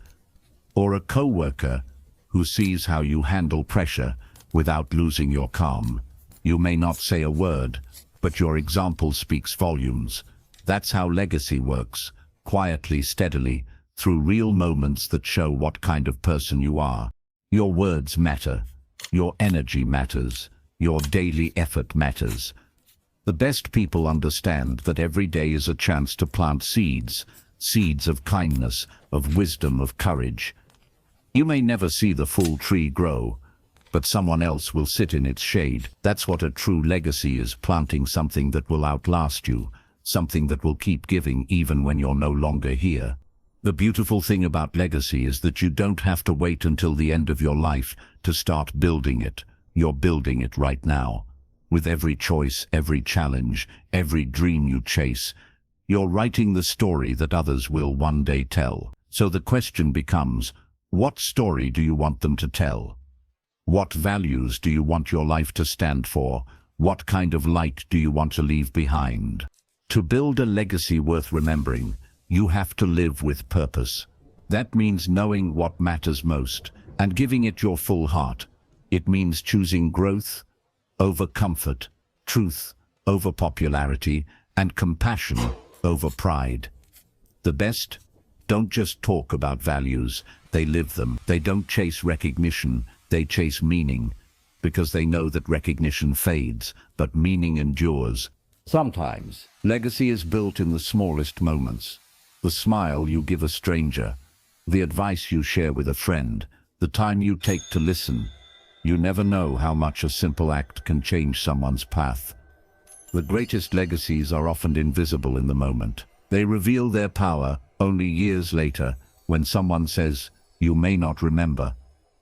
S1: or a coworker who sees how you handle pressure without losing your calm. You may not say a word, but your example speaks volumes. That's how legacy works, quietly, steadily, through real moments that show what kind of person you are. Your words matter. Your energy matters. Your daily effort matters. The best people understand that every day is a chance to plant seeds, seeds of kindness, of wisdom, of courage. You may never see the full tree grow, but someone else will sit in its shade. That's what a true legacy is, planting something that will outlast you, something that will keep giving even when you're no longer here. The beautiful thing about legacy is that you don't have to wait until the end of your life to start building it. You're building it right now. With every choice, every challenge, every dream you chase, you're writing the story that others will one day tell. So the question becomes, what story do you want them to tell? What values do you want your life to stand for? What kind of light do you want to leave behind? To build a legacy worth remembering, you have to live with purpose. That means knowing what matters most and giving it your full heart. It means choosing growth over comfort, truth over popularity, and compassion over pride. The best don't just talk about values, they live them. They don't chase recognition, they chase meaning, because they know that recognition fades, but meaning endures. Sometimes, legacy is built in the smallest moments. The smile you give a stranger, the advice you share with a friend, the time you take to listen. You never know how much a simple act can change someone's path. The greatest legacies are often invisible in the moment. They reveal their power only years later, when someone says, "You may not remember,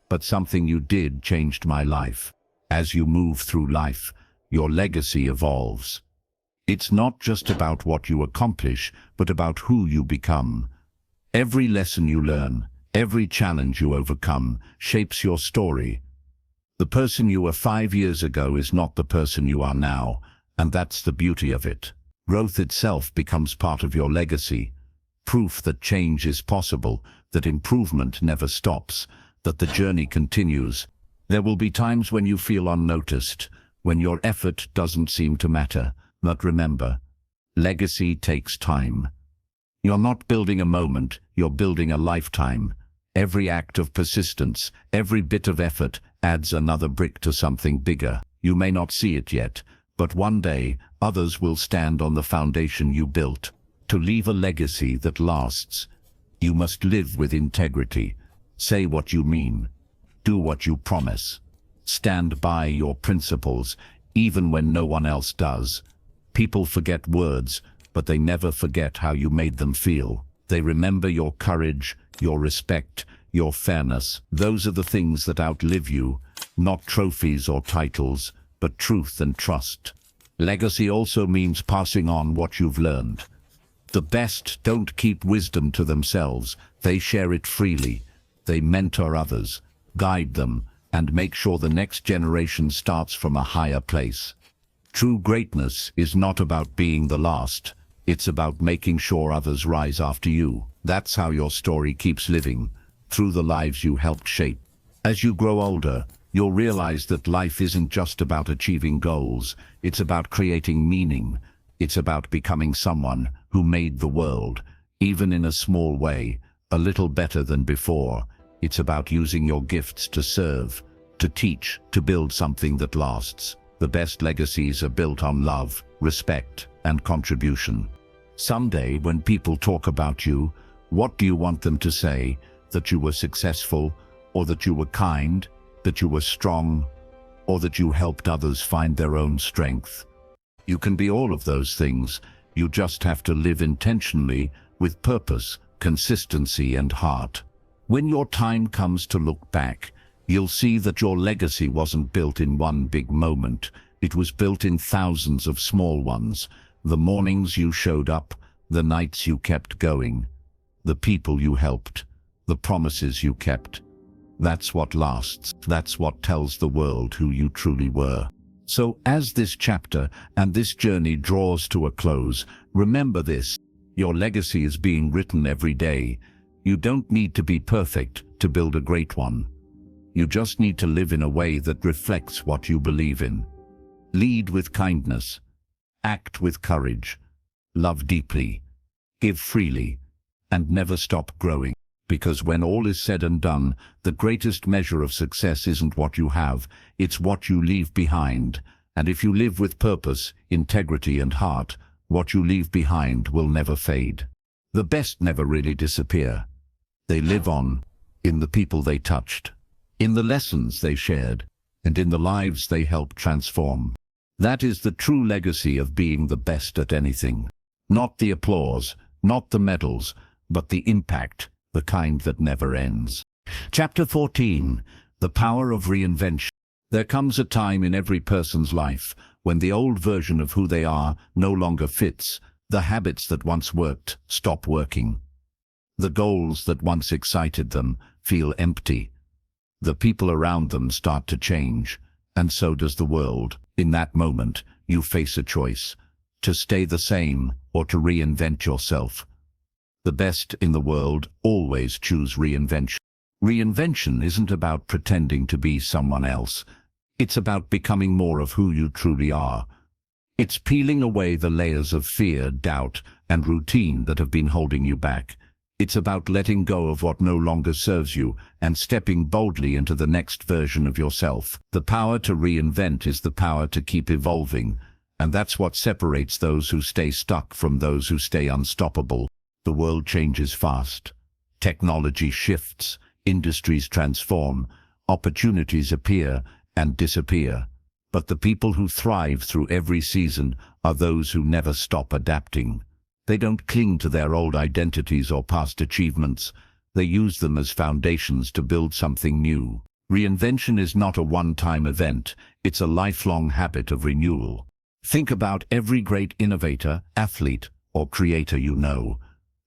S1: but something you did changed my life." As you move through life, your legacy evolves. It's not just about what you accomplish, but about who you become. Every lesson you learn, every challenge you overcome, shapes your story. The person you were 5 years ago is not the person you are now, and that's the beauty of it. Growth itself becomes part of your legacy, proof that change is possible, that improvement never stops, that the journey continues. There will be times when you feel unnoticed, when your effort doesn't seem to matter. But remember, legacy takes time. You're not building a moment, you're building a lifetime. Every act of persistence, every bit of effort adds another brick to something bigger. You may not see it yet, but one day others will stand on the foundation you built. To leave a legacy that lasts, you must live with integrity. Say what you mean. Do what you promise. Stand by your principles, even when no one else does. People forget words, but they never forget how you made them feel. They remember your courage, your respect, your fairness. Those are the things that outlive you, not trophies or titles, but truth and trust. Legacy also means passing on what you've learned. The best don't keep wisdom to themselves. They share it freely. They mentor others, guide them, and make sure the next generation starts from a higher place. True greatness is not about being the last. It's about making sure others rise after you. That's how your story keeps living, through the lives you helped shape. As you grow older, you'll realize that life isn't just about achieving goals. It's about creating meaning. It's about becoming someone who made the world, even in a small way, a little better than before. It's about using your gifts to serve, to teach, to build something that lasts. The best legacies are built on love, respect, and contribution. Someday, when people talk about you, what do you want them to say? That you were successful, or that you were kind, that you were strong, or that you helped others find their own strength? You can be all of those things. You just have to live intentionally, with purpose, consistency, and heart. When your time comes to look back, you'll see that your legacy wasn't built in one big moment. It was built in thousands of small ones. The mornings you showed up, the nights you kept going, the people you helped, the promises you kept. That's what lasts. That's what tells the world who you truly were. So as this chapter and this journey draws to a close, remember this: your legacy is being written every day. You don't need to be perfect to build a great one. You just need to live in a way that reflects what you believe in. Lead with kindness, act with courage, love deeply, give freely, and never stop growing. Because when all is said and done, the greatest measure of success isn't what you have, it's what you leave behind. And if you live with purpose, integrity, and heart, what you leave behind will never fade. The best never really disappear. They live on, in the people they touched, in the lessons they shared, and in the lives they helped transform. That is the true legacy of being the best at anything. Not the applause, not the medals, but the impact, the kind that never ends. Chapter 14. The Power of Reinvention. There comes a time in every person's life when the old version of who they are no longer fits. The habits that once worked stop working. The goals that once excited them feel empty. The people around them start to change, and so does the world. In that moment, you face a choice: to stay the same or to reinvent yourself. The best in the world always choose reinvention. Reinvention isn't about pretending to be someone else. It's about becoming more of who you truly are. It's peeling away the layers of fear, doubt, and routine that have been holding you back. It's about letting go of what no longer serves you and stepping boldly into the next version of yourself. The power to reinvent is the power to keep evolving, and that's what separates those who stay stuck from those who stay unstoppable. The world changes fast. Technology shifts, industries transform, opportunities appear and disappear. But the people who thrive through every season are those who never stop adapting. They don't cling to their old identities or past achievements. They use them as foundations to build something new. Reinvention is not a one-time event. It's a lifelong habit of renewal. Think about every great innovator, athlete, or creator you know.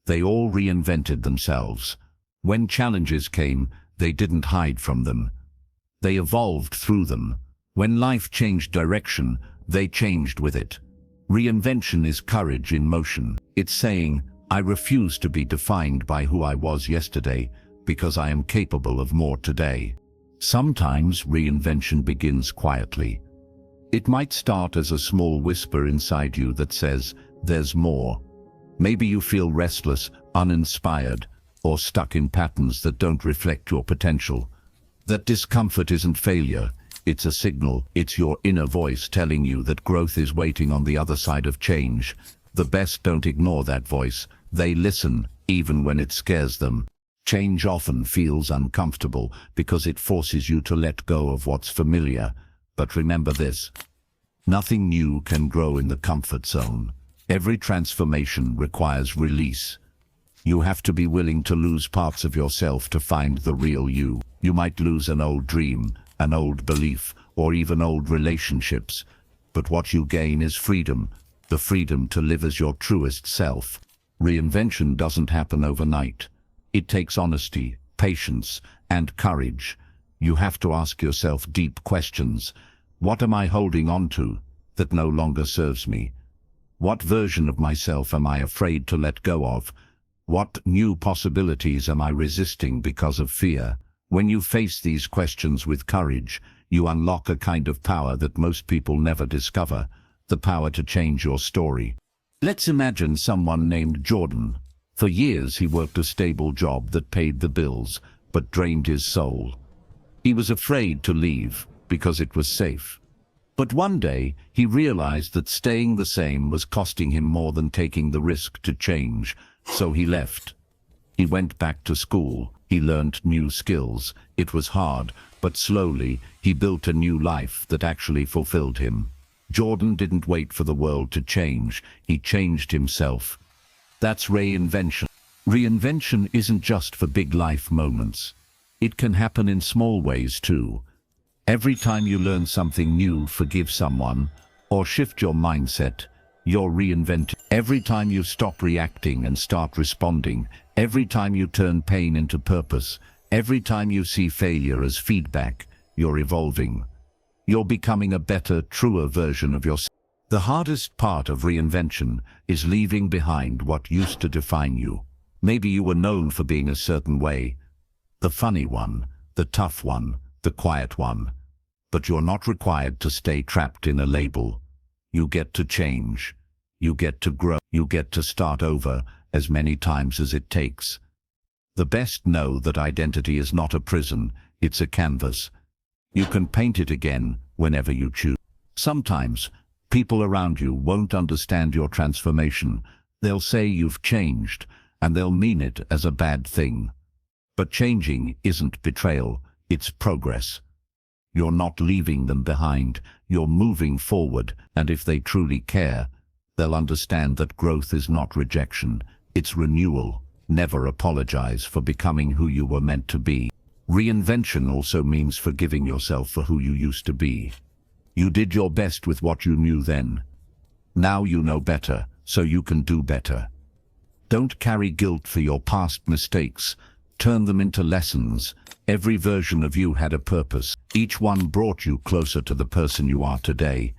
S1: They all reinvented themselves. When challenges came, they didn't hide from them. They evolved through them. When life changed direction, they changed with it. Reinvention is courage in motion. It's saying, I refuse to be defined by who I was yesterday, because I am capable of more today. Sometimes reinvention begins quietly. It might start as a small whisper inside you that says, there's more. Maybe you feel restless, uninspired, or stuck in patterns that don't reflect your potential. That discomfort isn't failure. It's a signal. It's your inner voice telling you that growth is waiting on the other side of change. The best don't ignore that voice. They listen, even when it scares them. Change often feels uncomfortable because it forces you to let go of what's familiar. But remember this: nothing new can grow in the comfort zone. Every transformation requires release. You have to be willing to lose parts of yourself to find the real you. You might lose an old dream, an old belief, or even old relationships. But what you gain is freedom, the freedom to live as your truest self. Reinvention doesn't happen overnight. It takes honesty, patience, and courage. You have to ask yourself deep questions. What am I holding on to that no longer serves me? What version of myself am I afraid to let go of? What new possibilities am I resisting because of fear? When you face these questions with courage, you unlock a kind of power that most people never discover, the power to change your story. Let's imagine someone named Jordan. For years he worked a stable job that paid the bills, but drained his soul. He was afraid to leave because it was safe. But one day, he realized that staying the same was costing him more than taking the risk to change, so he left. He went back to school. He learned new skills. It was hard, but slowly, he built a new life that actually fulfilled him. Jordan didn't wait for the world to change. He changed himself. That's reinvention. Reinvention isn't just for big life moments. It can happen in small ways too. Every time you learn something new, forgive someone, or shift your mindset, you're reinventing. Every time you stop reacting and start responding, every time you turn pain into purpose, every time you see failure as feedback, you're evolving. You're becoming a better, truer version of yourself. The hardest part of reinvention is leaving behind what used to define you. Maybe you were known for being a certain way, the funny one, the tough one, the quiet one. But you're not required to stay trapped in a label. You get to change. You get to grow. You get to start over as many times as it takes. The best know that identity is not a prison, it's a canvas. You can paint it again whenever you choose. Sometimes, people around you won't understand your transformation. They'll say you've changed, and they'll mean it as a bad thing. But changing isn't betrayal, it's progress. You're not leaving them behind, you're moving forward, and if they truly care, they'll understand that growth is not rejection, it's renewal. Never apologize for becoming who you were meant to be. Reinvention also means forgiving yourself for who you used to be. You did your best with what you knew then. Now you know better, so you can do better. Don't carry guilt for your past mistakes. Turn them into lessons. Every version of you had a purpose. Each one brought you closer to the person you are today.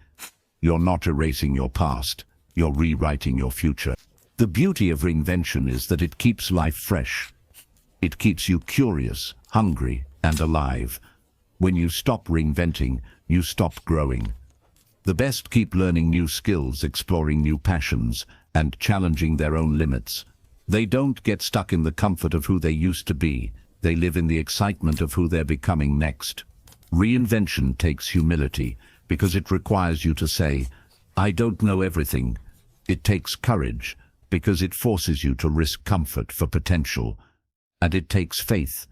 S1: You're not erasing your past. You're rewriting your future. The beauty of reinvention is that it keeps life fresh. It keeps you curious, hungry, and alive. When you stop reinventing, you stop growing. The best keep learning new skills, exploring new passions, and challenging their own limits. They don't get stuck in the comfort of who they used to be. They live in the excitement of who they're becoming next. Reinvention takes humility because it requires you to say, I don't know everything. It takes courage because it forces you to risk comfort for potential. And it takes faith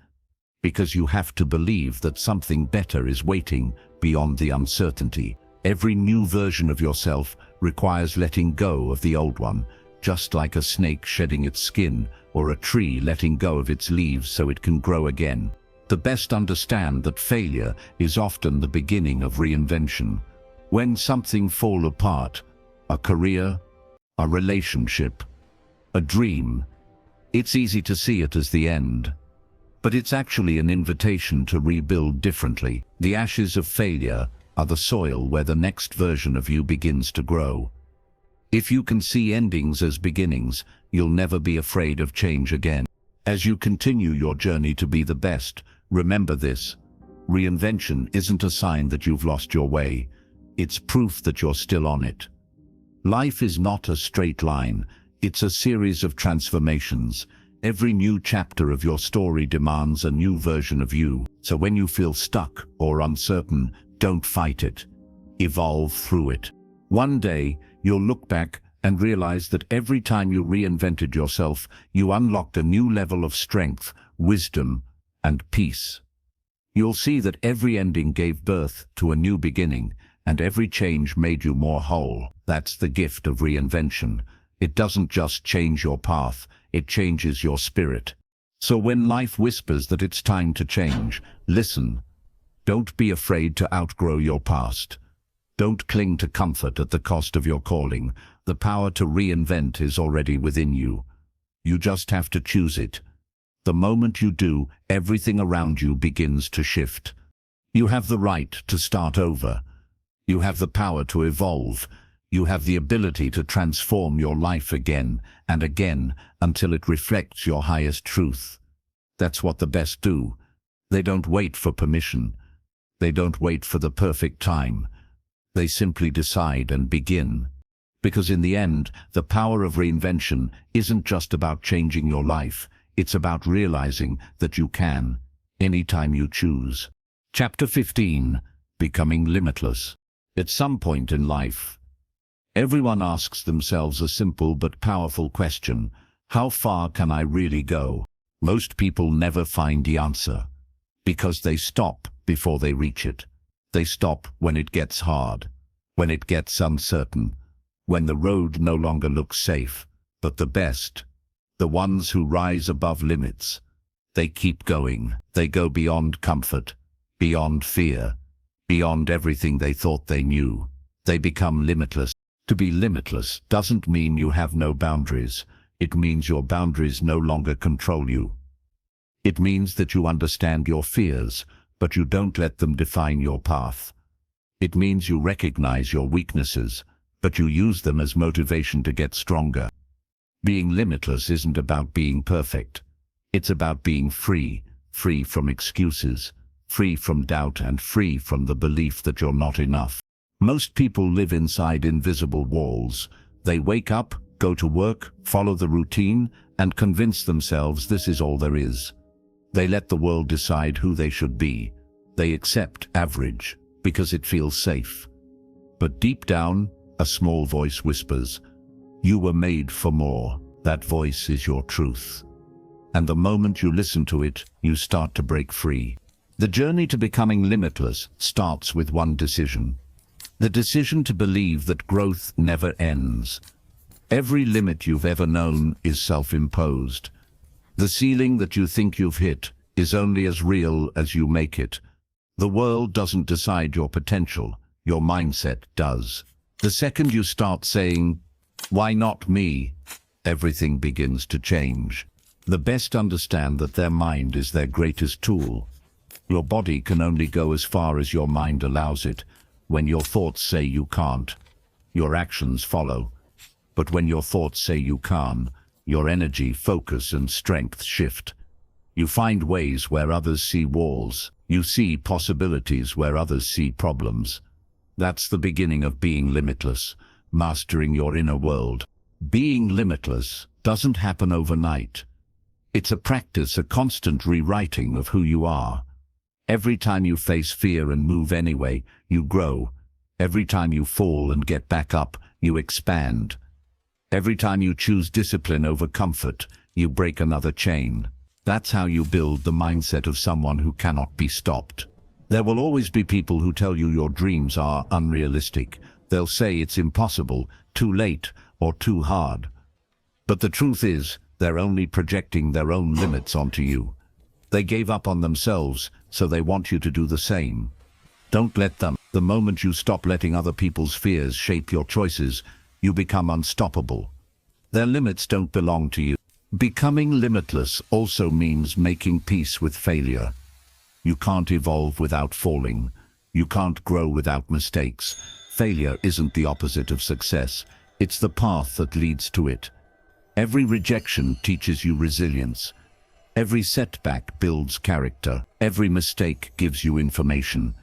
S1: because you have to believe that something better is waiting beyond the uncertainty. Every new version of yourself requires letting go of the old one, just like a snake shedding its skin or a tree letting go of its leaves so it can grow again. The best understand that failure is often the beginning of reinvention. When something falls apart, a career, a relationship, a dream, it's easy to see it as the end. But it's actually an invitation to rebuild differently. The ashes of failure are the soil where the next version of you begins to grow. If you can see endings as beginnings, you'll never be afraid of change again. As you continue your journey to be the best, remember this: reinvention isn't a sign that you've lost your way. It's proof that you're still on it. Life is not a straight line. It's a series of transformations. Every new chapter of your story demands a new version of you. So when you feel stuck or uncertain, don't fight it. Evolve through it. One day, you'll look back and realize that every time you reinvented yourself, you unlocked a new level of strength, wisdom, and peace. You'll see that every ending gave birth to a new beginning, and every change made you more whole. That's the gift of reinvention. It doesn't just change your path, it changes your spirit. So when life whispers that it's time to change, listen. Don't be afraid to outgrow your past. Don't cling to comfort at the cost of your calling. The power to reinvent is already within you. You just have to choose it. The moment you do, everything around you begins to shift. You have the right to start over. You have the power to evolve. You have the ability to transform your life again and again until it reflects your highest truth. That's what the best do. They don't wait for permission. They don't wait for the perfect time. They simply decide and begin. Because in the end, the power of reinvention isn't just about changing your life. It's about realizing that you can, anytime you choose. Chapter 15. Becoming limitless. At some point in life, everyone asks themselves a simple but powerful question: how far can I really go? Most people never find the answer, because they stop before they reach it. They stop when it gets hard, when it gets uncertain, when the road no longer looks safe. But the best, the ones who rise above limits, they keep going. They go beyond comfort, beyond fear, beyond everything they thought they knew. They become limitless. To be limitless doesn't mean you have no boundaries. It means your boundaries no longer control you. It means that you understand your fears, but you don't let them define your path. It means you recognize your weaknesses, but you use them as motivation to get stronger. Being limitless isn't about being perfect. It's about being free, free from excuses, free from doubt, and free from the belief that you're not enough. Most people live inside invisible walls. They wake up, go to work, follow the routine, and convince themselves this is all there is. They let the world decide who they should be. They accept average because it feels safe. But deep down, a small voice whispers, "You were made for more." That voice is your truth. And the moment you listen to it, you start to break free. The journey to becoming limitless starts with one decision. The decision to believe that growth never ends. Every limit you've ever known is self-imposed. The ceiling that you think you've hit is only as real as you make it. The world doesn't decide your potential, your mindset does. The second you start saying, "Why not me?" everything begins to change. The best understand that their mind is their greatest tool. Your body can only go as far as your mind allows it. When your thoughts say you can't, your actions follow. But when your thoughts say you can, your energy, focus, and strength shift. You find ways where others see walls. You see possibilities where others see problems. That's the beginning of being limitless, mastering your inner world. Being limitless doesn't happen overnight. It's a practice, a constant rewriting of who you are. Every time you face fear and move anyway, you grow. Every time you fall and get back up, you expand. Every time you choose discipline over comfort, you break another chain. That's how you build the mindset of someone who cannot be stopped. There will always be people who tell you your dreams are unrealistic. They'll say it's impossible, too late, or too hard. But the truth is, they're only projecting their own limits onto you. They gave up on themselves, so they want you to do the same. Don't let them. The moment you stop letting other people's fears shape your choices, you become unstoppable. Their limits don't belong to you. Becoming limitless also means making peace with failure. You can't evolve without falling. You can't grow without mistakes. Failure isn't the opposite of success. It's the path that leads to it. Every rejection teaches you resilience. Every setback builds character. Every mistake gives you information.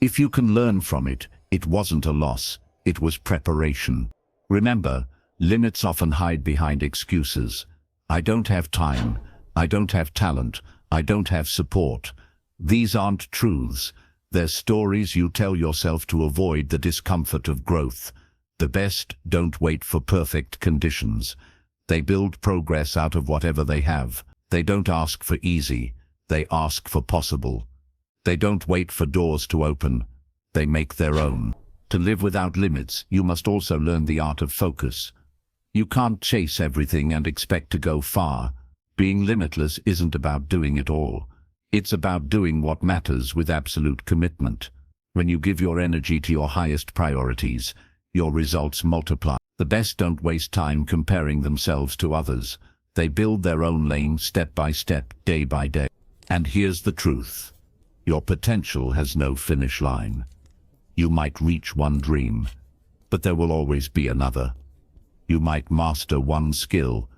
S1: If you can learn from it, it wasn't a loss, it was preparation. Remember, limits often hide behind excuses. I don't have time. I don't have talent. I don't have support. These aren't truths. They're stories you tell yourself to avoid the discomfort of growth. The best don't wait for perfect conditions. They build progress out of whatever they have. They don't ask for easy. They ask for possible. They don't wait for doors to open. They make their own. To live without limits, you must also learn the art of focus. You can't chase everything and expect to go far. Being limitless isn't about doing it all. It's about doing what matters with absolute commitment. When you give your energy to your highest priorities, your results multiply. The best don't waste time comparing themselves to others. They build their own lane step by step, day by day. And here's the truth. Your potential has no finish line. You might reach one dream, but there will always be another. You might master one skill,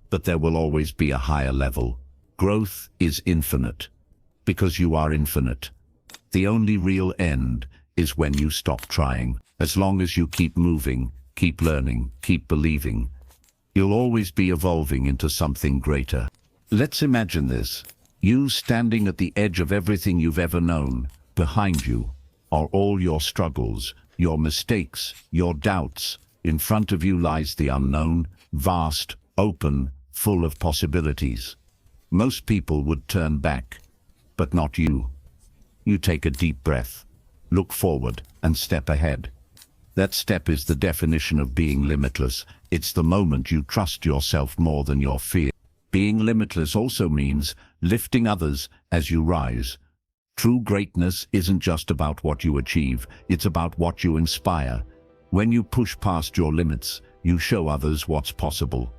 S1: but there will always be a higher level. Growth is infinite, because you are infinite. The only real end is when you stop trying. As long as you keep moving, keep learning, keep believing, you'll always be evolving into something greater. Let's imagine this. You standing at the edge of everything you've ever known. Behind you are all your struggles, your mistakes, your doubts. In front of you lies the unknown, vast, open, full of possibilities. Most people would turn back, but not you. You take a deep breath, look forward, and step ahead. That step is the definition of being limitless. It's the moment you trust yourself more than your fear. Being limitless also means lifting others as you rise. True greatness isn't just about what you achieve, it's about what you inspire. When you push past your limits, you show others what's possible.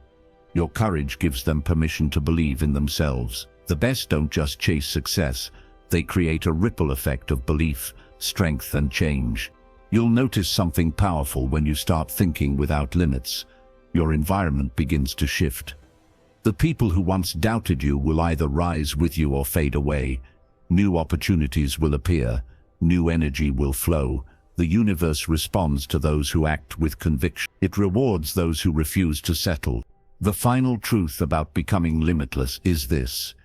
S1: Your courage gives them permission to believe in themselves. The best don't just chase success, they create a ripple effect of belief, strength, and change. You'll notice something powerful when you start thinking without limits. Your environment begins to shift. The people who once doubted you will either rise with you or fade away. New opportunities will appear. New energy will flow. The universe responds to those who act with conviction. It rewards those who refuse to settle. The final truth about becoming limitless is this: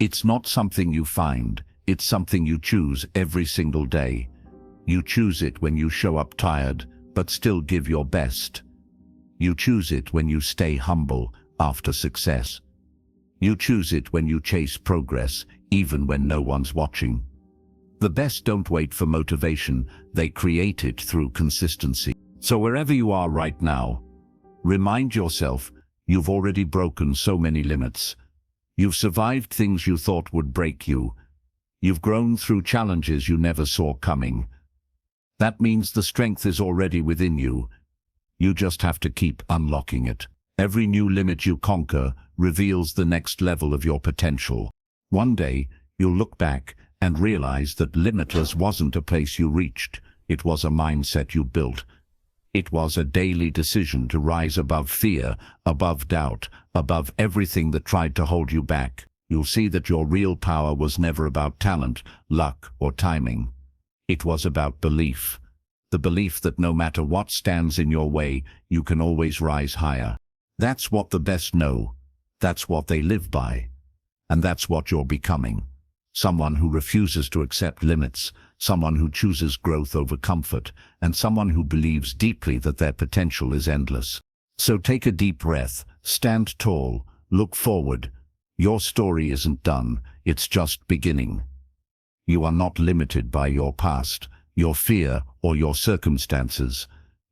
S1: it's not something you find, it's something you choose every single day. You choose it when you show up tired, but still give your best. You choose it when you stay humble after success. You choose it when you chase progress, even when no one's watching. The best don't wait for motivation, they create it through consistency. So wherever you are right now, remind yourself, you've already broken so many limits. You've survived things you thought would break you. You've grown through challenges you never saw coming. That means the strength is already within you. You just have to keep unlocking it. Every new limit you conquer reveals the next level of your potential. One day, you'll look back and realize that limitless wasn't a place you reached. It was a mindset you built. It was a daily decision to rise above fear, above doubt, above everything that tried to hold you back. You'll see that your real power was never about talent, luck, or timing. It was about belief. The belief that no matter what stands in your way, you can always rise higher. That's what the best know. That's what they live by. And that's what you're becoming. Someone who refuses to accept limits, someone who chooses growth over comfort, and someone who believes deeply that their potential is endless. So take a deep breath, stand tall, look forward. Your story isn't done, it's just beginning. You are not limited by your past, your fear, or your circumstances.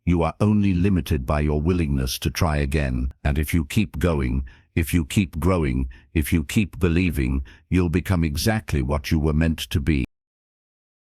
S1: You are only limited by your willingness to try again. And if you keep going, if you keep growing, if you keep believing, you'll become exactly what you were meant to be.